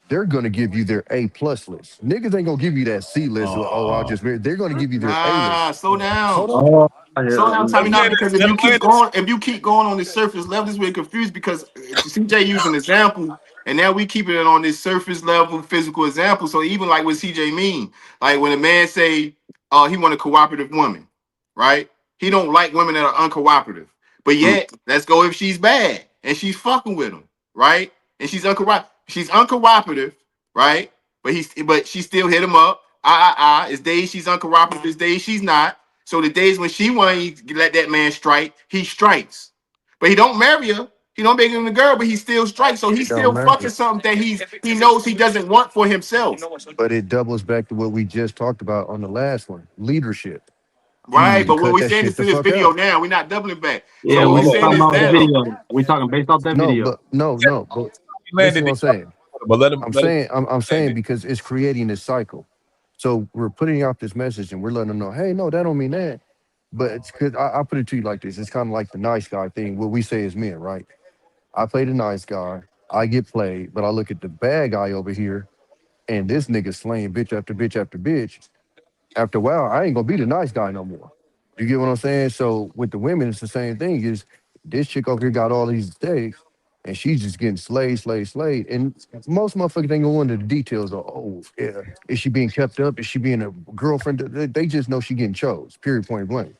they're gonna give you their A+ list. Niggas ain't gonna give you that C list. Oh, I'll just marry. They're gonna give you their A list. Slow down. Hold on. Slow down, Tommy. Not because if you keep Atlantis. going on the surface level, this is where you're confused because CJ used an example, and now we keeping it on this surface level physical example. So even like what CJ mean, like when a man say, he want a cooperative woman, right? He don't like women that are uncooperative. But yet, let's go if she's bad and she's fucking with him, right? And she's uncooperative, right? But she still hit him up. It's days she's uncooperative, it's days she's not. So the days when she want to let that man strike, he strikes. But he don't marry her. He don't make him the girl, but he still strikes. So he's still fucking something that he knows he doesn't want for himself. But it doubles back to what we just talked about on the last one: leadership. Right, but what we're saying is to this video now, we're not doubling back. Yeah, So we what we're saying talking is about the now. video. We talking based off that video. But this is what I'm saying. But I'm saying because it's creating this cycle. So we're putting out this message and we're letting them know, hey, no, that don't mean that. But it's because I put it to you like this. It's kind of like the nice guy thing, what we say as men, right? I play the nice guy, I get played, but I look at the bad guy over here, and this nigga slaying bitch after bitch after bitch. After a while, I ain't gonna be the nice guy no more. You get what I'm saying? So with the women, it's the same thing. Is this chick over here got all these mistakes, and she's just getting slayed. And most motherfuckers ain't go into the details of, oh, yeah, is she being kept up? Is she being a girlfriend? They just know she getting chose, period, point blank.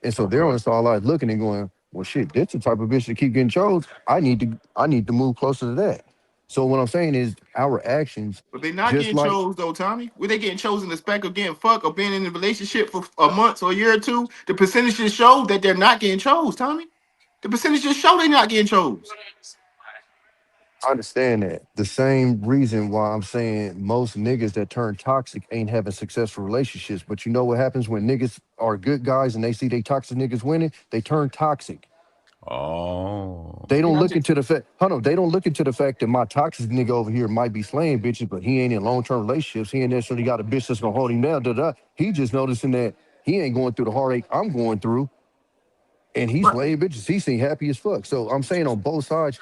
And so they're on the sidelines looking and going, well, shit, this the type of bitch that keep getting chose. I need to move closer to that. So what I'm saying is our actions. But they're not getting chose though, Tommy. Were they getting chosen the spec of getting fucked or being in a relationship for a month or a year or two? The percentages show that they're not getting chose, Tommy. The percentages show they're not getting chose. I understand that. The same reason why I'm saying most niggas that turn toxic ain't having successful relationships. But you know what happens when niggas are good guys and they see they toxic niggas winning? They turn toxic. Oh. They don't look into the fact, they don't look into the fact that my toxic nigga over here might be slaying bitches, but he ain't in long-term relationships. He ain't necessarily got a bitch that's gonna hold him down. He just noticing that he ain't going through the heartache I'm going through, and he's slaying bitches. He seem happy as fuck. So I'm saying on both sides,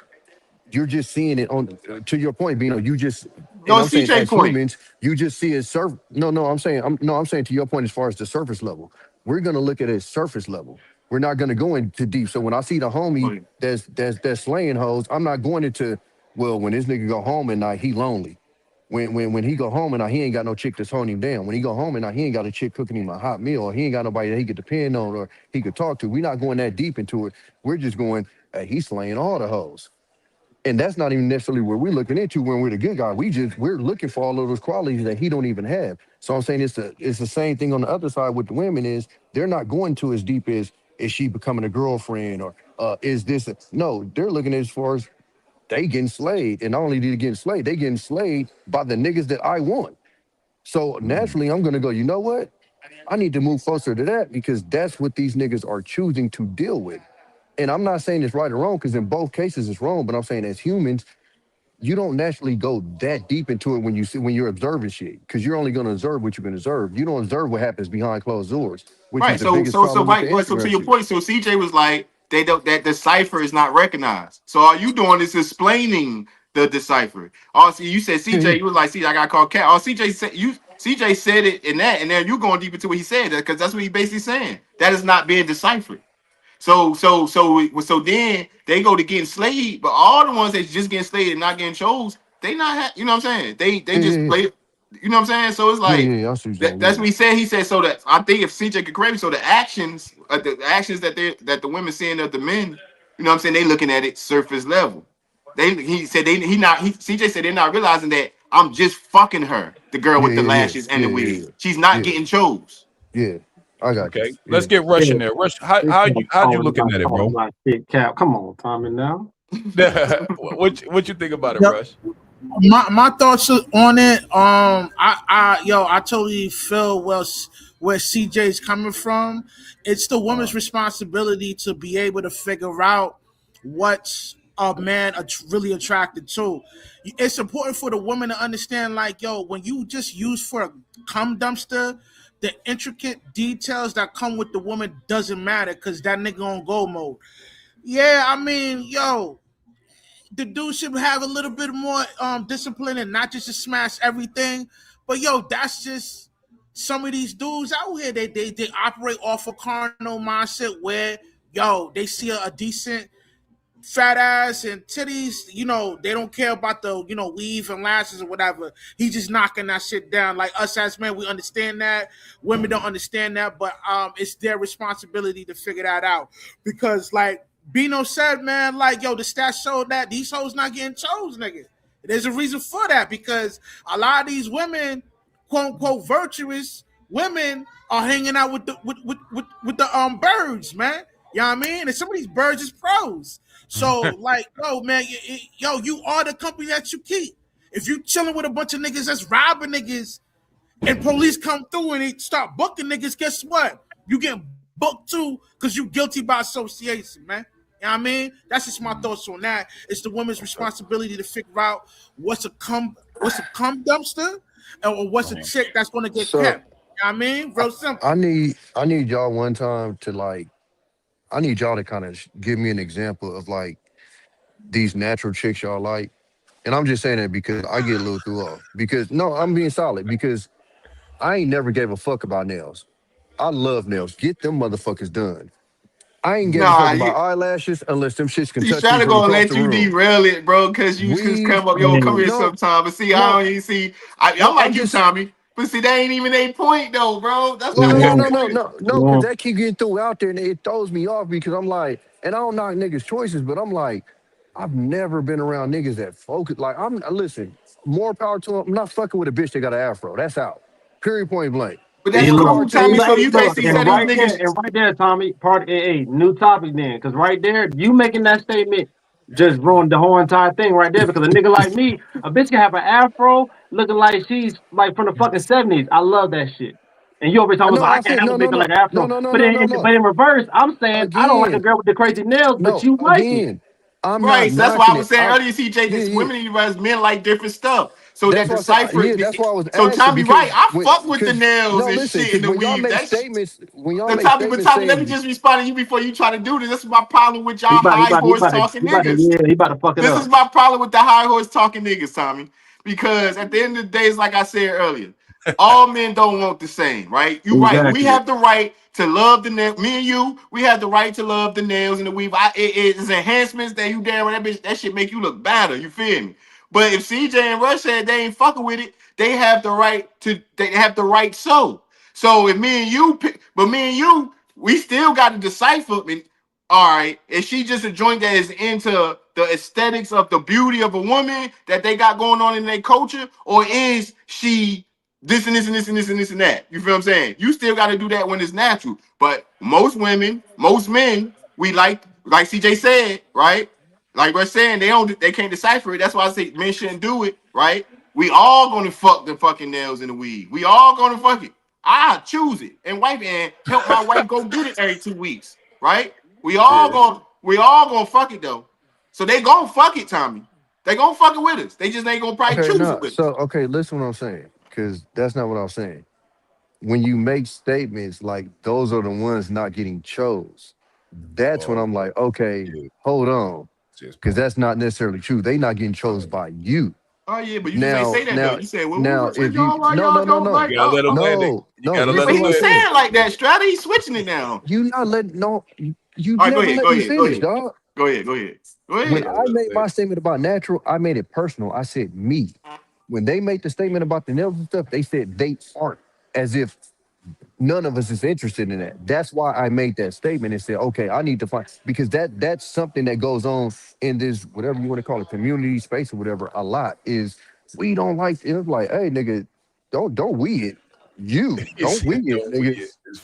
you're just seeing it on. To your point, Bino, you just. I'm saying as humans, you just see it surface. I'm saying to your point as far as the surface level, we're gonna look at it surface level. We're not gonna go into deep. So when I see the homie that's slaying hoes, I'm not going into, well, when this nigga go home at night, he lonely. When he go home and he ain't got no chick that's holding him down. When he go home and he ain't got a chick cooking him a hot meal, or he ain't got nobody that he could depend on or he could talk to. We're not going that deep into it. We're just going, hey, he's slaying all the hoes. And that's not even necessarily what we're looking into when we're the good guy. We're looking for all of those qualities that he don't even have. So I'm saying it's the same thing on the other side with the women is they're not going to as deep as is she becoming a girlfriend or is this no, they're looking as far as they getting slayed. And not only did they get slayed, they getting slayed by the niggas that I want. So naturally I'm gonna go, you know what? I need to move closer to that because that's what these niggas are choosing to deal with. And I'm not saying it's right or wrong, because in both cases it's wrong, but I'm saying as humans, you don't naturally go that deep into it when you're observing shit, because you're only going to observe what you can observe. You don't observe what happens behind closed doors, which is the biggest problem with the Instagram so to your shit. point, so CJ was like, that the cipher is not recognized. So all you doing is explaining the decipher. Also, you said CJ, you was like, see, I got called cat. CJ said it in that, and then you going deep into what he said, because that's what he basically saying. That is not being deciphered. So then they go to getting slayed, but all the ones that's just getting slayed and not getting chose, they not, you know what I'm saying? They just play, you know what I'm saying? So it's like that's what he said. He said so that I think if CJ could correct me, so the actions that the women seeing of the men, you know what I'm saying? They looking at it surface level. CJ said they're not realizing that I'm just fucking her, the girl with the lashes and the wig. She's not getting chose. Yeah. I got okay. Let's get Rush in there. Rush, how you looking at it, bro? Cap, come on, Tommy. Now, what you think about it, Rush? My thoughts on it. I totally feel where CJ's coming from. It's the woman's responsibility to be able to figure out what's a man really attracted to. It's important for the woman to understand, like, yo, when you just use for a cum dumpster, the intricate details that come with the woman doesn't matter because that nigga on go mode. Yeah, I mean, yo, the dude should have a little bit more discipline and not just to smash everything. But yo, that's just some of these dudes out here. They operate off a carnal mindset where yo, they see a decent fat ass and titties, they don't care about the, weave and lashes or whatever. He's just knocking that shit down. Like us as men, we understand that. Women don't understand that, but it's their responsibility to figure that out. Because like Bino said, man, like, yo, the stats show that these hoes not getting chose, nigga. There's a reason for that, because a lot of these women, quote unquote virtuous women, are hanging out with the birds, man. You know what I mean? And some of these birds is pros. So, like, yo, man, you are the company that you keep. If you chilling with a bunch of niggas that's robbing niggas and police come through and they start booking niggas, guess what? You get booked too because you guilty by association, man. You know what I mean? That's just my thoughts on that. It's the woman's responsibility to figure out what's a cum dumpster or what's a chick that's going to get kept. You know what I mean? Real simple. I need y'all one time to I need y'all to kind of give me an example of like these natural chicks y'all like. And I'm just saying that because I get a little threw off. Because no, I'm being solid because I ain't never gave a fuck about nails. I love nails. Get them motherfuckers done. I ain't gave a fuck about eyelashes unless them shits can touch me. Trying to go and let you derail it, bro, because you just come here sometime. But see, I don't even see. I'm like you, Tommy. But see, that ain't even a point though, bro. That's what no, because that keep getting thrown out there and it throws me off because I'm like, and I don't knock niggas' choices, but I'm like, I've never been around niggas that focus. Like, listen, more power to them. I'm not fucking with a bitch that got an afro. That's out. Period, point blank. But that's cool, Tommy. So you can't see some of these niggas. And right there, Tommy, new topic then. Because right there, you making that statement just ruined the whole entire thing right there. Because a nigga like me, a bitch can have an afro looking like she's like from the fucking 70s. I love that shit. And you over talking about I can't have a nigga like an afro. But in reverse, I'm saying again, I don't like a girl with the crazy nails, but you like it. I'm right, so that's why I was saying earlier, CJ, this women in the men like different stuff. So that decipher. That's why I was so Tommy, right? I fuck with the nails and shit in the weave. That's statements. When y'all make Tommy, statements, Tommy, let me just respond to you before you try to do this. This is my problem with y'all high horse talking niggas. He about to fuck it up. This is my problem with the high horse talking niggas, Tommy. Because at the end of the day, it's like I said earlier, all men don't want the same, right? You're right. We have the right to love the nails. Me and you, we have the right to love the nails and the weave. It's enhancements that you damn that bitch. That shit make you look better. You feel me? But if CJ and Rush said they ain't fucking with it, they have the right to. They have the right. So if me and you, we still got to decipher. All right, is she just a joint that is into the aesthetics of the beauty of a woman that they got going on in their culture, or is she this and this and this and this and this and that? You feel what I'm saying? You still got to do that when it's natural. But most women, most men, we like CJ said, right? Like we're saying, they can't decipher it. That's why I say men shouldn't do it, right? We all gonna fuck the fucking nails in the weed. We all gonna fuck it. I choose it and help my wife go get it every 2 weeks, right? We all gonna fuck it though. So they gonna fuck it, Tommy. They gonna fuck it with us. They just ain't gonna probably choose it with us. Okay, listen what I'm saying, because that's not what I'm saying. When you make statements like those are the ones not getting chose, that's when I'm like, okay, hold on. Because that's not necessarily true. They not getting chose by you. Oh yeah, but you just ain't say that though. You said, well, now if you gotta let him land it. You gotta let him land it. Saying like that, Strata, he's switching it now. You not letting you never let me finish, dog. Go ahead. When I made my statement about natural, I made it personal. I said me. When they made the statement about the nails and stuff, they said they aren't, as if none of us is interested in that. That's why I made that statement and said, okay, I need to find, because that's something that goes on in this, whatever you want to call it, community space or whatever, a lot is we don't like, it's like, hey, nigga, don't we it. You don't we it, nigga.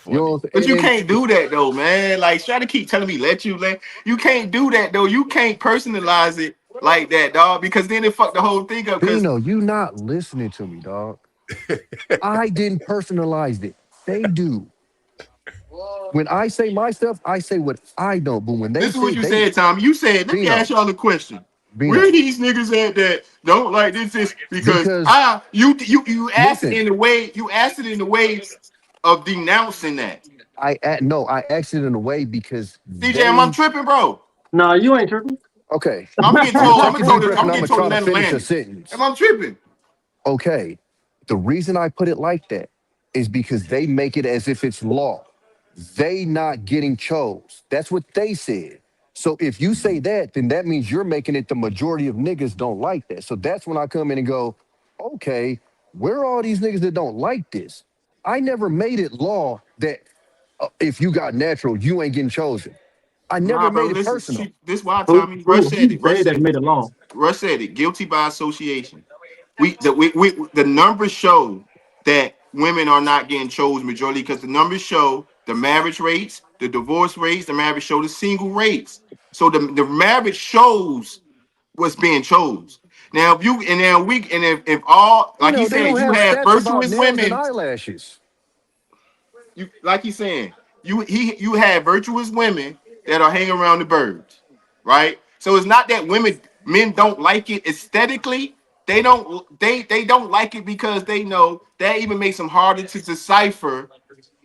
You know, but you can't do that though, man. Like, try to keep telling me let you land. You can't do that though. You can't personalize it like that, dog, because then it fucked the whole thing up. Bino, you not listening to me, dog. I didn't personalize it. they do. When I say my stuff, I say what I don't. But when they This is say what you they, said, Tom. You said, let me Bino, ask y'all a question. Bino, Where these niggas at that don't like this? Because because you asked it listen, in the way of denouncing that. I asked it in a way because CJ, am I they. tripping, bro? No, you ain't tripping. Okay, I'm getting I'm told. taking a deep breath I'm and I'm getting gonna told try to to land finish a landing. sentence. Am I tripping? Okay, the reason I put it like that is because they make it as if it's law. They not getting chose. That's what they said. So if you say that, then that means you're making it the majority of niggas don't like that. So that's when I come in and go, okay, where are all these niggas that don't like this? I never made it law that if you got natural, you ain't getting chosen. I never Nah, bro. made it Listen, personal. this why Who Tommy Rush who said who it. said that made it long? Rush said it. Guilty by association. The numbers show that women are not getting chosen majority because the numbers show the marriage rates, the divorce rates, the marriage show the single rates. So the marriage shows what's being chose. Now if you and then we and if all You like know, he's they saying don't you have have stats about virtuous nails and women, eyelashes. you like he's saying you have virtuous women that are hanging around the birds, right? So it's not that men don't like it aesthetically. They don't like it because they know that even makes them harder to decipher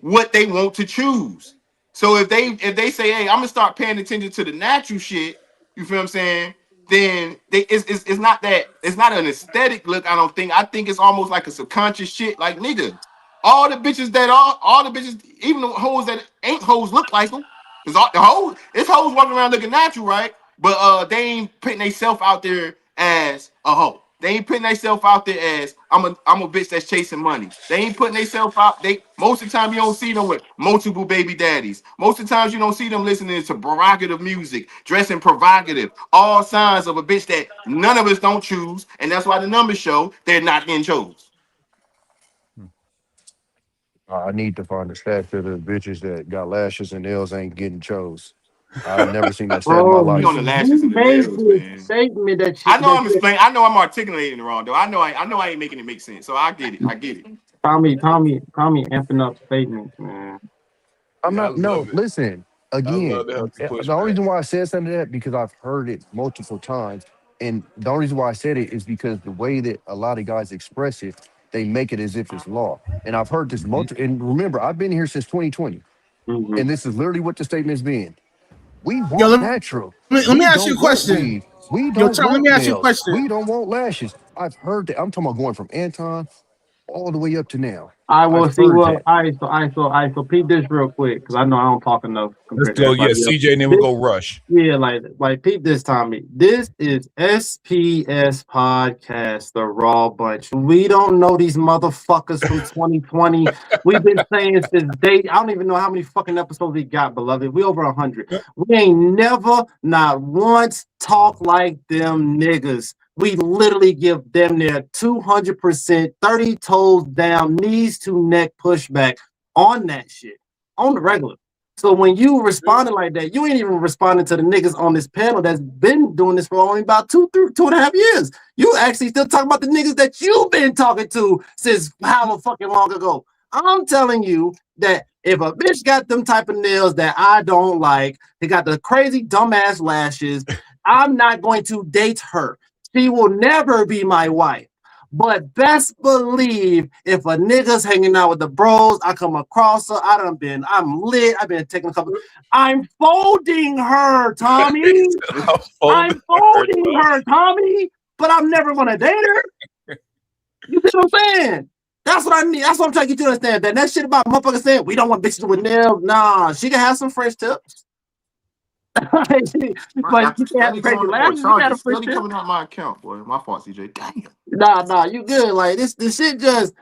what they want to choose. So if they say, hey, I'm gonna start paying attention to the natural shit, you feel what I'm saying? Then it's not that it's not an aesthetic look. I don't think. I think it's almost like a subconscious shit. Like nigga, all the bitches that are all the bitches, even the hoes that ain't hoes look like them. Cause all the hoes, it's hoes walking around looking natural, right? But they ain't putting themselves out there as a hoe. They ain't putting themselves out there as I'm a bitch that's chasing money. They ain't putting themselves out. They most of the time you don't see them with multiple baby daddies. Most of the times you don't see them listening to provocative music, dressing provocative. All signs of a bitch that none of us don't choose, and that's why the numbers show they're not getting chose. I need to find the stat for the bitches that got lashes and nails ain't getting chose. I've never seen that stat in my Bro, We on the life. lashes you and the made nails, this man. statement I know that I'm explaining. I know I'm articulating it wrong, though. I know I ain't making it make sense. So I get it. I get it. Tommy amping up statements, man. I'm Yeah, I not, no, love it. listen, I love again, the healthy the only pushback. reason why I said something to that because I've heard it multiple times. And the only reason why I said it is because the way that a lot of guys express it, they make it as if it's law. And I've heard this multiple, and remember, I've been here since 2020. Mm-hmm. And this is literally what the statement is being. We Yo, want natural. let me We ask you a don't want question. weave. We Yo, don't Tom, let want me ask you a nails. question. We don't want lashes. I've heard that. I'm talking about going from Anton all the way up to now. I I've will see. heard Well, that. I so peep this real quick because I know I don't talk enough Let's compared to go. Yeah, everybody else. CJ, and then we'll This, go Rush. yeah, like peep this, Tommy. This is SPS podcast, the Raw Bunch. We don't know these motherfuckers from 2020. We've been saying since day. I don't even know how many fucking episodes we got, beloved. We over 100. We ain't never, not once, talk like them niggas. We literally give them their 200%, 30 toes down, knees to neck pushback on that shit, on the regular. So when you responding like that, you ain't even responding to the niggas on this panel that's been doing this for only about 2.5 years. You actually still talking about the niggas that you've been talking to since however fucking long ago. I'm telling you that if a bitch got them type of nails that I don't like, they got the crazy dumbass lashes, I'm not going to date her. She will never be my wife. But best believe if a nigga's hanging out with the bros, I come across her, I'm lit, I've been taking a couple, I'm folding her, Tommy. I'm folding her, Tommy, but I'm never gonna date her. You see what I'm saying? That's what I need. That's what I'm trying to get you to understand. That shit about motherfuckers saying we don't want bitches with nails. Nah, she can have some French tips. But she can't have crazy lashes. She can have a French Steady tip. coming out my account, boy. My fault, CJ. Damn. Nah, you good. Like this shit just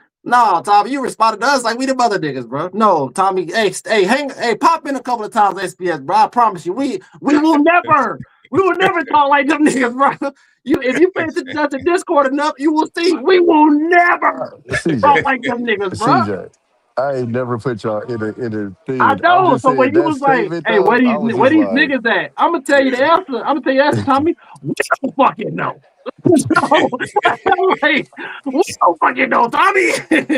Tommy, you responded to us like we the mother niggas, bro. No, Tommy, pop in a couple of times, SPS, bro. I promise you, we will never talk like them niggas, bro. If you pay attention to the Discord enough, you will see we will never talk CJ, like them niggas, bro. CJ, I ain't never put y'all in a thing. I I'm know. just So when saying you that was like, statement "Hey, though, I was where just these like, niggas at?" I'm gonna tell you the answer. I'm gonna tell you the answer, Tommy. We don't fucking know. So, like, we don't fucking know, Tommy.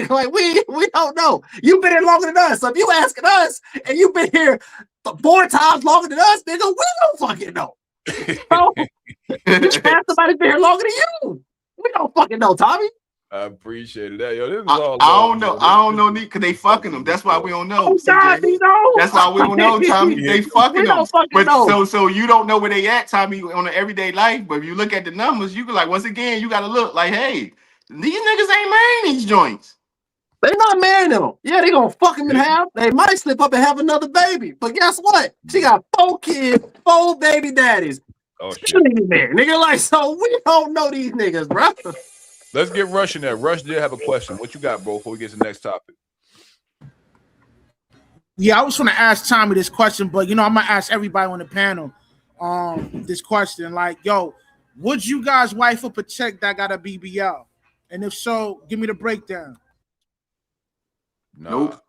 Like we don't know. You've been here longer than us. So if you asking us, and you've been here 4 times longer than us, nigga, we don't fucking know. So you can ask somebody been here longer than you. We don't fucking know, Tommy. I appreciate that. Yo, this is I all don't love, know. man. I don't know, Nick, because they fucking them. That's why we don't know, Oh God, CJ. we know. That's why we don't know, Tommy. They fucking We them. don't fucking But know. so you don't know where they at, Tommy, on the everyday life. But if you look at the numbers, you can like once again, you gotta look like, hey, these niggas ain't marrying these joints. They not marrying them. Yeah, they gonna fuck him in half. They might slip up and have another baby. But guess what? She got 4 kids, 4 baby daddies. Oh shit. Still ain't married, nigga. Like, so we don't know these niggas, bro. Let's get Rush in there. Rush did have a question. What you got, bro, before we get to the next topic? Yeah, I was going to ask Tommy this question, but I'm gonna ask everybody on the panel this question. Like, yo, would you guys wife up a chick that got a BBL? And if so, give me the breakdown. Nah. Nope.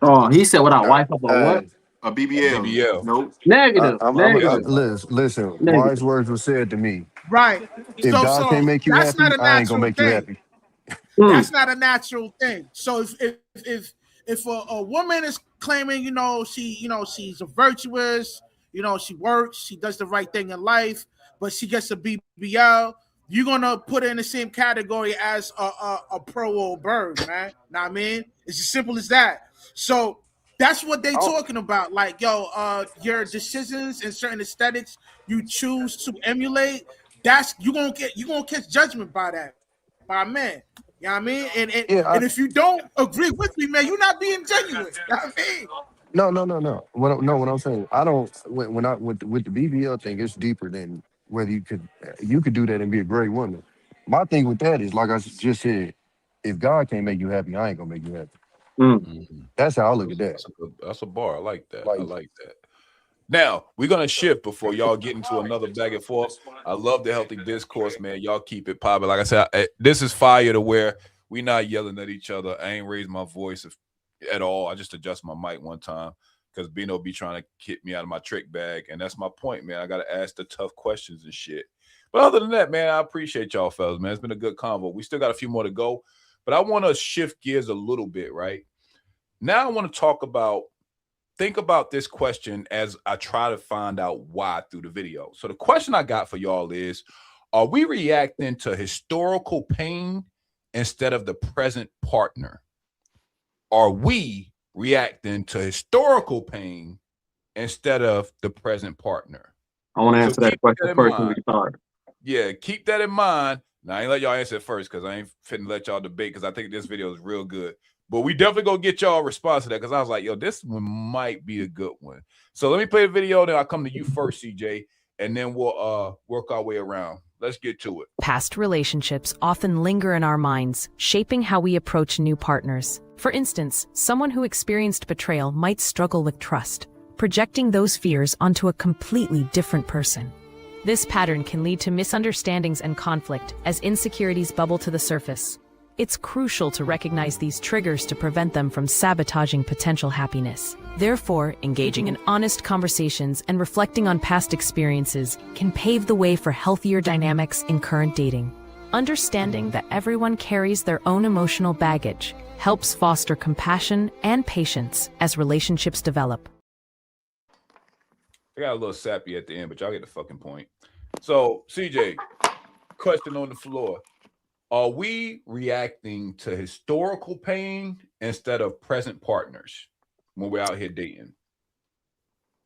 Oh, he said without wife up or what? A BBL. BBL. Nope. Negative. Negative. listen. Negative. Wise words were said to me. Right. If God can't make you that's happy, not a I ain't gonna natural make you thing. happy. That's not a natural thing. So if a woman is claiming, she's a virtuous, she works, she does the right thing in life, but she gets a BBL, you're gonna put her in the same category as a pro old bird, man. Know what I mean? It's as simple as that. So that's what they talking about. Like, yo, your decisions and certain aesthetics you choose to emulate, that's you're gonna catch judgment by that, by men. You know what I mean? And if you don't agree with me, man, you're not being genuine. You know what I mean? No. What I'm saying, I don't. When I with the BBL thing, it's deeper than whether you could do that and be a great woman. My thing with that is, like I just said, if God can't make you happy, I ain't gonna make you happy. Mm-hmm. That's how I look at that. That's a bar. I like that. I like that. Now, we're going to shift before y'all get into another back and forth. I love the healthy discourse, man. Y'all keep it popping. Like I said, this is fire to where we not yelling at each other. I ain't raised my voice at all. I just adjust my mic one time because Bino be trying to kick me out of my trick bag. And that's my point, man. I got to ask the tough questions and shit. But other than that, man, I appreciate y'all fellas, man. It's been a good convo. We still got a few more to go. But I want to shift gears a little bit, right? Now I want to think about this question as I try to find out why through the video. So the question I got for y'all is, are we reacting to historical pain instead of the present partner? Are we reacting to historical pain instead of the present partner? I want to answer that question first when we start. Yeah, keep that in mind. Now, I ain't let y'all answer it first because I ain't finna let y'all debate because I think this video is real good. But we definitely gonna get y'all a response to that because I was like, yo, this one might be a good one. So let me play the video, then I'll come to you first, CJ, and then we'll work our way around. Let's get to it. Past relationships often linger in our minds, shaping how we approach new partners. For instance, someone who experienced betrayal might struggle with trust, projecting those fears onto a completely different person. This pattern can lead to misunderstandings and conflict as insecurities bubble to the surface. It's crucial to recognize these triggers to prevent them from sabotaging potential happiness. Therefore, engaging in honest conversations and reflecting on past experiences can pave the way for healthier dynamics in current dating. Understanding that everyone carries their own emotional baggage helps foster compassion and patience as relationships develop. I got a little sappy at the end, but y'all get the fucking point. So, CJ, question on the floor. Are we reacting to historical pain instead of present partners when we're out here dating?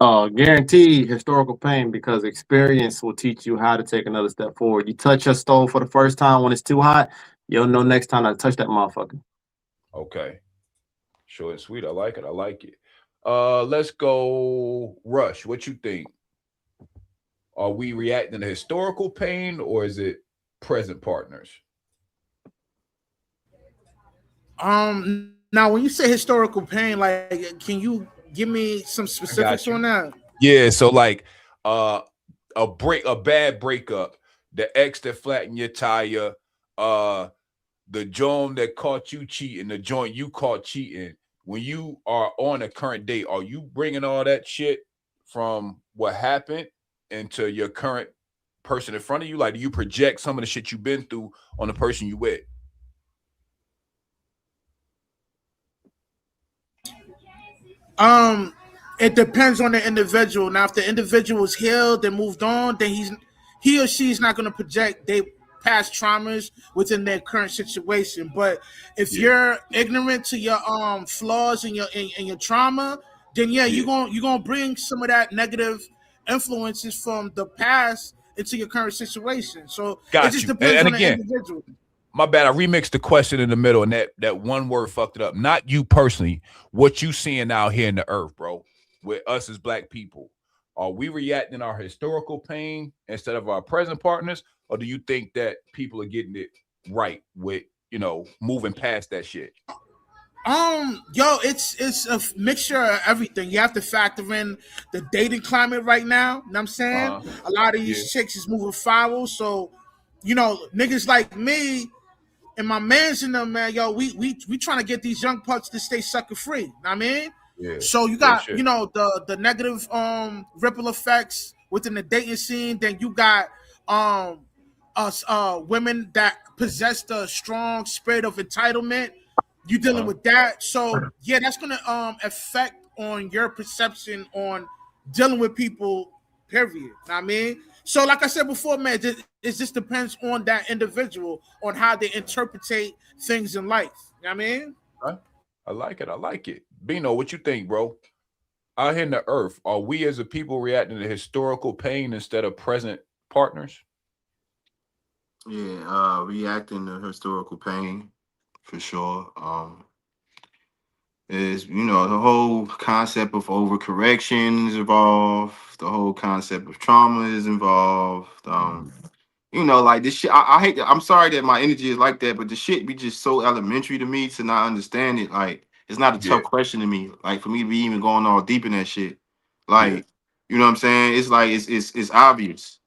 Guaranteed historical pain because experience will teach you how to take another step forward. You touch your stove for the first time when it's too hot, you'll know next time not to touch that motherfucker. Okay. Short and sweet. I like it. I like it. Let's go, Rush. What you think? Are we reacting to historical pain or is it present partners? Now when you say historical pain, like, can you give me some specifics on that? Yeah, so like a bad breakup, the ex that flattened your tire, the joint that caught you cheating, the joint you caught cheating, when you are on a current date, are you bringing all that shit from what happened into your current person in front of you? Like, do you project some of the shit you've been through on the person you with? It depends on the individual. Now, if the individual is healed and moved on, then he or she is not going to project their past traumas within their current situation. But if you're ignorant to your flaws and your trauma, then you're gonna bring some of that negative influences from the past into your current situation. So it just depends on the individual. My bad. I remixed the question in the middle, and that one word fucked it up. Not you personally. What you seeing out here in the earth, bro? With us as Black people, are we reacting our historical pain instead of our present partners, or do you think that people are getting it right with moving past that shit? It's a mixture of everything. You have to factor in the dating climate right now. You know what I'm saying? A lot of these chicks is moving foul, so niggas like me and my mans in them, man, we trying to get these young pucks to stay sucker free. Know what I mean? Yeah. So you got, the negative ripple effects within the dating scene. Then you got us women that possess the strong spirit of entitlement. You dealing with that. So that's gonna affect on your perception on dealing with people, period. Know what I mean? So, like I said before, man, it just depends on that individual, on how they interpret things in life. You know what I mean? I like it. Bino, what you think, bro? Out here in the earth, are we as a people reacting to historical pain instead of present partners? Yeah, reacting to historical pain, for sure. Is the whole concept of overcorrection is involved. The whole concept of trauma is involved. Like this shit. I hate that. I'm sorry that my energy is like that, but the shit be just so elementary to me to not understand it. Like, it's not a tough question to me. Like, for me to be even going all deep in that shit. Like, you know what I'm saying? It's like it's obvious.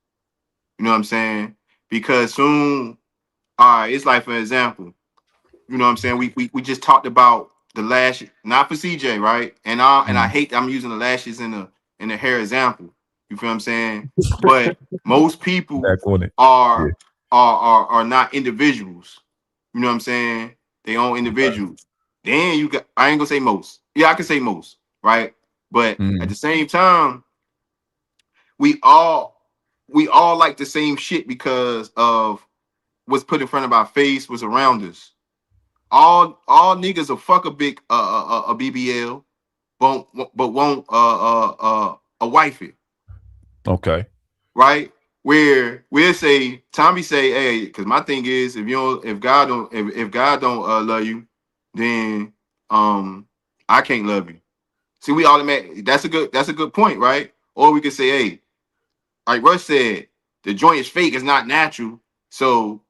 You know what I'm saying? Because soon, all right, it's like, for example, you know what I'm saying? We just talked about the lash, not for CJ, right? And I hate that I'm using the lashes in the hair example. You feel what I'm saying? But most people are not individuals. You know what I'm saying? They own individuals. Then you got, I ain't gonna say most. Yeah, I can say most, right? But at the same time, we all like the same shit because of what's put in front of our face, what's around us. All niggas will fuck a big a BBL, but won't a wifey. Okay. Right? Where we'll say, Tommy say, hey, because my thing is, if God don't love you, then I can't love you. See, we automatically, that's a good point, right? Or we could say, hey, like Russ said, the joint is fake, it's not natural. So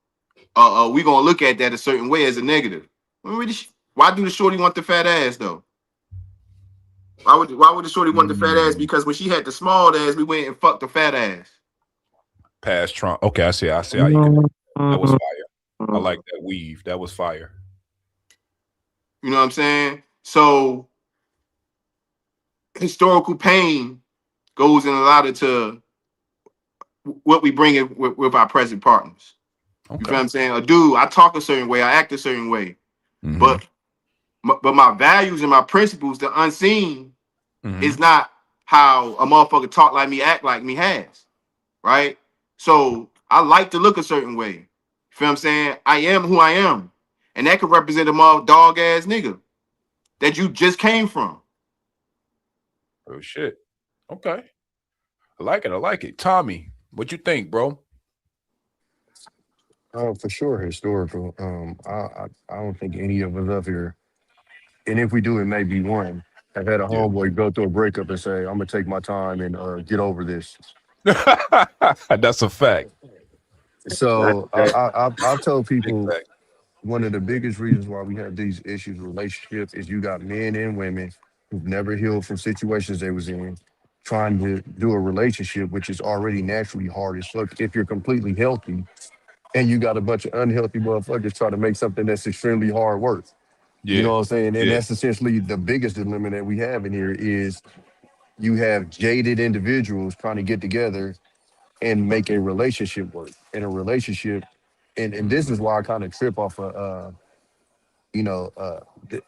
we gonna look at that a certain way as a negative. Why do the shorty want the fat ass though? Why would the shorty want the fat ass? Because when she had the small ass, we went and fucked the fat ass. Past Trump. Okay, I see how you can. That was fire. I like that weave. That was fire. You know what I'm saying? So historical pain goes in a lot into what we bring in with our present partners. Okay. You feel what I'm saying? I talk a certain way, I act a certain way. But my values and my principles, the unseen, is not how a motherfucker talk like me, act like me has. Right? So I like to look a certain way. You feel what I'm saying? I am who I am. And that could represent a mother dog ass nigga that you just came from. Oh shit. Okay. I like it. Tommy, what you think, bro? For sure, historical. I don't think any of us up here, and if we do, it may be one. Have had a homeboy go through a breakup and say, "I'm gonna take my time and get over this." That's a fact. So I've told people one of the biggest reasons why we have these issues with relationships is you got men and women who've never healed from situations they was in, trying to do a relationship, which is already naturally hard as fuck if you're completely healthy, and you got a bunch of unhealthy motherfuckers trying to make something that's extremely hard work. You know what I'm saying? And that's essentially the biggest dilemma that we have in here is you have jaded individuals trying to get together and make a relationship work. And a relationship, and this is why I kind of trip off of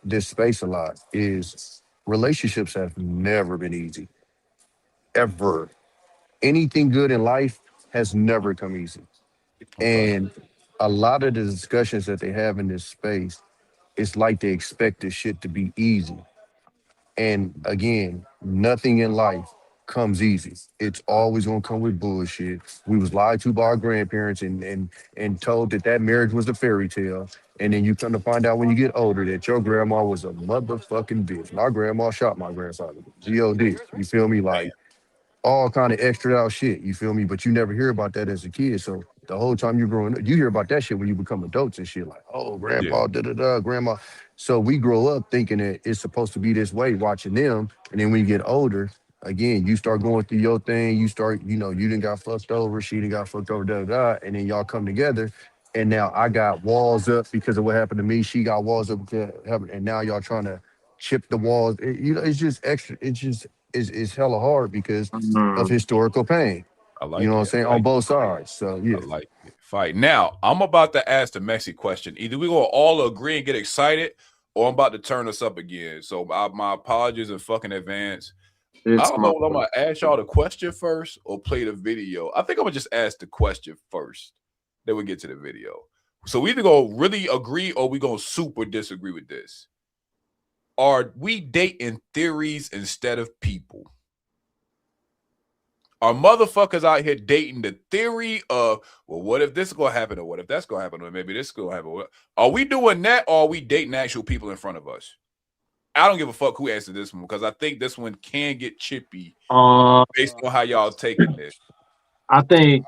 this space a lot, is relationships have never been easy. Ever. Anything good in life has never come easy. And a lot of the discussions that they have in this space, it's like they expect this shit to be easy. And again, nothing in life comes easy. It's always gonna come with bullshit. We was lied to by our grandparents and told that that marriage was a fairy tale. And then you come to find out when you get older that your grandma was a motherfucking bitch. My grandma shot my grandfather. God. You feel me? Like all kind of extra out shit. You feel me? But you never hear about that as a kid. So the whole time you're growing up, you hear about that shit when you become adults and shit. Like, oh, grandpa, da da da, grandma. So we grow up thinking that it's supposed to be this way, watching them. And then when you get older, again, you start going through your thing. You start, you done got fucked over. She done got fucked over, da da da. And then y'all come together. And now I got walls up because of what happened to me. She got walls up because of what happened. And now y'all trying to chip the walls. It's just extra. It's hella hard because of historical pain. I like you know it. what I'm saying? On both sides. So yeah. I like it. Fight. Now, I'm about to ask the Mexi question. Either we gonna all agree and get excited, or I'm about to turn us up again. So my apologies in fucking advance. I don't know if I'm gonna ask y'all the question first or play the video. I think I'm gonna just ask the question first. Then we get to the video. So we either gonna really agree or we gonna super disagree with this. Are we dating theories instead of people? Are motherfuckers out here dating the theory of, well, what if this is going to happen, or what if that's going to happen, or maybe this is going to happen? Are we doing that, or are we dating actual people in front of us? I don't give a fuck who answered this one, because I think this one can get chippy based on how y'all taking this. I think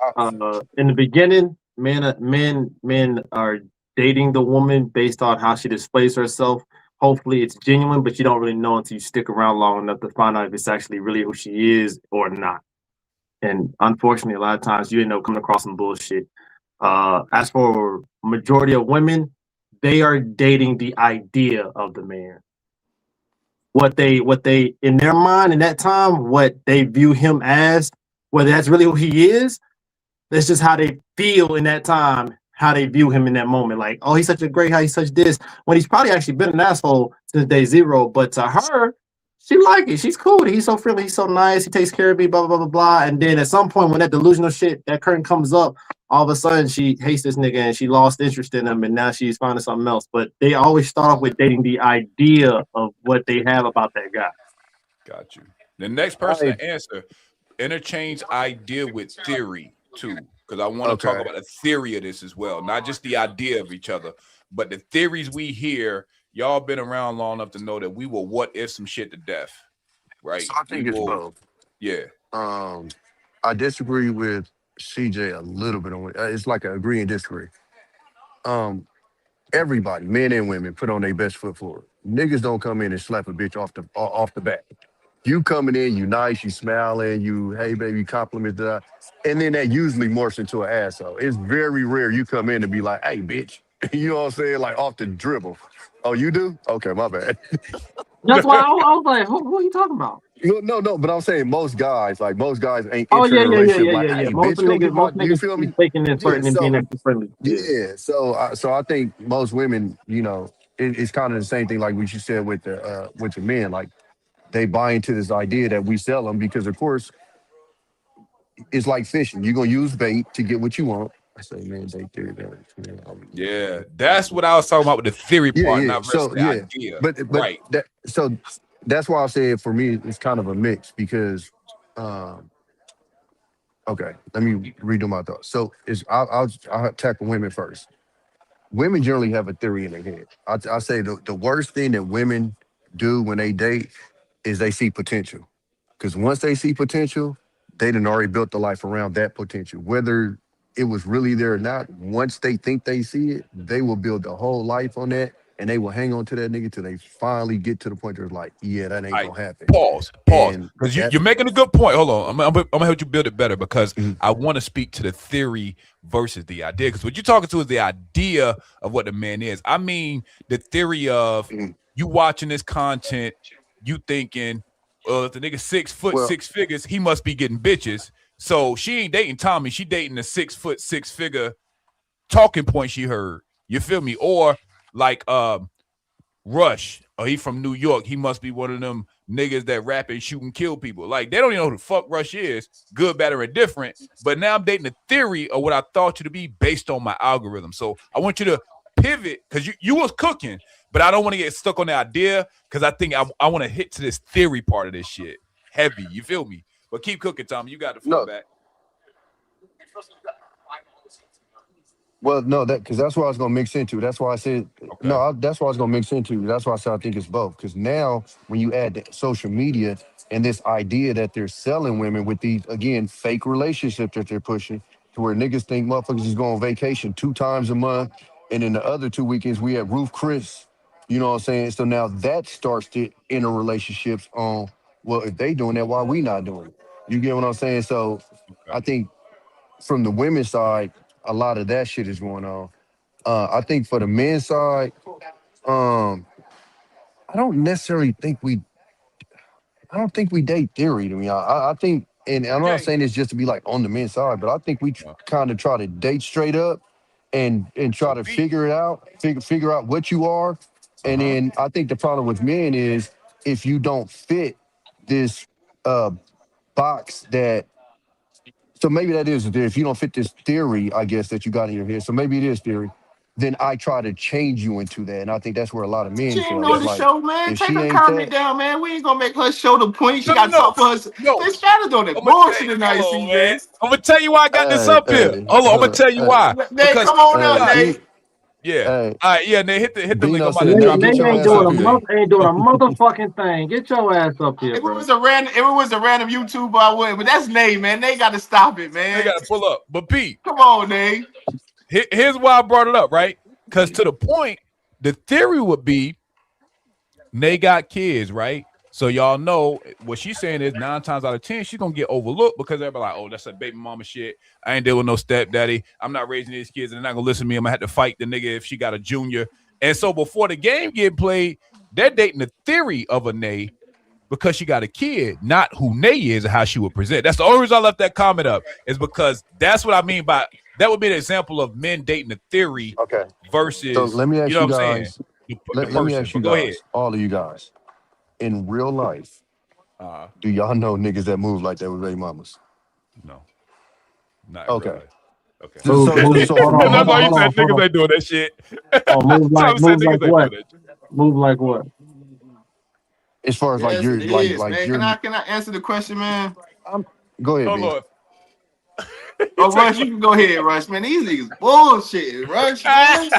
in the beginning, men are dating the woman based on how she displays herself. Hopefully it's genuine, but you don't really know until you stick around long enough to find out if it's actually really who she is or not. And unfortunately, a lot of times you end up coming across some bullshit. As for majority of women, they are dating the idea of the man. What they in their mind in that time, what they view him as, whether that's really who he is, that's just how they feel in that time, how they view him in that moment. Like, oh, he's such a great, how he's such this, when he's probably actually been an asshole since day zero. But to her, she like it. She's cool. He's so friendly. He's so nice. He takes care of me, blah, blah, blah, blah. And then at some point when that delusional shit, that curtain comes up, all of a sudden she hates this nigga and she lost interest in him and now she's finding something else. But they always start off with dating the idea of what they have about that guy. Got you. The next person to answer, interchange idea with theory too, because I want to talk about the theory of this as well, not just the idea of each other, but the theories we hear. Y'all been around long enough to know that we will what if some shit to death, right? So I think it's both. Yeah. I disagree with CJ a little bit on it. It's like an agree and disagree. Everybody, men and women, put on their best foot forward. Niggas don't come in and slap a bitch off the back. You coming in, you nice, you smiling, you hey baby, compliment that, and then that usually morphs into an asshole. It's very rare you come in and be like, hey bitch, you know what I'm saying, like off the dribble. Oh, you do? Okay, my bad. That's why I was like, who are you talking about? No, but I'm saying most guys ain't Oh entering yeah, a relationship yeah. like, hey, Most bitch, niggas you feel me? faking and flirting and being extra friendly. Yeah, so I think most women, it's kind of the same thing like what you said with the men, like they buy into this idea that we sell them because of course it's like fishing. You're gonna use bait to get what you want. I say, man, bait theory. Yeah, that's what I was talking about with the theory part, not versus the idea. But right. So that's why I said for me it's kind of a mix because okay, let me redo my thoughts. So I'll tackle women first. Women generally have a theory in their head. I say the worst thing that women do when they date is they see potential. Because once they see potential, they done already built the life around that potential. Whether it was really there or not, once they think they see it, they will build the whole life on that and they will hang on to that nigga till they finally get to the point where it's like, yeah, that ain't All right, gonna happen. pause, And because that you're making a good point. Hold on, I'm gonna help you build it better because Mhm. I want to speak to the theory versus the idea. Because what you're talking to is the idea of what the man is. I mean, the theory of Mhm. you watching this content, you thinking, well, if the nigga 6 foot Well, 6 figures, he must be getting bitches. So she ain't dating Tommy, she dating the 6 foot 6 figure talking point she heard. You feel me? Or like Rush, or he from New York. He must be one of them niggas that rap and shoot and kill people. Like, they don't even know who the fuck Rush is, good, bad, or indifferent. But now I'm dating the theory of what I thought you to be based on my algorithm. So I want you to pivot because you was cooking, but I don't want to get stuck on the idea because I think I want to hit to this theory part of this shit heavy. You feel me? But keep cooking, Tommy. You got the floor no, back. well, no, because that's what I was gonna mix into. That's why I said Okay. That's what I was gonna mix into. That's why I said I think it's both. Because now, when you add the social media and this idea that they're selling women with these again fake relationships that they're pushing, to where niggas think motherfuckers is going on vacation 2 times a month, and in the other 2 weekends we have Roof Chris. You know what I'm saying? So now that starts to enter relationships on. Well, if they doing that, why we not doing it? You get what I'm saying? So I Okay. think from the women's side, a lot of that shit is going on. I think for the men's side, um, I don't necessarily think we. I don't think we date theory. To me, I think, and I'm not Okay. saying this just to be like on the men's side, but I think we kind of try to date straight up and try So to Pete. figure it out, figure out what you are, and then I think the problem with men is if you don't fit this uh box that. So maybe that is if you don't fit this theory, I guess that you got in your head. So maybe it is theory. Then I try to change you into that, and I think that's where a lot of She men ain't fail. on It's the like show, man. if Take she her ain't comment that, down, man. We ain't gonna make her show the point. She No, no, got to talk no. for us. No. They scattered on that I'm gonna tell bullshit you. tonight, Hold on, man. CJ. I'm gonna tell you why I got this up here. Hold on. I'm gonna tell you why. Nate, Because come on think up, about it. B, Nate. Yeah. hey, All right. Yeah. Nate, hit the link. Bino I'm about said, to Nate, drop the get Nate your link ain't ass doing up now. a here. ain't doing a motherfucking thing. Get your ass up here, If it bro. was a random YouTuber, I would. But that's Nate, man. They got to stop it, They man. gotta pull up. But Pete, Come on, Nate. here's why I brought it up, right? Because to the point, the theory would be they got kids, right? So y'all know what she's saying is 9 times out of 10, she's gonna get overlooked because everybody like, oh, that's a baby mama shit. I ain't dealing with no stepdaddy. I'm not raising these kids, and they're not gonna listen to me. I'm gonna have to fight the nigga if she got a junior. And so before the game get played, they're dating the theory of a Nay because she got a kid, not who Nay is and how she would present. That's the only reason I left that comment up, is because that's what I mean by that would be an example of men dating the theory Okay. So versus, let me you ask know you what I'm saying, guys. the Let me person. ask you But go ahead. guys, all of you guys, in real life, Uh, do y'all know niggas that move like that with baby mamas? no, not in real Okay. life. Okay. So so so, so for That's me, why you said niggas ain't doing that shit. Oh, Tom said move like niggas ain't doing what? that shit. Move like what? as far as like Yes, you're it is, like man. you're, Can I answer the question, man? go ahead, Hold B. on. Oh, Rush, you can go ahead, Rush, man. These niggas bullshit, Rush, man.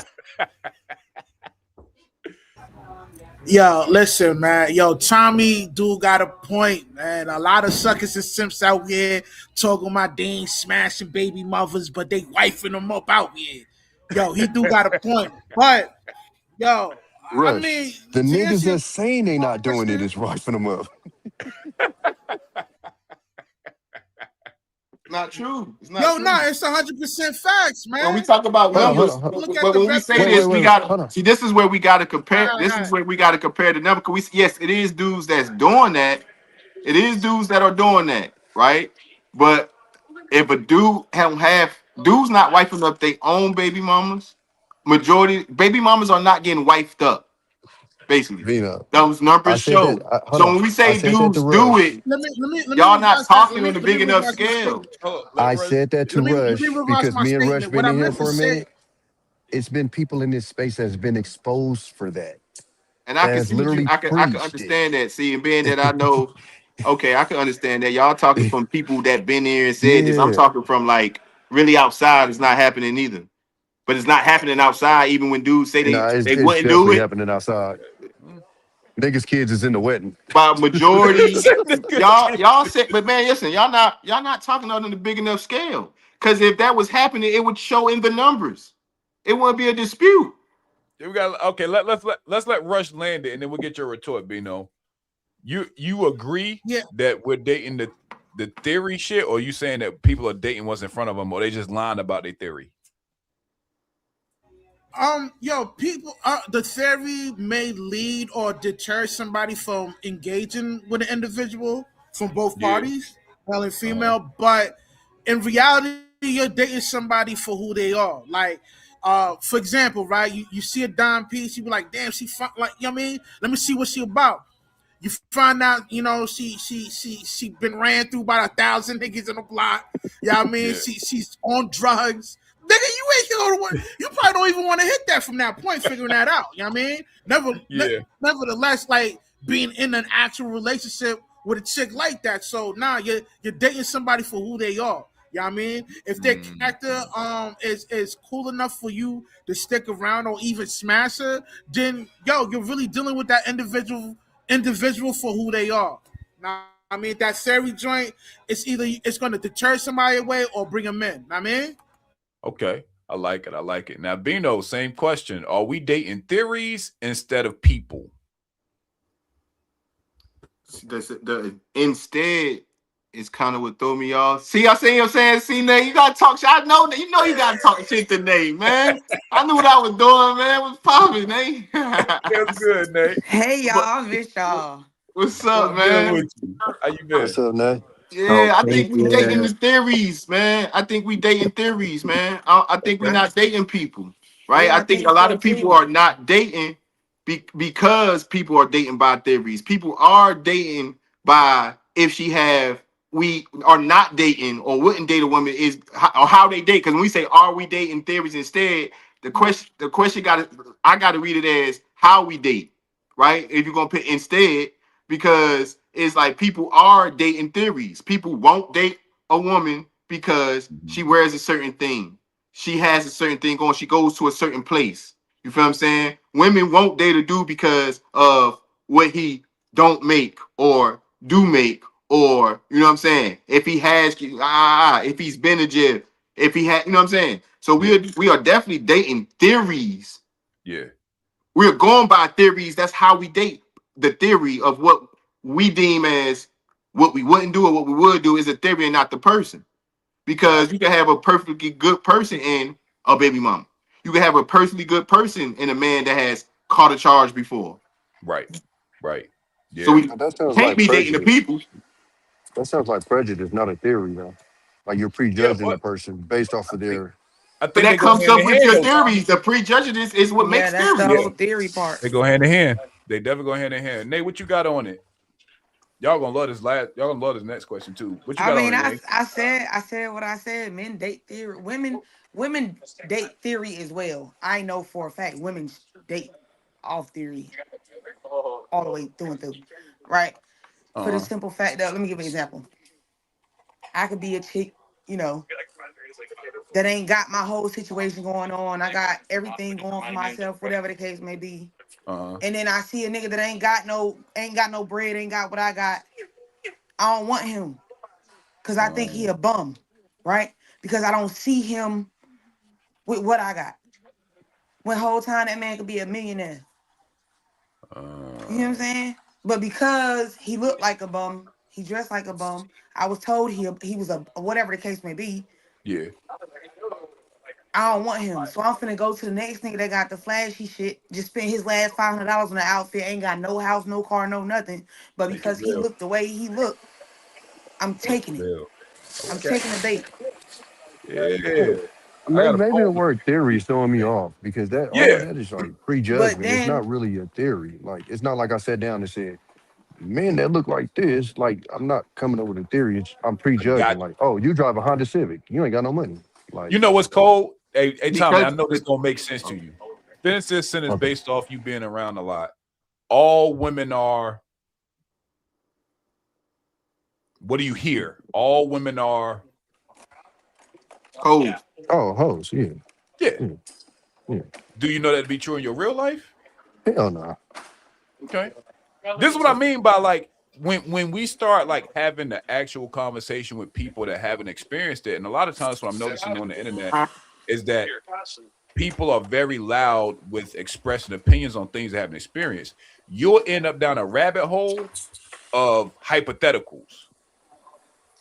Yo, listen, man. Yo, Tommy do got a point, man. A lot of suckers and simps out here talking about they ain't smashing baby mothers, but they wifing them up out here. Yo, he do got a point. But, yo, I Rush, mean, the to niggas answer your that's saying they not doing it question, is rifling them up. Not true. It's not yo, true. no, it's 100% facts, When we man. talk about Hold on, hold numbers, on, Look at but the when we say record. this, we wait, got hold on. see. This is where we got to compare. All This is right. where we got to compare the number. Cause yes, it is dudes that's doing that. It is dudes that are doing that, right? But if a dude don't have dudes not wifing up their own baby mamas, majority baby mamas are not getting wifed up. Basically, Vina, those I numbers said that. show. Hold So on. when we I say said that to dudes do Rush. it, Let me y'all not revise that. talking on a Let me big enough revise my scale. statement. Hold on. I said that to Let me Rush revise because my me and Rush statement. What been I in here meant to for a say, minute. It's been people in this space that's been exposed for that. And I That can has see what you literally I can preached it. understand that. See, and being that I know, okay, I can understand that. Y'all talking from people that been here and said this. I'm Yeah. talking from like really outside. It's not happening either. But it's not happening outside, even when dudes say Nah, they it's wouldn't do definitely it. happening outside. Niggas' kids is in the wedding. By majority, Niggas can't- y'all said, but man, listen, y'all not talking on a big enough scale. Because if that was happening, it would show in the numbers. It wouldn't be a dispute. We got okay. Let's let Rush land it, and then we'll get your retort, Bino. You agree that we're dating the theory shit, or you saying that people are dating what's in front of them, or they just lying about their theory? People, the theory may lead or deter somebody from engaging with an individual from both parties, male and female. But in reality, you're dating somebody for who they are. Like, for example, right? You see a dime piece, you be like, damn, she like, you know what I mean? Let me see what she about. You find out, you know, she been ran through by 1,000 niggas in the block. You know what I mean? She's on drugs. Nigga, you ain't gonna work. You probably don't even want to hit that from that point, figuring that out. You know what I mean? Nevertheless, like being in an actual relationship with a chick like that. So now you're dating somebody for who they are. You know what I mean? If their character is cool enough for you to stick around or even smash her, then you're really dealing with that individual for who they are. Now, I mean, that theory joint, it's going to deter somebody away or bring them in. I mean, okay, I like it. Now, Bino, same question: are we dating theories instead of people? The instead is kind of what threw me off. See, I see what I'm saying. Nate, you gotta talk shit. I know that you gotta talk shit to Nate, man. I knew what I was doing, man. What's popping, Nate? That's good, Nate. Hey y'all, I miss y'all. What's up, man? How you been? What's up, Nate? Yeah, I think we dating the theories, man. I think we dating theories, man. I think we're not dating people, right? Yeah, I think a lot of people are not dating because people are dating by theories. People are dating by if we are not dating or wouldn't date a woman is how they date. Because when we say are we dating theories instead, the question I gotta read it as how we date, right? If you're gonna put instead, because it's like people are dating theories. People won't date a woman because she wears a certain thing. She has a certain thing going. She goes to a certain place. You feel what I'm saying? Women won't date a dude because of what he don't make or do make, or you know what I'm saying? If he has, if he's been to jail, if he had, you know what I'm saying? So we are definitely dating theories. Yeah. We're going by theories. That's how we date. The theory of what we deem as what we wouldn't do or what we would do is a theory and not the person. Because you can have a perfectly good person in a baby mama. You can have a perfectly good person in a man that has caught a charge before. Right. Yeah. So we That sounds can't like be dating the prejudice. people. That sounds like prejudice, not a theory, though. Like you're prejudging the person based off of their. I But think they that go comes hand up in with hand, your though, Tommy. theories. The prejudice is what makes that's the theories. whole theory part. They go hand in hand. They definitely go hand in hand. Nate, what you got on it? Y'all gonna love this y'all gonna love this next question too. What you got on it, Nate? I said what I said. Men date theory. Women date theory as well. I know for a fact women date off theory all the way through and through, right? For the simple fact that, let me give an example. I could be a chick, that ain't got my whole situation going on. I got everything going for myself, whatever the case may be. And then I see a nigga that ain't got no bread, ain't got what I got. I don't want him because I think he a bum, right? Because I don't see him with what I got. When whole time that man could be a millionaire. You know what I'm saying? But because he looked like a bum, he dressed like a bum. I was told he was a whatever the case may be. Yeah. I don't want him. So I'm finna go to the next nigga that got the flashy shit. Just spent his last $500 on the outfit. Ain't got no house, no car, no nothing. But because he looked the way he looked, I'm taking it. I'm taking the bait. Yeah. Maybe the word theory is throwing me off because all of that is like prejudgment. It's not really a theory. Like it's not like I sat down and said, "Man, that look like this." Like I'm not coming up with a theory. I'm prejudging. Like, oh, you drive a Honda Civic, you ain't got no money. Like, you know what's cold? Hey, Tommy, I know this don't make sense to you. Finish this sentence based off you being around a lot. All women are. What do you hear? All women are hoes. Oh, hoes, yeah. Yeah. Do you know that to be true in your real life? Hell no. Okay. This is what I mean by like when we start like having the actual conversation with people that haven't experienced it, and a lot of times what I'm noticing on the internet is that people are very loud with expressing opinions on things they haven't experienced, you'll end up down a rabbit hole of hypotheticals.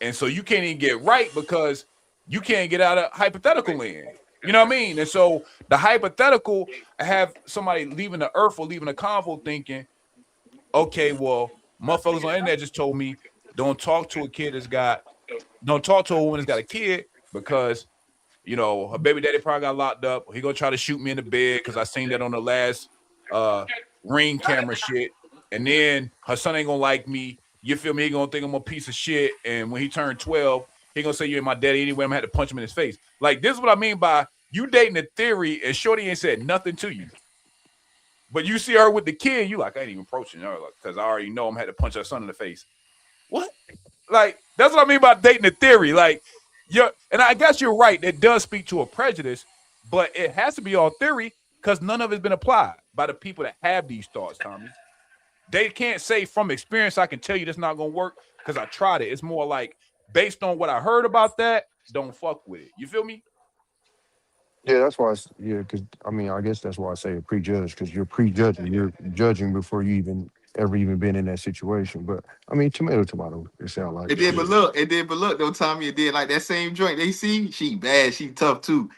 And so you can't even get right because you can't get out of hypothetical land. You know what I mean? And so the hypothetical, I have somebody leaving the earth or leaving a convo thinking, okay, well, motherfuckers on the internet just told me don't talk to a woman that's got a kid because, you know, her baby daddy probably got locked up. He gonna try to shoot me in the bed because I seen that on the last Ring camera shit. And then her son ain't gonna like me. You feel me? He gonna think I'm a piece of shit. And when he turned 12, he gonna say you ain't my daddy anyway. I'm gonna have to punch him in his face. Like, this is what I mean by you dating a theory and Shorty ain't said nothing to you. But you see her with the kid, you like, I ain't even approaching her because I already know I'm gonna have to punch her son in the face. What? Like, that's what I mean by dating a theory. Like, and I guess you're right. It does speak to a prejudice, but it has to be all theory because none of it's been applied by the people that have these thoughts, Tommy. They can't say from experience, I can tell you this not going to work because I tried it. It's more like based on what I heard about that, don't fuck with it. You feel me? Yeah, that's why. Because I mean, I guess that's why I say a prejudge because you're prejudging. You're judging before you ever been in that situation. But I mean, tomato. It sounds like It did, but look though, Tommy. It did like that same joint. They see she bad, she tough too.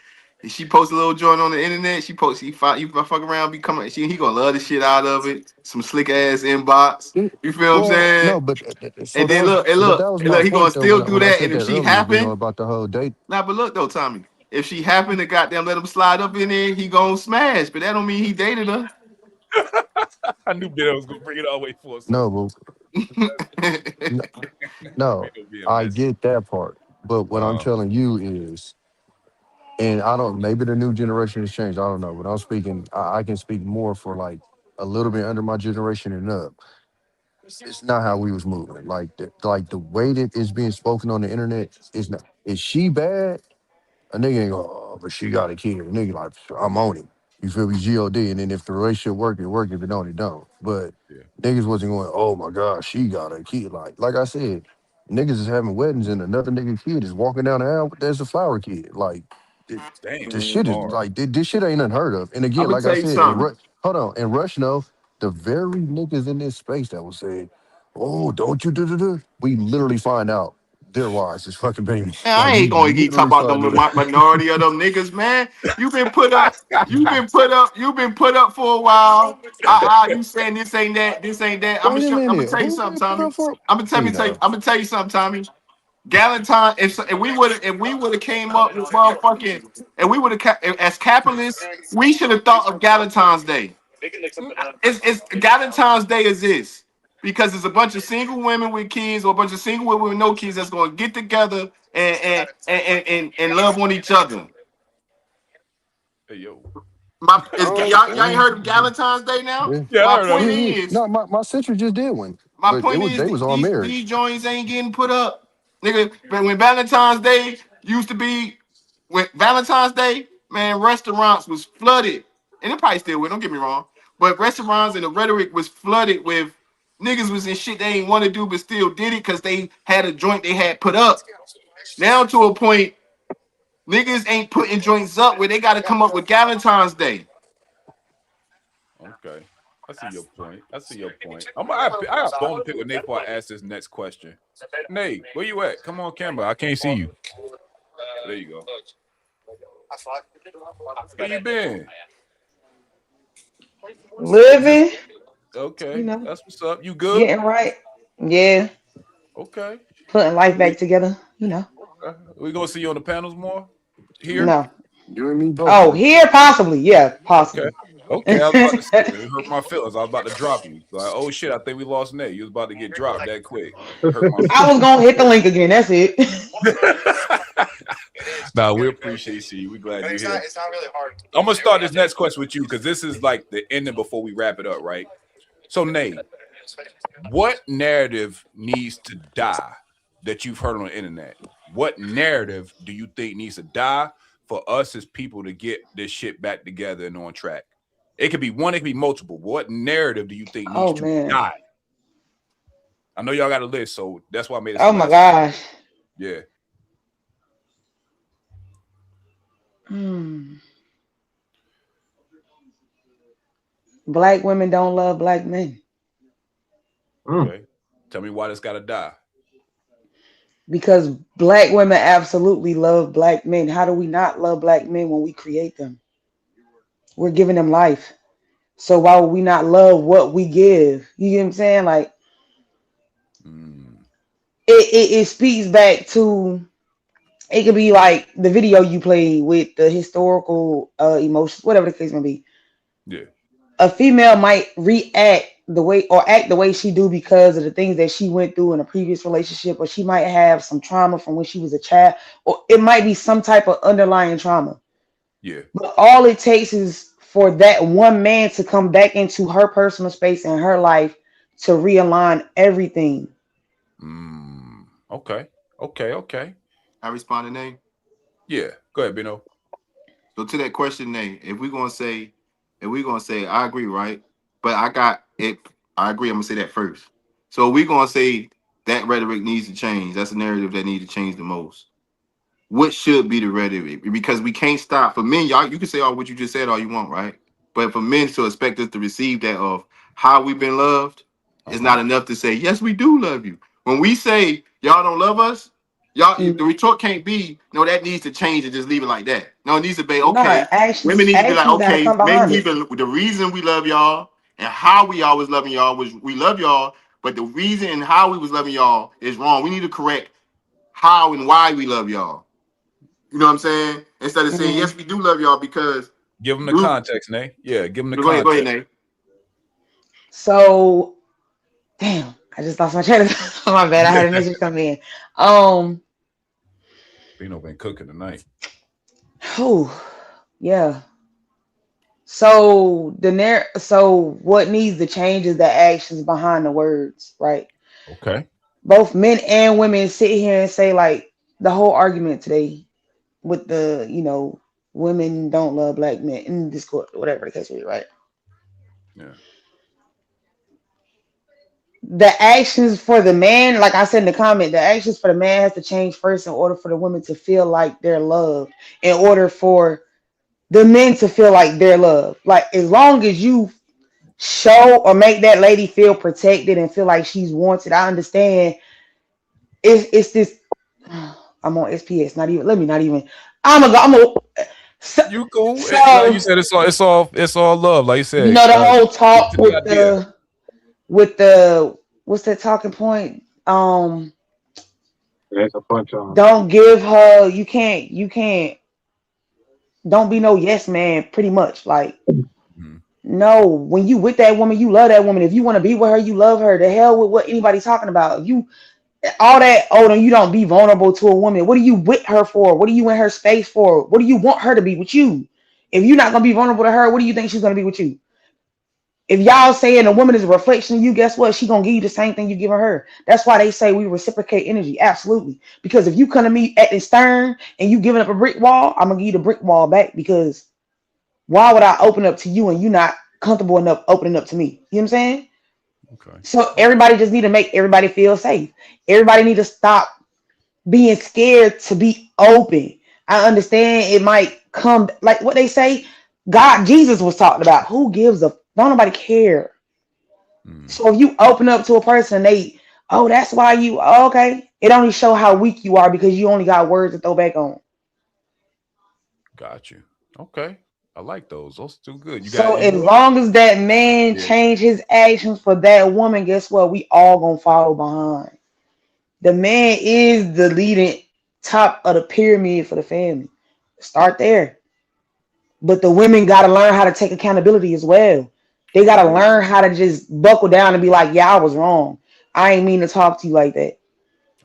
If she posts a little joint on the internet, you fuck around, he gonna love the shit out of it. Some slick ass inbox. You feel what I'm saying? No, but so And then that was my he gonna point though still do when I that. said And if that she earlier, happen, about the whole date. nah, but look though, Tommy. If she happen to goddamn let him slide up in there, he gonna smash. But that don't mean he dated her. I knew Bino was gonna bring it all the way full circle. No, I get that part. But what I'm telling you is, and I don't, maybe the new generation has changed. I don't know. But I'm speaking, I can speak more for like a little bit under my generation and up. It's not how we was moving. Like the way that it's being spoken on the internet is not. Is she bad? A nigga ain't go, oh, but she got a kid. A nigga like, I'm on it. You feel me? G-O-D. And then if the relationship work, it work. If it don't, it don't. But niggas wasn't going, oh my God, she got a kid. Like I said, niggas is having weddings and another nigga kid is walking down the aisle, there's a flower kid. Like, this shit is like, this shit ain't unheard of. And again, I'm gonna like I tell you said, something. hold on. And Rush know the very niggas in this space that was saying, oh, don't you do. We literally find out their wives is fucking babies. Man, I Like, we ain't gonna keep talking literally about the find it. minority of them niggas, man. You've been put up for a while. You saying this ain't that, this ain't that. I'm Wait a gonna minute. tell you Who something, been put Tommy. up for? I'm gonna tell you something, Tommy. Galentine, if we would have came up with motherfucking, and we would have as capitalists, we should have thought of Galentine's Day. It's Galentine's Day is this because there's a bunch of single women with kids or a bunch of single women with no kids that's going to get together and love on each other. Hey yo, y'all ain't heard of Galentine's Day now? Yeah. My point is, No, my sister just did one. my But point is they was all married. these joints ain't getting put up, nigga. But when Valentine's Day used to be, when Valentine's Day, man, restaurants was flooded, and it probably still will. Don't get me wrong, but restaurants and the rhetoric was flooded with niggas was in shit they ain't want to do, but still did it because they had a joint they had put up. Now to a point, niggas ain't putting joints up where they got to come up with Valentine's Day. Okay. I see your point. I got bone to pick with Nate before I ask this next question. Nate, where you at? Come on camera. I can't see you. There you go. Where you been? Living. Okay. You know. That's what's up. You good? Getting right. Yeah. Okay. Putting life back together. You know. We gonna see you on the panels more? Here? No. You and me both. Oh, here possibly. Yeah, possibly. Okay. I was about to say, it hurt my feelings. I was about to drop you. Like, oh shit, I think we lost Nate. You was about to get dropped that quick. It hurt my feelings. I was gonna hit the link again. That's it. Nah, we appreciate you. We glad you're here. It's not really hard. I'm gonna start this next question with you because this is like the ending before we wrap it up, right? So, Nate, what narrative needs to die that you've heard on the internet? What narrative do you think needs to die for us as people to get this shit back together and on track? It could be one, it could be multiple. What narrative do you think needs to die? I know y'all got a list, so that's why I made it. Oh my gosh. Yeah. Black women don't love black men. Okay. Tell me why this got to die. Because black women absolutely love black men. How do we not love black men when we create them? We're giving them life. So why would we not love what we give? You get what I'm saying? Like, it speaks back to, it could be like the video you played with the historical emotions, whatever the case may be. Yeah. A female might react the way or act the way she do because of the things that she went through in a previous relationship, or she might have some trauma from when she was a child, or it might be some type of underlying trauma. Yeah. But all it takes is for that one man to come back into her personal space and her life to realign everything. Okay. I responded, Nate. Yeah. Go ahead, Bino. So to that question, Nate, if we're gonna say, I agree, right? But I agree. I'm gonna say that first. So we're gonna say that rhetoric needs to change. That's the narrative that needs to change the most. What should be the rhetoric? Because we can't stop. For men, y'all, you can say all what you just said all you want, right? But for men to expect us to receive that of how we've been loved is not enough to say, yes, we do love you. When we say y'all don't love us, the retort can't be, no, that needs to change and just leave it like that. No, it needs to be, okay. Women need to be like, okay, maybe the reason we love y'all and how we always loving y'all was we love y'all, but the reason and how we was loving y'all is wrong. We need to correct how and why we love y'all. You know what I'm saying? Instead of saying, yes, we do love y'all because... Give them the context, Nate. Yeah, give them the context. Go ahead, Nate. So, damn, I just lost my train of thought. My bad. I had a message come in. Bino been cooking tonight. Oh, yeah. So so what needs to change is the actions behind the words, right? Okay. Both men and women sit here and say, like, the whole argument today with the, women don't love black men in Discord, whatever the case is, right? Yeah. The actions for the man, like I said in the comment, the actions for the man has to change first in order for the women to feel like they're loved, in order for the men to feel like they're loved. Like, as long as you show or make that lady feel protected and feel like she's wanted, I understand. It's this. I'm on SPS. You cool? So, like you said, it's all love. Like you said, the whole talk with the what's that talking point? There's a bunch of them. Don't give her. You can't. Don't be no yes man. Pretty much, like. No, when you with that woman, you love that woman. If you want to be with her, you love her. The hell with what anybody's talking about. If you all that, no, you don't be vulnerable to a woman. What are you with her for? What are you in her space for? What do you want her to be with you? If you're not gonna be vulnerable to her, what do you think she's gonna be with you? If y'all saying a woman is a reflection of you, guess what? She gonna give you the same thing you giving her. That's why they say we reciprocate energy. Absolutely. Because if you come to me acting stern and you giving up a brick wall, I'm gonna give you the brick wall back. Because why would I open up to you and you not comfortable enough opening up to me? You know what I'm saying? Okay. So everybody just need to make everybody feel safe. Everybody need to stop being scared to be open. I understand it might come like what they say. God, Jesus was talking about. Who gives a? Don't nobody care. So if you open up to a person, that's why you okay. It only show how weak you are because you only got words to throw back on. Got you. Okay. I like those. Those too good. So as long as that man change his actions for that woman, guess what? We all gonna follow behind. The man is the leading top of the pyramid for the family. Start there. But the women gotta learn how to take accountability as well. They gotta learn how to just buckle down and be like, yeah, I was wrong. I ain't mean to talk to you like that.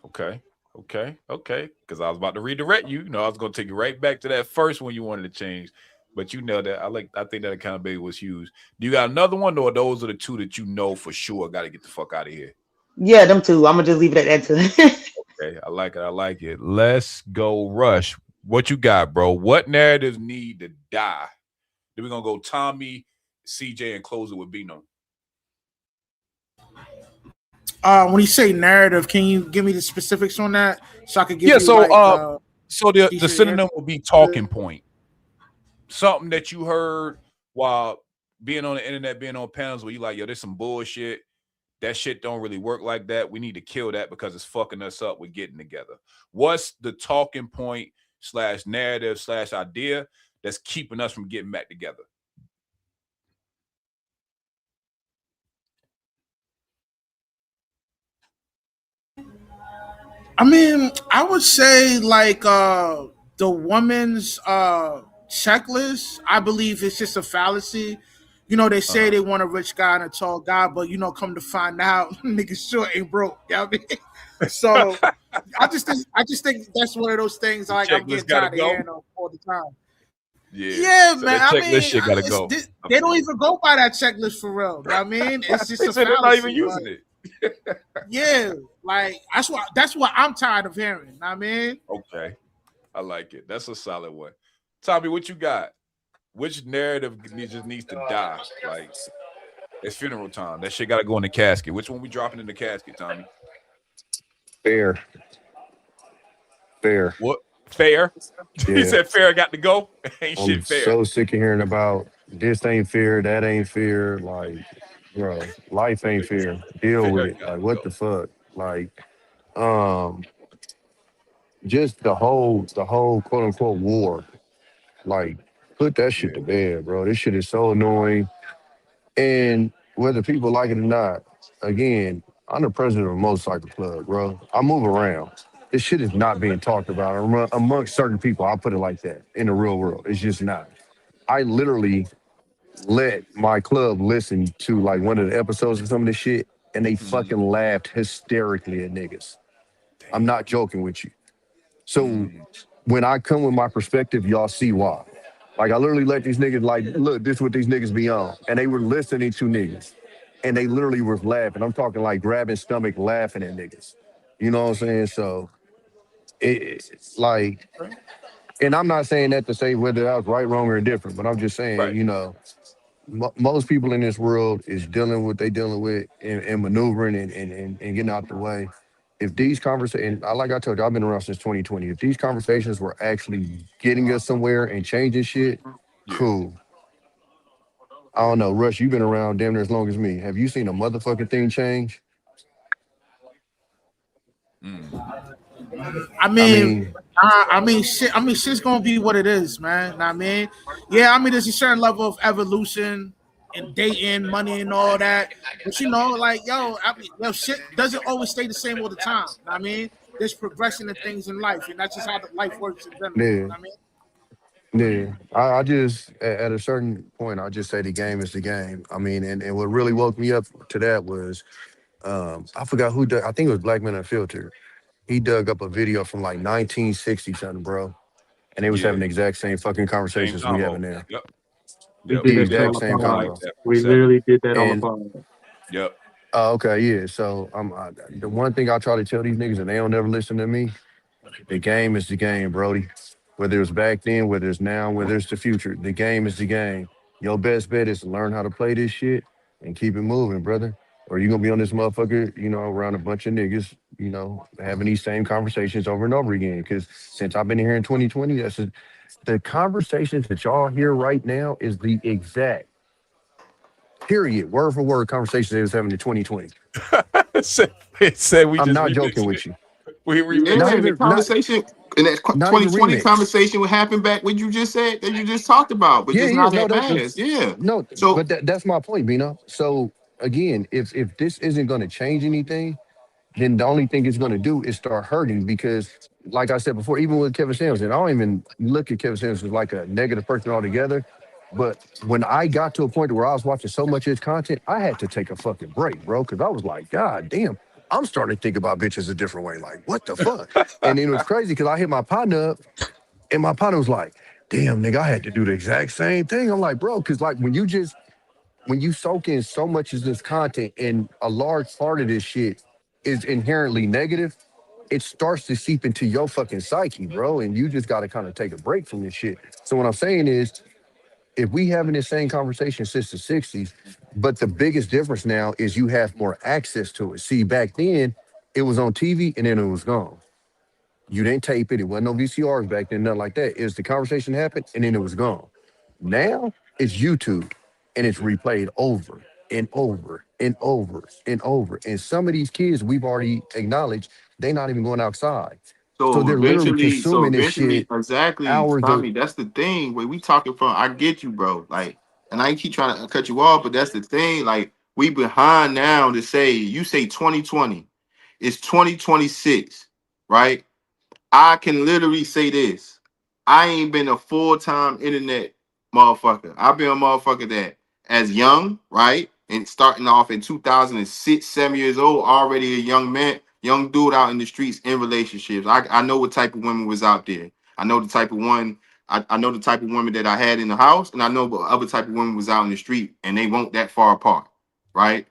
Okay. Because I was about to redirect you. I was gonna take you right back to that first one you wanted to change. But you know that I think that accountability was huge. Do you got another one, or those are the two that you know for sure got to get the fuck out of here? Yeah, them two. I'm gonna just leave it at that too. Okay, I like it. Let's go, Rush. What you got, bro? What narratives need to die? Then we're gonna go Tommy, CJ, and close it with Bino. When you say narrative, can you give me the specifics on that so I could give you so like, so the synonym will be talking point. Something that you heard while being on the internet, being on panels where you like, yo, there's some bullshit. That shit don't really work like that. We need to kill that because it's fucking us up with getting together. What's the talking point / narrative / idea that's keeping us from getting back together? I mean, I would say like the woman's checklist, I believe it's just a fallacy. You know, they say they want a rich guy and a tall guy, but you know, come to find out, niggas sure ain't broke. You know what I mean? So I just think that's one of those things like I'm getting tired of hearing all the time. Yeah, so man. I mean, shit gotta go. They don't even go by that checklist for real. You know what I mean? It's just a fallacy. They're not even using it. Yeah, like that's what I'm tired of hearing. You know what I mean? Okay. I like it. That's a solid one. Tommy, what you got? Which narrative just needs to die? Like, it's funeral time. That shit got to go in the casket. Which one we dropping in the casket, Tommy? Fair. What? Fair? Yeah. He said fair got to go? Ain't I'm shit fair. so sick of hearing about this ain't fair, that ain't fair. Like, bro, life ain't fair. Deal with it. Like, what the fuck? Like, just the whole quote unquote war. Like, put that shit to bed, bro. This shit is so annoying. And whether people like it or not, again, I'm the president of a motorcycle club, bro. I move around. This shit is not being talked about amongst certain people. I'll put it like that in the real world. It's just not. I literally let my club listen to like one of the episodes of some of this shit, and they fucking laughed hysterically at niggas. I'm not joking with you. So when I come with my perspective, y'all see why. Like, I literally let these niggas, like, look, this is what these niggas be on. And they were listening to niggas. And they literally were laughing. I'm talking like grabbing stomach, laughing at niggas. You know what I'm saying? So, it's like, and I'm not saying that to say whether that was right, wrong, or indifferent, but I'm just saying, you know, most people in this world is dealing with what they dealing with and maneuvering and getting out the way. If these conversations, like I told you, I've been around since 2020. If these conversations were actually getting us somewhere and changing shit, cool. I don't know, Rush, you've been around damn near as long as me. Have you seen a motherfucking thing change? I mean, shit's gonna be what it is, man. You know what I mean? Yeah, I mean, there's a certain level of evolution and dating, money, and all that. But you know, like, shit doesn't always stay the same all the time. You know what I mean? There's progression in things in life, and that's just how life works in general. Yeah. You know what I mean? Yeah, I just, at a certain point, I just say the game is the game. I mean, and what really woke me up to that was, I forgot who dug, I think it was Black Men Unfiltered. He dug up a video from like 1960 something, bro. And they was having the exact same fucking conversations we having now. Yep. We The did that exact shit same on the convo. pod. We literally did that on the pod. Yep. Okay, yeah. So the one thing I try to tell these niggas, and they don't never listen to me, the game is the game, Brody. Whether it's back then, whether it's now, whether it's the future, the game is the game. Your best bet is to learn how to play this shit and keep it moving, brother. Or you're gonna be on this motherfucker, you know, around a bunch of niggas, you know, having these same conversations over and over again. Because since I've been here in 2020, the conversations that y'all hear right now is the exact period, word for word conversations they was having in 2020. It said we I'm just not remixed joking it. with you. We remixed Not Yeah, even the conversation in that not even 2020 remix. conversation what happened back what you just said that you just talked about, but Yeah, just yeah, not no, that fast. Yeah. no, So but that's my point, Bino. So again, if this isn't going to change anything, then the only thing it's going to do is start hurting because, like I said before, even with Kevin Samuelson, I don't even look at Kevin Samuelson as like a negative person altogether. But when I got to a point where I was watching so much of his content, I had to take a fucking break, bro, because I was like, God damn, I'm starting to think about bitches a different way. Like, what the fuck? And then it was crazy because I hit my partner up, and my partner was like, damn, nigga, I had to do the exact same thing. I'm like, bro, because like when you soak in so much of this content and a large part of this shit is inherently negative, it starts to seep into your fucking psyche, bro. And you just got to kind of take a break from this shit. So what I'm saying is, if we having this same conversation since the 60s, but the biggest difference now is you have more access to it. See, back then, it was on TV and then it was gone. You didn't tape it. It wasn't no VCRs back then, nothing like that. It was the conversation happened and then it was gone. Now, it's YouTube. and it's replayed over and over and over and over. And some of these kids we've already acknowledged they're not even going outside. So So they're literally eventually, consuming this shit exactly, hours of Tommy. That's the thing. Where we talking from, I get you, bro. Like, and I keep trying to cut you off, but that's the thing. Like, we behind now to say you say 2020, it's 2026, right? I can literally say this. I ain't been a full-time internet motherfucker. I've been a motherfucker that as young, right? And starting off in 2006, 7 years old, already a young man, young dude out in the streets in relationships. I know what type of women was out there. I know the type of one, I know the type of women that I had in the house, and I know what other type of women was out in the street, and they weren't that far apart, right?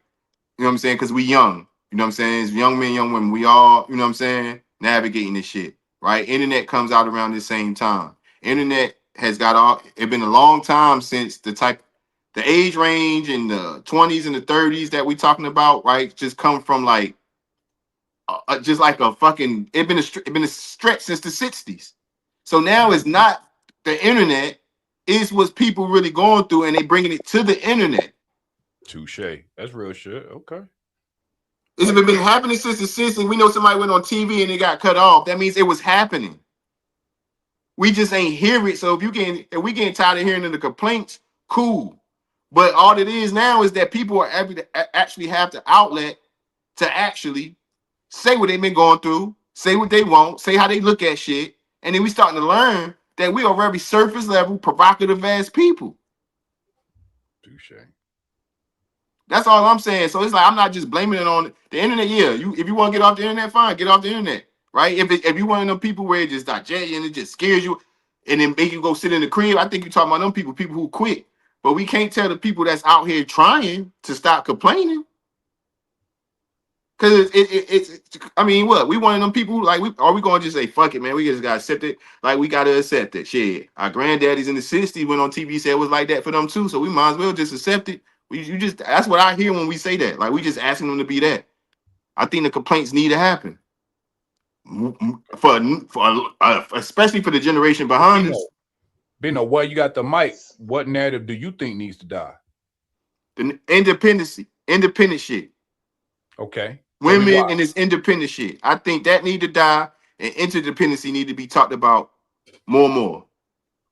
You know what I'm saying? Because we young. You know what I'm saying? It's young men, young women. We all, you know what I'm saying, navigating this shit, right? Internet comes out around the same time. Internet has got all, it's been a long time since the age range in the 20s and the 30s that we talking about, right? Just come from like, just like a fucking, it been a stretch since the 60s. So now it's not the internet, it's what people really going through, and they bringing it to the internet. Touche. That's real shit. Okay. It's been happening since the 60s. We know somebody went on TV and it got cut off. That means it was happening. We just ain't hear it. So if we getting tired of hearing the complaints, cool. But all it is now is that people are actually have the outlet to actually say what they've been going through, say what they want, say how they look at shit, and then we starting to learn that we are very surface level, provocative ass people. Touche. That's all I'm saying. So it's like I'm not just blaming it on the internet. Yeah, if you want to get off the internet, fine, get off the internet, right? If you one of them people where it just digest and it just scares you, and then make you go sit in the crib, I think you're talking about them people who quit. But we can't tell the people that's out here trying to stop complaining, because it's I mean, what, we one of them people like are we going to just say fuck it, man? We just gotta accept it. Like we gotta accept it. Shit, our granddaddies in the '60s went on TV, said it was like that for them too. So we might as well just accept it. You just, that's what I hear when we say that. Like we just asking them to be that. I think the complaints need to happen for especially for the generation behind us. Bino, while you got the mic, what narrative do you think needs to die? The independent shit. Okay. Women and this independent shit. I think that need to die, and interdependency need to be talked about more and more,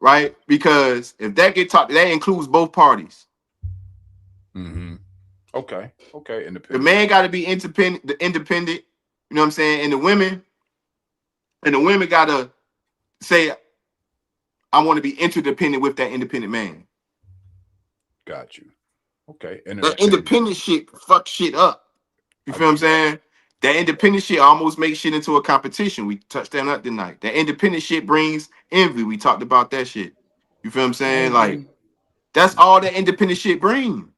right? Because if that get talked, that includes both parties. Mm-hmm. Okay. Independent. The man got to be independent. You know what I'm saying? And the women got to say, I want to be interdependent with that independent man. Got you. Okay. That independent shit fuck shit up. You feel what I'm saying? That independent shit almost makes shit into a competition. We touched that up tonight. That independent shit brings envy. We talked about that shit. You feel what I'm saying? Like, that's all that independent shit brings.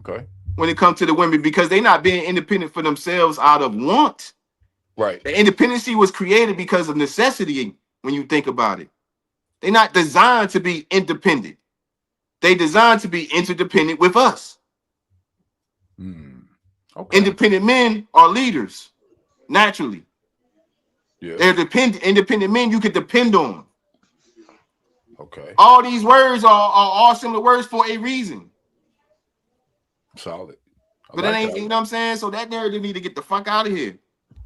Okay. When it comes to the women, because they're not being independent for themselves out of want. Right. The independency was created because of necessity when you think about it. They're not designed to be independent. They designed to be interdependent with us. Okay. Independent men are leaders, naturally. Yeah. They're independent men you can depend on. Okay. All these words are all similar words for a reason. Solid. But that ain't, you know what I'm saying? So that narrative need to get the fuck out of here.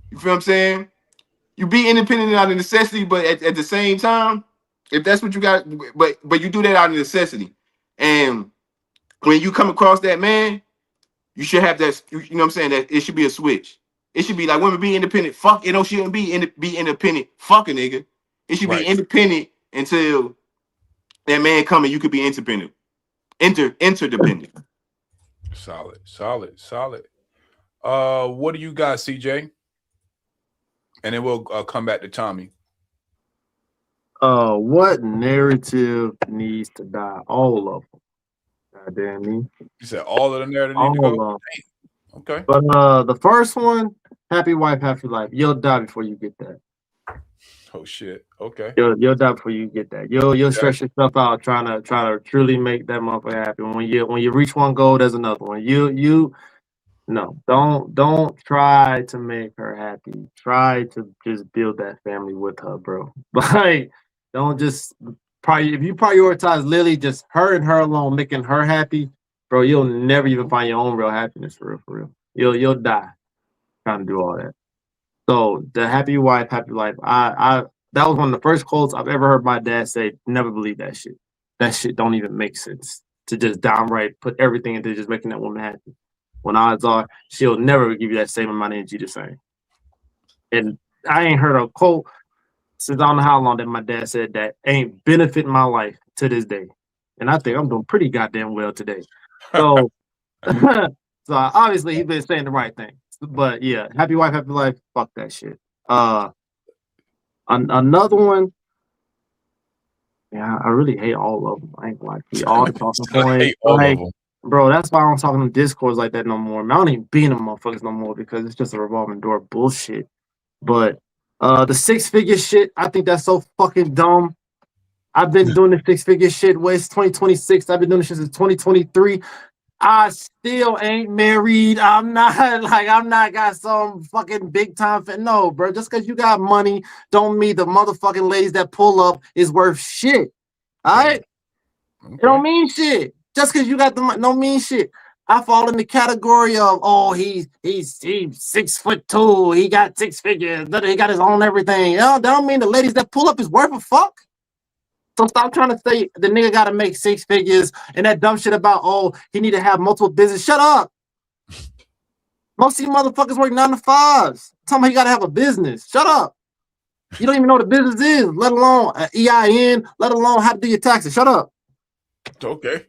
You feel what I'm saying? You be independent out of necessity, but at the same time, if that's what you got, but you do that out of necessity. And when you come across that man, you should have that, you know what I'm saying, that it should be a switch. It should be like, women, be independent. Fuck, you know, she shouldn't be independent. Fuck a nigga. It should be independent until that man come and you could be independent. Interdependent. Solid. What do you got, CJ? And then we'll come back to Tommy. What narrative needs to die? All of them. God damn me. You said all of the narrative need to go? Okay. But the first one, happy wife, happy life. You'll die before you get that. Oh shit. Okay. You'll die before you get that. You'll stress yourself out trying to truly make that motherfucker happy. When you reach one goal, there's another one. No, don't try to make her happy. Try to just build that family with her, bro. Like, don't just Probably if you prioritize Lily, just her and her alone, making her happy, bro, you'll never even find your own real happiness for real. You'll die trying to do all that. So the happy wife, happy life. I that was one of the first quotes I've ever heard my dad say. Never believe that shit. That shit don't even make sense to just downright put everything into just making that woman happy. When odds are she'll never give you that same amount of energy the same. And I ain't heard a quote since I don't know how long that my dad said that ain't benefiting my life to this day. And I think I'm doing pretty goddamn well today. So, so obviously he's been saying the right thing. But yeah, happy wife, happy life. Fuck that shit. Another one. Yeah, I really hate all of them. I ain't gonna lie. All the talking points. Like, bro, that's why I don't talk in discourse like that no more. Man, I don't even be in them motherfuckers no more because it's just a revolving door bullshit. But the 6-figure shit, I think that's so fucking dumb. I've been doing the 6-figure shit since 2026. I've been doing this shit since 2023. I still ain't married. I'm not got some fucking big time. No, bro. Just because you got money don't mean the motherfucking ladies that pull up is worth shit. All right? Okay. It don't mean shit. Just because you got the money don't mean shit. I fall in the category of, oh, he's 6'2". He got 6 figures. He got his own everything. That don't mean the ladies that pull up is worth a fuck. So stop trying to say the nigga got to make 6 figures and that dumb shit about, oh, he need to have multiple business. Shut up. Most of you motherfuckers work 9 to 5s. Tell me you got to have a business. Shut up. You don't even know what a business is, let alone an EIN, let alone how to do your taxes. Shut up. Okay.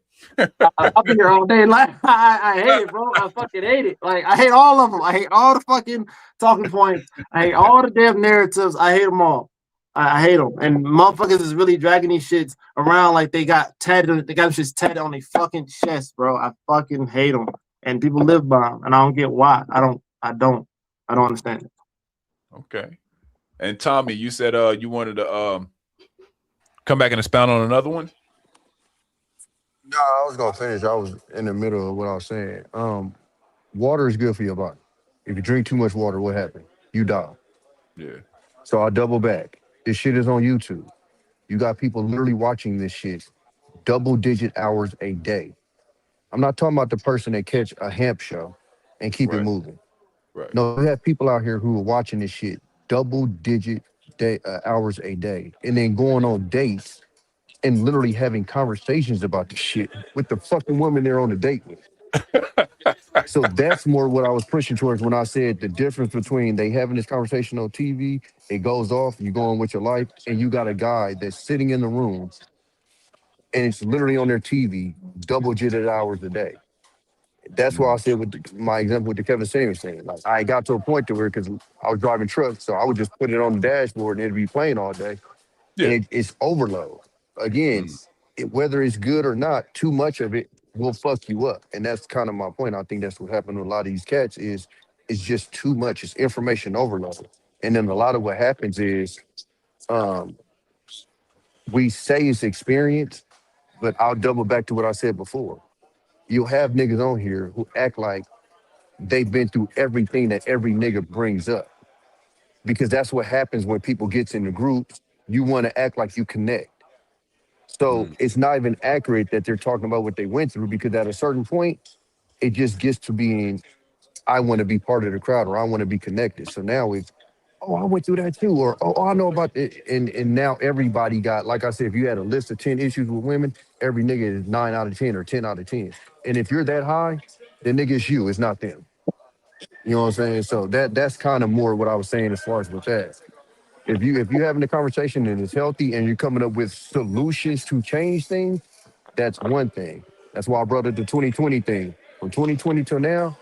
I'll be here all day. Like I hate it, bro. I fucking hate it. Like I hate all of them. I hate all the fucking talking points. I hate all the damn narratives. I hate them all. I hate them. And motherfuckers is really dragging these shits around like they got tatted. They got shit tatted on their fucking chest, bro. I fucking hate them. And people live by them, and I don't get why. I don't understand it. Okay. And Tommy, you said you wanted to come back and expound on another one. No, I was gonna finish. I was in the middle of what I was saying. Water is good for your body. If you drink too much water, what happens? You die. Yeah. So I double back. This shit is on YouTube. You got people literally watching this shit double-digit hours a day. I'm not talking about the person that catch a hemp show and keep it moving. Right. No, we have people out here who are watching this shit double-digit hours a day and then going on dates and literally having conversations about the shit with the fucking woman they're on a date with. So that's more what I was pushing towards when I said the difference between they having this conversation on TV, it goes off, you go on with your life, and you got a guy that's sitting in the room and it's literally on their TV, double-digit hours a day. That's why I said with my example with the Kevin Samuels thing. Like I got to a point to where because I was driving trucks, so I would just put it on the dashboard and it'd be playing all day. Yeah. And it's overload. Again, whether it's good or not, too much of it will fuck you up. And that's kind of my point. I think that's what happened with a lot of these cats is it's just too much. It's information overload. And then a lot of what happens is we say it's experience, but I'll double back to what I said before. You'll have niggas on here who act like they've been through everything that every nigga brings up. Because that's what happens when people get in the groups. You want to act like you connect. So it's not even accurate that they're talking about what they went through because at a certain point, it just gets to being, I want to be part of the crowd or I want to be connected. So now it's, oh, I went through that too. Or, oh, I know about it. And now everybody got, like I said, if you had a list of 10 issues with women, every nigga is 9 out of 10 or 10 out of 10. And if you're that high, then nigga, it's you, it's not them. You know what I'm saying? So that's kind of more what I was saying as far as with that. If you having a conversation and it's healthy and you're coming up with solutions to change things, that's one thing. That's why I brought up the 2020 thing. From 2020 till now,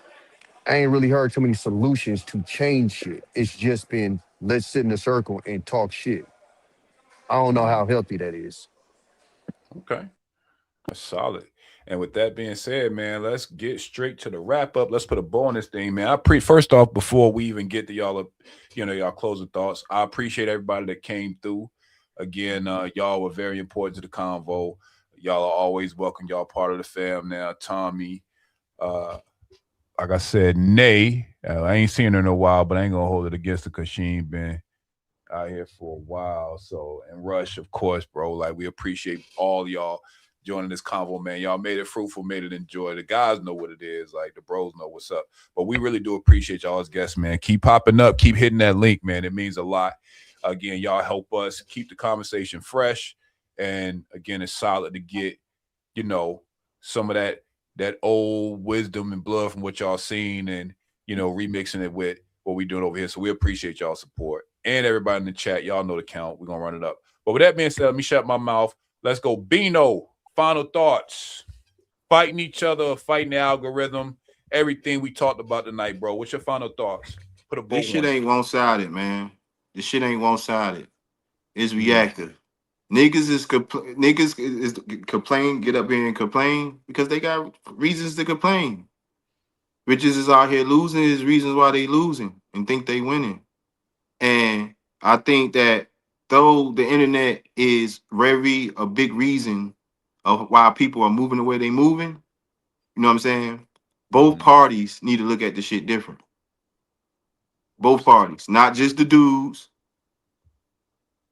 I ain't really heard too many solutions to change shit. It's just been let's sit in a circle and talk shit. I don't know how healthy that is. Okay. That's solid. And with that being said, man, let's get straight to the wrap up. Let's put a bow on this thing, man. First off, before we even get to y'all, y'all closing thoughts, I appreciate everybody that came through. Again, y'all were very important to the convo. Y'all are always welcome. Y'all part of the fam now. Tommy, like I said, Nay. I ain't seen her in a while, but I ain't gonna hold it against her because she ain't been out here for a while. So, and Rush, of course, bro. Like, we appreciate all y'all joining this convo, man. Y'all made it fruitful, made it enjoy. The guys know what it is. Like, the bros know what's up. But we really do appreciate y'all as guests, man. Keep popping up. Keep hitting that link, man. It means a lot. Again, y'all help us keep the conversation fresh. And again, it's solid to get, some of that old wisdom and blood from what y'all seen and, remixing it with what we doing over here. So we appreciate y'all support. And everybody in the chat, y'all know the count. We're going to run it up. But with that being said, let me shut my mouth. Let's go. Bino, final thoughts. Fighting each other, fighting the algorithm, everything we talked about tonight, bro. What's your final thoughts? Put a bow This shit ain't one-sided, man. This shit ain't one-sided. It's reactive. Niggas is complain, get up here and complain because they got reasons to complain. Bitches is out here losing is reasons why they losing and think they winning. And I think that though the internet is very a big reason of why people are moving the way they moving, you know what I'm saying? Both parties need to look at the shit different. Both parties, not just the dudes.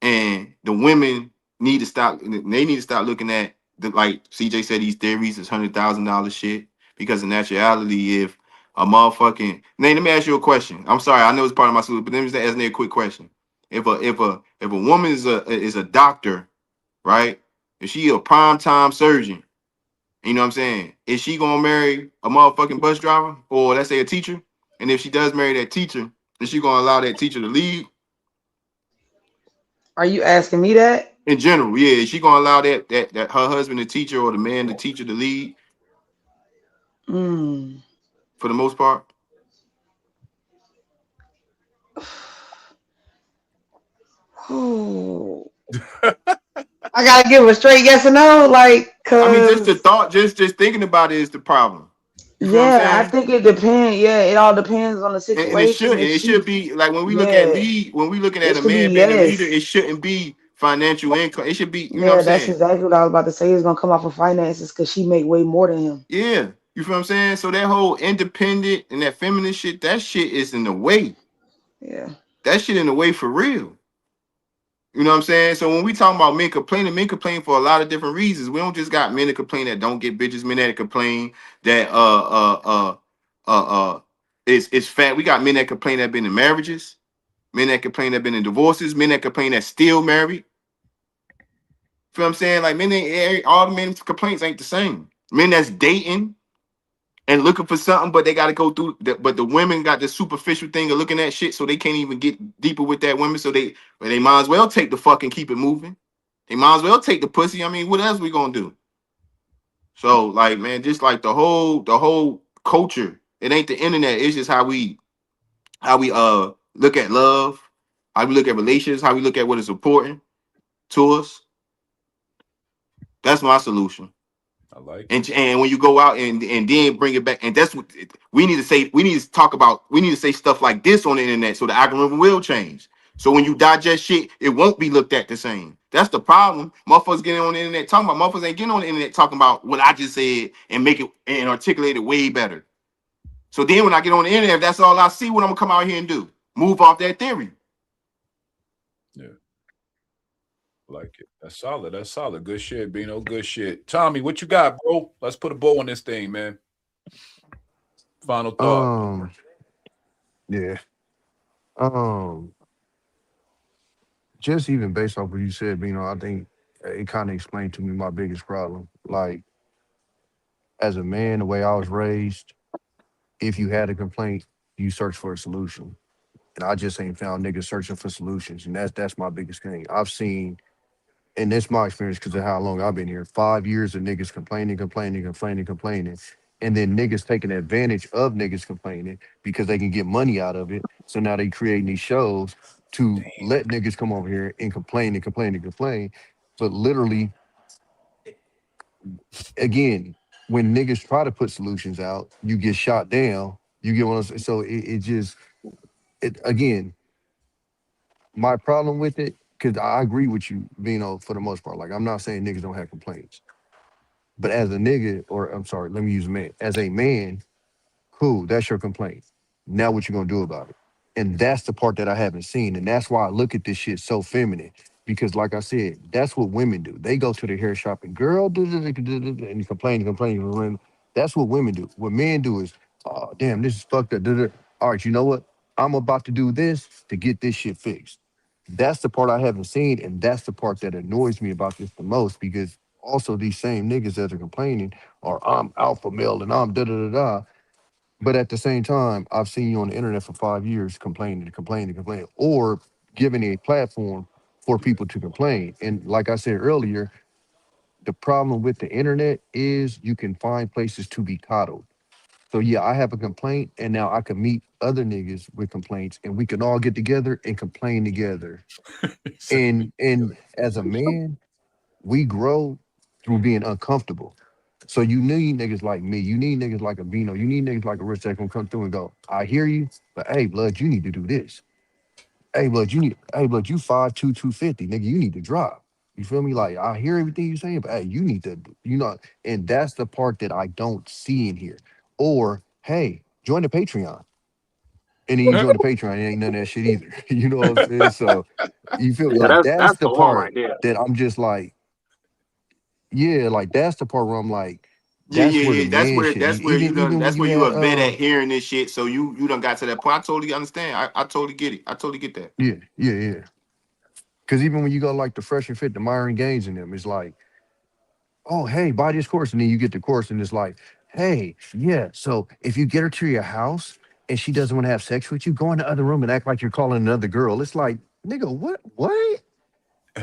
And the women need to stop. They need to start looking at like CJ said, these theories is $100,000 shit. Because in actuality, if a motherfucking let me ask you a question. I'm sorry, I know it's part of my solution, but let me just ask you a quick question. If a woman is a doctor, right? If she a prime time surgeon, you know what I'm saying? Is she gonna marry a motherfucking bus driver or let's say a teacher? And if she does marry that teacher, is she gonna allow that teacher to lead? Are you asking me that? In general, yeah. Is she gonna allow that her husband, the teacher, or the man, the teacher, to lead? For the most part. Oh. I gotta give a straight yes or no, like, I mean, just the cause thought, just thinking about it is the problem. You feel what I'm yeah, I saying? think it depends. Yeah, it all depends on the And it situation. should If it she, should be like when we look at yeah, lead, when we looking at it a should be man being a leader, yes. it shouldn't be financial income. It should be, you know what I'm Yeah, that's saying? exactly what I was about to say. It's gonna come off of finances because she make way more than him. Yeah. You feel what I'm saying? So that whole independent and that feminine shit, that shit is in the way. Yeah. That shit in the way for real. You know what I'm saying? So when we talk about men complain for a lot of different reasons. We don't just got men that complain that don't get bitches, men that complain that it's fat. We got men that complain that been in marriages, men that complain that been in divorces, men that complain that still married. Feel what I'm saying? Like all the men's complaints ain't the same. Men that's dating and looking for something, but they got to go through. But the women got this superficial thing of looking at shit, so they can't even get deeper with that woman. So they might as well take the fuck and keep it moving. They might as well take the pussy. I mean, what else we gonna do? So, like, man, just like the whole culture. It ain't the internet. It's just how we look at love, how we look at relationships, how we look at what is important to us. That's my solution. I like it. And when you go out and then bring it back, and that's what we need to say. We need to talk about. We need to say stuff like this on the internet so the algorithm will change. So when you digest shit, it won't be looked at the same. That's the problem. Motherfuckers getting on the internet talking about motherfuckers ain't getting on the internet talking about what I just said and make it and articulate it way better. So then when I get on the internet, if that's all I see, what I'm gonna come out here and do? Move off that theory. Yeah. Like it. That's solid. That's solid. Good shit, Bino. Good shit. Tommy, what you got, bro? Let's put a bow on this thing, man. Final thought. Yeah. Um, just even based off what you said, I think it kind of explained to me my biggest problem. Like, as a man, the way I was raised, if you had a complaint, you search for a solution. And I just ain't found niggas searching for solutions. And that's my biggest thing. I've seen, and that's my experience because of how long I've been here, 5 years of niggas complaining. And then niggas taking advantage of niggas complaining because they can get money out of it. So now they creating these shows to let niggas come over here and complain. But literally, again, when niggas try to put solutions out, you get shot down. You get one of those, so it just again, my problem with it, because I agree with you, for the most part. Like, I'm not saying niggas don't have complaints. But as a nigga, or I'm sorry, let me use a man. As a man, cool, that's your complaint. Now what you gonna do about it? And that's the part that I haven't seen. And that's why I look at this shit so feminine. Because like I said, that's what women do. They go to the hair shop and girl, and complain. That's what women do. What men do is, oh, damn, this is fucked up. All right, you know what? I'm about to do this to get this shit fixed. That's the part I haven't seen. And that's the part that annoys me about this the most. Because also these same niggas that are complaining are, I'm alpha male and I'm da. But at the same time, I've seen you on the internet for 5 years complaining, or giving a platform for people to complain. And like I said earlier, the problem with the internet is you can find places to be coddled. So yeah, I have a complaint, and now I can meet other niggas with complaints, and we can all get together and complain together. And as a man, we grow through being uncomfortable. So you need niggas like me. You need niggas like a Vino. You need niggas like a Rich that can come through and go, I hear you, but hey, blood, you need to do this. Hey, blood, you 5'2", 250, nigga, you need to drop. You feel me? Like, I hear everything you're saying, but hey, you need to, and that's the part that I don't see in here. Or, hey, join the Patreon. And then you join the Patreon, it ain't none of that shit either. You know what I'm saying? So, you feel me? Yeah, Like, that's that's the the one right part there. that I'm just like, yeah, like, that's the part where I'm like, that's where the Yeah. That's man where should be. that's where you Even done when that's you where you had a vet at hearing this shit. So you done got to that point. I totally understand. I totally get it. I totally get that. yeah. Because even when you go like the Fresh and Fit, the Myron Gaines in them, it's like, oh, hey, buy this course. And then you get the course and it's like, hey, yeah. So if you get her to your house and she doesn't want to have sex with you, go in the other room and act like you're calling another girl. It's like, nigga, what?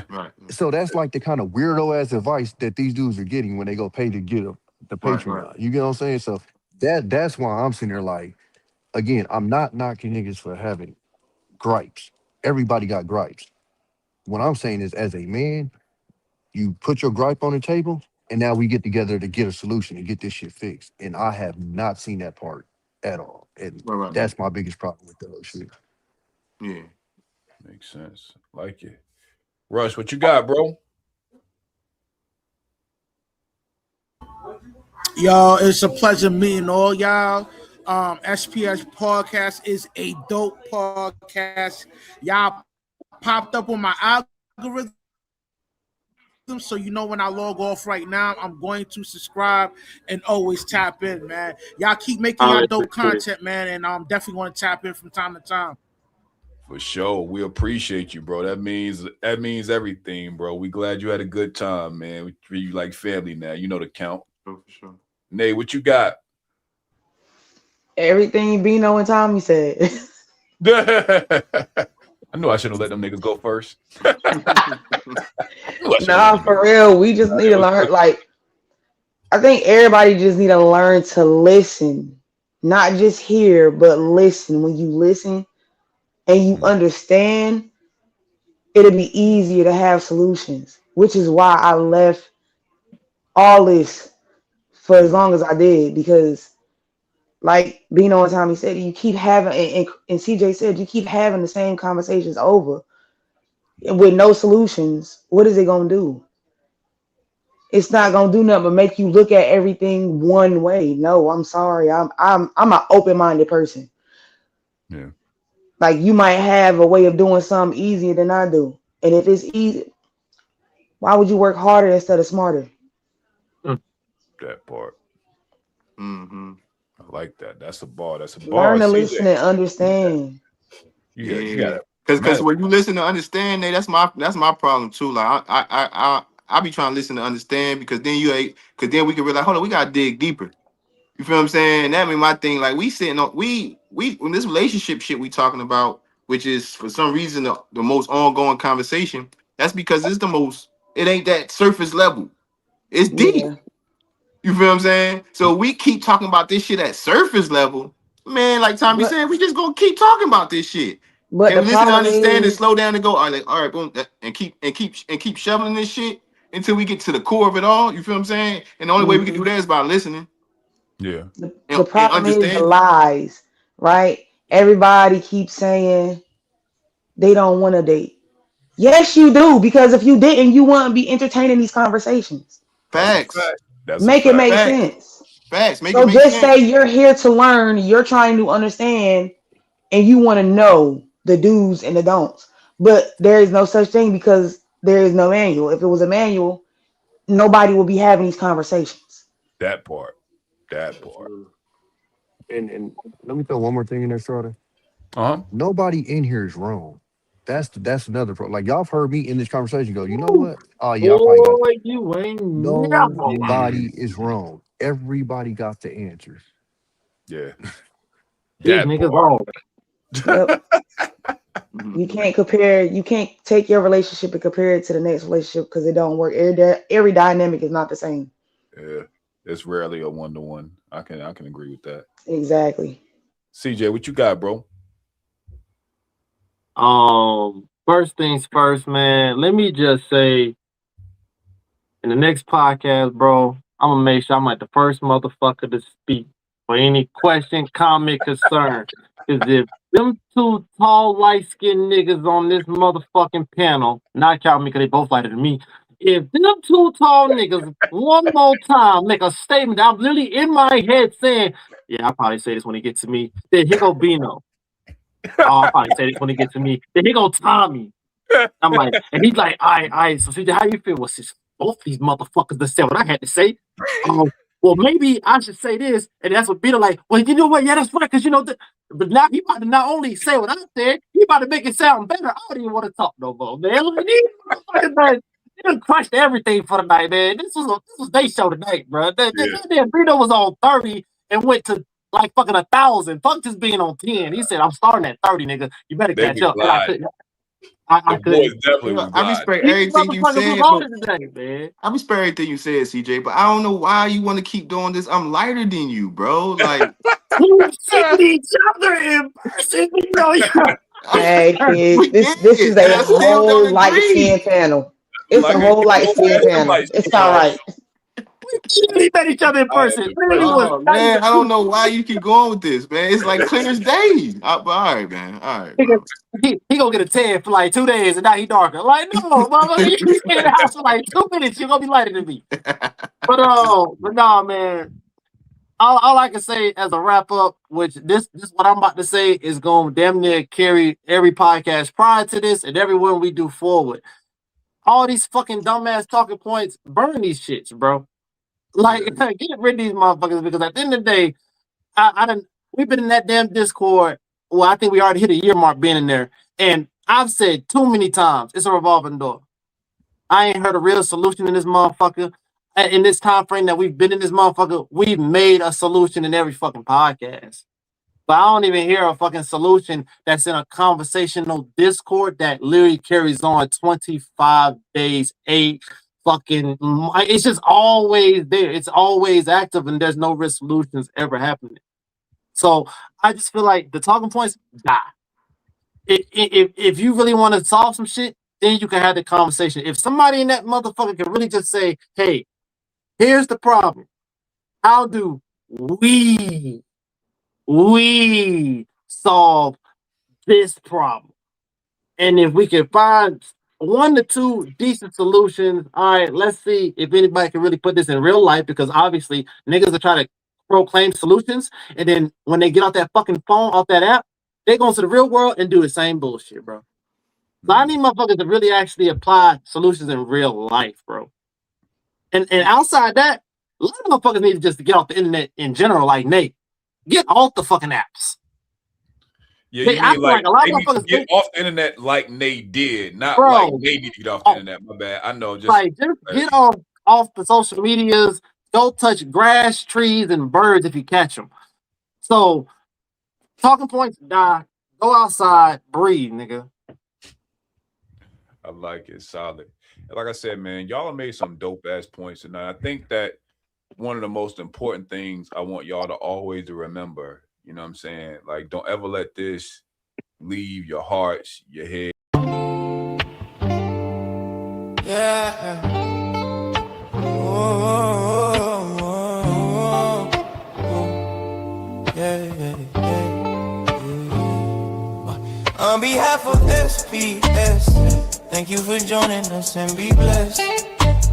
Right. So that's like the kind of weirdo ass advice that these dudes are getting when they go pay to get the Right. Patreon. You get what I'm saying? So that's why I'm sitting there like, again, I'm not knocking niggas for having gripes. Everybody got gripes. What I'm saying is, as a man, you put your gripe on the table, and now we get together to get a solution and get this shit fixed. And I have not seen that part at all. And Right. that's my biggest problem with the whole shit. Yeah. Makes sense. Like it. Rush, what you got, bro? Yo, it's a pleasure meeting all y'all. SPS podcast is a dope podcast. Y'all popped up on my algorithm, so you know when I log off right now, I'm going to subscribe and always tap in, man. Y'all keep making y'all dope content, man, and I'm definitely going to tap in from time to time. For sure. We appreciate you, bro. That means everything, bro. We glad you had a good time, man. We treat you like family now. You know the count. For sure. Nay, what you got? Everything Bino and Tommy said. I knew I shouldn't have let them niggas go first. Nah, for real. We just need to learn. Like, I think everybody just need to learn to listen. Not just hear, but listen. When you listen and you understand, it'll be easier to have solutions. Which is why I left all this for as long as I did. Because, like Bino and Tommy said, you keep having, and CJ said, you keep having the same conversations over with no solutions. What is it gonna do? It's not gonna do nothing but make you look at everything one way. No, I'm sorry. I'm an open-minded person. Yeah. Like, you might have a way of doing something easier than I do. And if it's easy, why would you work harder instead of smarter? That part. Mm-hmm. I like that. That's a bar. That's a bar. Learn to listen and understand. You got it. Because when you listen to understand, that's my problem too. Like I be trying to listen to understand because then we can realize, hold on, we gotta dig deeper. You feel what I'm saying? That mean my thing. Like we sitting on we when this relationship shit we talking about, which is for some reason the most ongoing conversation. That's because it's the most. It ain't that surface level. It's deep. Yeah. You feel what I'm saying? So we keep talking about this shit at surface level, man. Like Tommy said, we just gonna keep talking about this shit. But Can the we listen to problem understand and is, slow down and go? All right, boom, and keep shoveling this shit until we get to the core of it all. You feel what I'm saying? And the only way we can do that is by listening. Yeah. the problem is the understand. lies, right? Everybody keeps saying they don't want to date. Yes, you do, because if you didn't, you wouldn't be entertaining these conversations. Facts. Make it make sense. Facts. Make So it make just say sense. you're here to learn, you're trying to understand, and you want to know the do's and the don'ts. But there is no such thing because there is no manual. If it was a manual, nobody will be having these conversations. That part. And let me throw one more thing in there, Shorter. Uh-huh. Nobody in here is wrong. That's another problem. Like y'all have heard me in this conversation go, you know what? Oh yeah, I probably got Boy, you ain't never nobody is wrong. Everybody got the answers. Yeah. These niggas wrong. Yep. You can't take your relationship and compare it to the next relationship because it don't work. Every dynamic is not the same. Yeah. It's rarely a 1-to-1. I can agree with that. Exactly. CJ, what you got, bro? First things first, man. Let me just say, in the next podcast, bro, I'm gonna make sure I'm like the first motherfucker to speak for any question, comment, concern. Because if them two tall, light-skinned niggas on this motherfucking panel, not counting me because they both lighter than me, if them two tall niggas one more time make a statement, I'm literally in my head saying, yeah, I'll probably say this when he gets to me, then here go Bino. I'll probably say this when he gets to me. Then here go Tommy. I'm like, and he's like, all right. So CJ, how you feel? Well, since both these motherfuckers that said what I had to say, well, maybe I should say this. And that's what Bino like, well, you know what? Yeah, that's right. Because, you know, but now he about to not only say what I said, he about to make it sound better. I don't even want to talk no more, man. Like, these motherfuckers, they done crushed everything for the night, man. This was their show tonight, bro. Bino was on 30 and went to like fucking 1,000. Fuck just being on 10. He said, I'm starting at 30, nigga. You better catch up. I couldn't. I respect everything you said. I respect everything you said, CJ. But I don't know why you want to keep doing this. I'm lighter than you, bro. Like we see each other in person. You know, hey, kids, this is a whole light skin panel. It's a whole light skin panel. It's all right. We met each other in person. Oh, man, I don't know why you keep going with this, man. It's like clear as day. All right, man. All right, bro. He gonna get a 10 for like 2 days and now he darker. Like, no, mama, you stay in the house for like 2 minutes, you're gonna be lighter than me. But no, man. All I can say as a wrap up, which this what I'm about to say is gonna damn near carry every podcast prior to this and every one we do forward. All these fucking dumbass talking points, burn these shits, bro. Like, get rid of these motherfuckers because at the end of the day, we've been in that damn Discord. Well, I think we already hit a year mark being in there. And I've said too many times, it's a revolving door. I ain't heard a real solution in this motherfucker. In this time frame that we've been in this motherfucker, we've made a solution in every fucking podcast. But I don't even hear a fucking solution that's in a conversational Discord that literally carries on 25 days, 8 fucking, it's just always there. It's always active and there's no resolutions ever happening. So I just feel like the talking points die. If you really want to solve some shit, then you can have the conversation. If somebody in that motherfucker can really just say, hey, here's the problem. How do we solve this problem? And if we can find 1 to 2 decent solutions, all right, let's see if anybody can really put this in real life, because obviously niggas are trying to proclaim solutions, and then when they get off that fucking phone, off that app, they go into the real world and do the same bullshit, bro. So I need motherfuckers to really actually apply solutions in real life, bro. And outside that, a lot of motherfuckers need to just get off the internet in general, like Nate. Get off the fucking apps. Yeah, you mean like a lot of motherfuckers get off the internet like Nate did, not like they need to get off the internet. My bad. I know. Just get off the social medias. Go touch grass, trees, and birds if you catch them. So, talking points die. Go outside, breathe, nigga. I like it. Solid. Like I said, man, y'all have made some dope ass points tonight. I think that one of the most important things I want y'all to always remember, you know what I'm saying? Like, don't ever let this leave your hearts, your head. Yeah. On behalf of SPS, thank you for joining us and be blessed.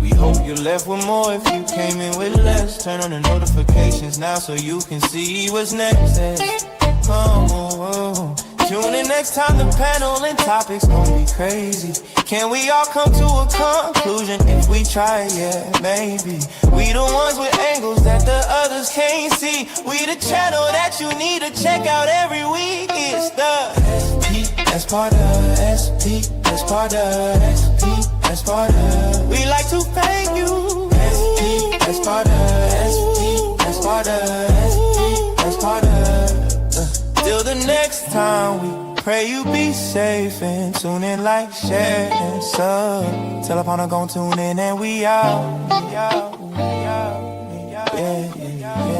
We hope you left with more if you came in with less. Turn on the notifications now so you can see what's next. Tune in next time, the panel and topics gonna be crazy. Can we all come to a conclusion if we try? Yeah, maybe. We the ones with angles that the others can't see. We the channel that you need to check out every week. It's the SPS part of SPS part of SPS part of. We like to thank you. SPS part of SPS part of SPS part of. Till the next time, we pray you be safe and tune in, like, share, and sub. Tell upon gon' tune in and we out. Yeah, yeah, yeah.